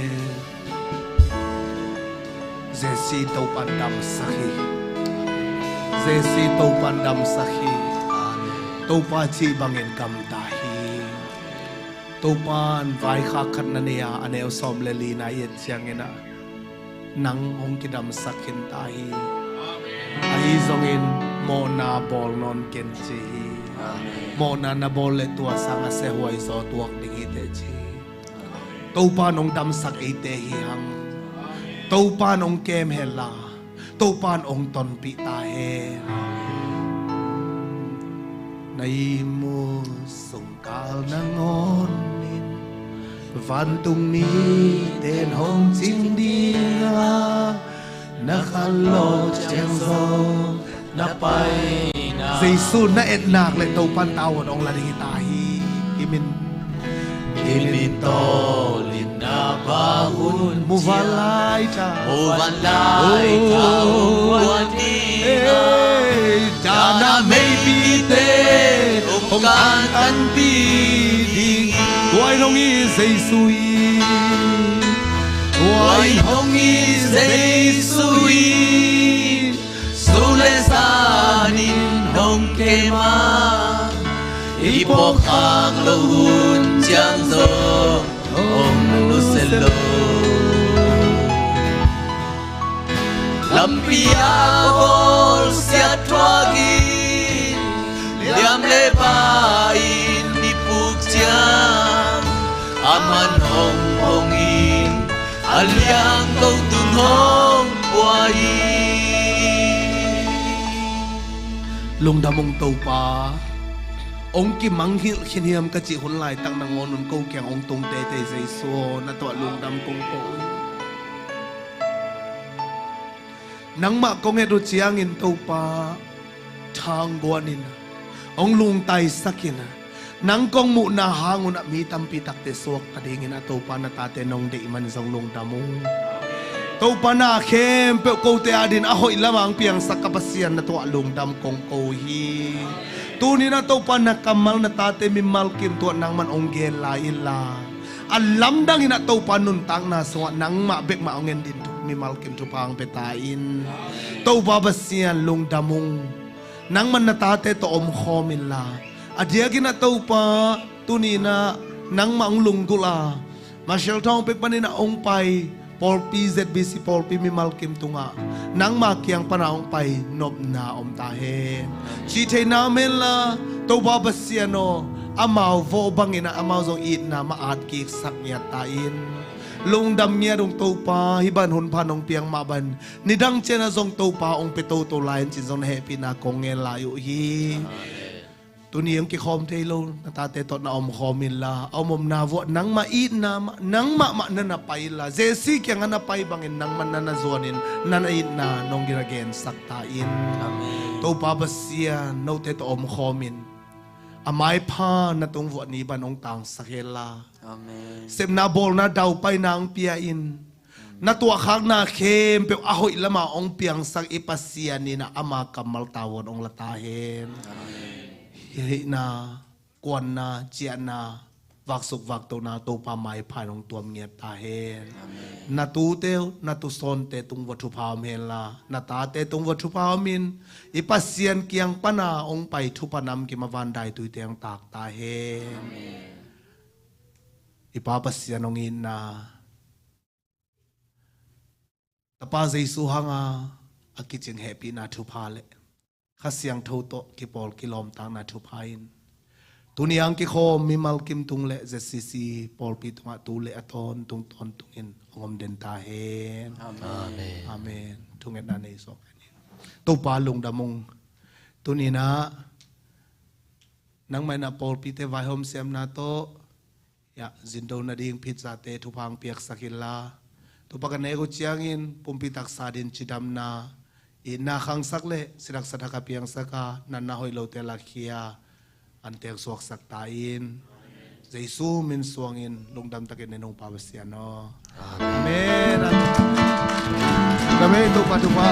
Zesi tau pandam sahi Zesi tau pandam sahi Tau pachi bangin kam tahi Tau pan vai khakat na niya Aneo som leli na yet siyang ina Nang hong kidam sakin tahi Ay zongin mo na bol non kenchi Mo na bol le tua sanga se huay so tuak dingite chi Tau pa nong dam sak ite hihang Tau pa nong kem hela tô pan ông ton pi ta he nay mùa sông cao nắng ngon nên van tung mi tên hồng chim đi na khăn lo chèn gió na bay na Giêsu na et nak le tô pan tao ông là đi ta hi imin to lin na bahun mu valai cha buat ni jana mei pi te ông can tan pi ding quay nong i Giêsu quay nong i Giêsu su le sa nin hong ke ma Ipo khang lo hun chang zo om lu se lo Lampia bol sia twagi liam le pa in ni puk chang aman hong hong in aliang go tun hong wai lung damong tau pa ông kim mang hil khin hiam ka chi hun lai tang nang on ko kyang ông tung te te zai so na to lung dam kong ko nang ma kong e ru chiang in to pa thang goanin ông lung tai sakin nang kong mu na hangun a mi tam pi tak te sok ta ding in a to pa na ta te nong de man zong lung damung to pa na khem pe ko te adin a hoi lamang piang sakapasian na to lung dam kong ko hi Tuni na to pa nakamal na tate mi malkim to nang man onggel la ila. Alam dang ina to pa nun tang na so nang ma bek ma ongen din to mi malkim to pang petain. To babasian lung damung. Nang man na tate to om khomin la. Adia gina to pa tuni na nang ma ong lung gula. Marshall tong pek panina ong pai. Paul PZBC Paul P mi malkim tunga nang ma kyang panaong pai nop na om tahe chi the na mela to babasiano amao vo bangina amao zong it na ma at ki sak nya tain lung dam nya dong to pa hiban hun panong piang ma ban nidang chena zong to pa ong peto to lain chin zong happy na kong nge la yu hi Tuniang ki khom telo natate tot na om khomin la om na vo nang ma it na nang ma na na pai la jesi kyang na pai bangin nang man na zonin na it na nong giragen saktain amen to pabasia no te to om khomin amai pha na tung vo ni banong tang sakela amen sem na bol na daw pai nang pia in na tua khak na khem pe ahoi lama ong piang sak ipasia ni na ama kamal tawon ong latahen amen na kwan na chia na vak suk vak to na to pa mai phai nong tuam nge ta hen na tu teo na tu son te tung wa thu pham hen la na ta te tung wa thu pham min ipasian kiang pana ong pai thu panam ki ma van dai tu teng tak ta hen ipa pasian ong in na tapa Jesu hanga akichin happy na thu phale khasiang tho to ki pol kilom tang na thu phain tuniang ki khom mi mal kim tung le jcc pol pi tunga tu le aton tung ton tungin ngom den ta hen amen amen tunget na nei so to pa lung damung tunina nang mai na pol pi te vai hom sem na to ya zindo na ding pizza te thu phang piak sakilla to pa ka ne go chiangin pumpi tak sadin chidam na ina khang sakle sirak sadaka piang saka nanna hoi lo te lakhia antek suak sak tain Jesu min suangin lungdam takin nenong pawasiano amen amen to pa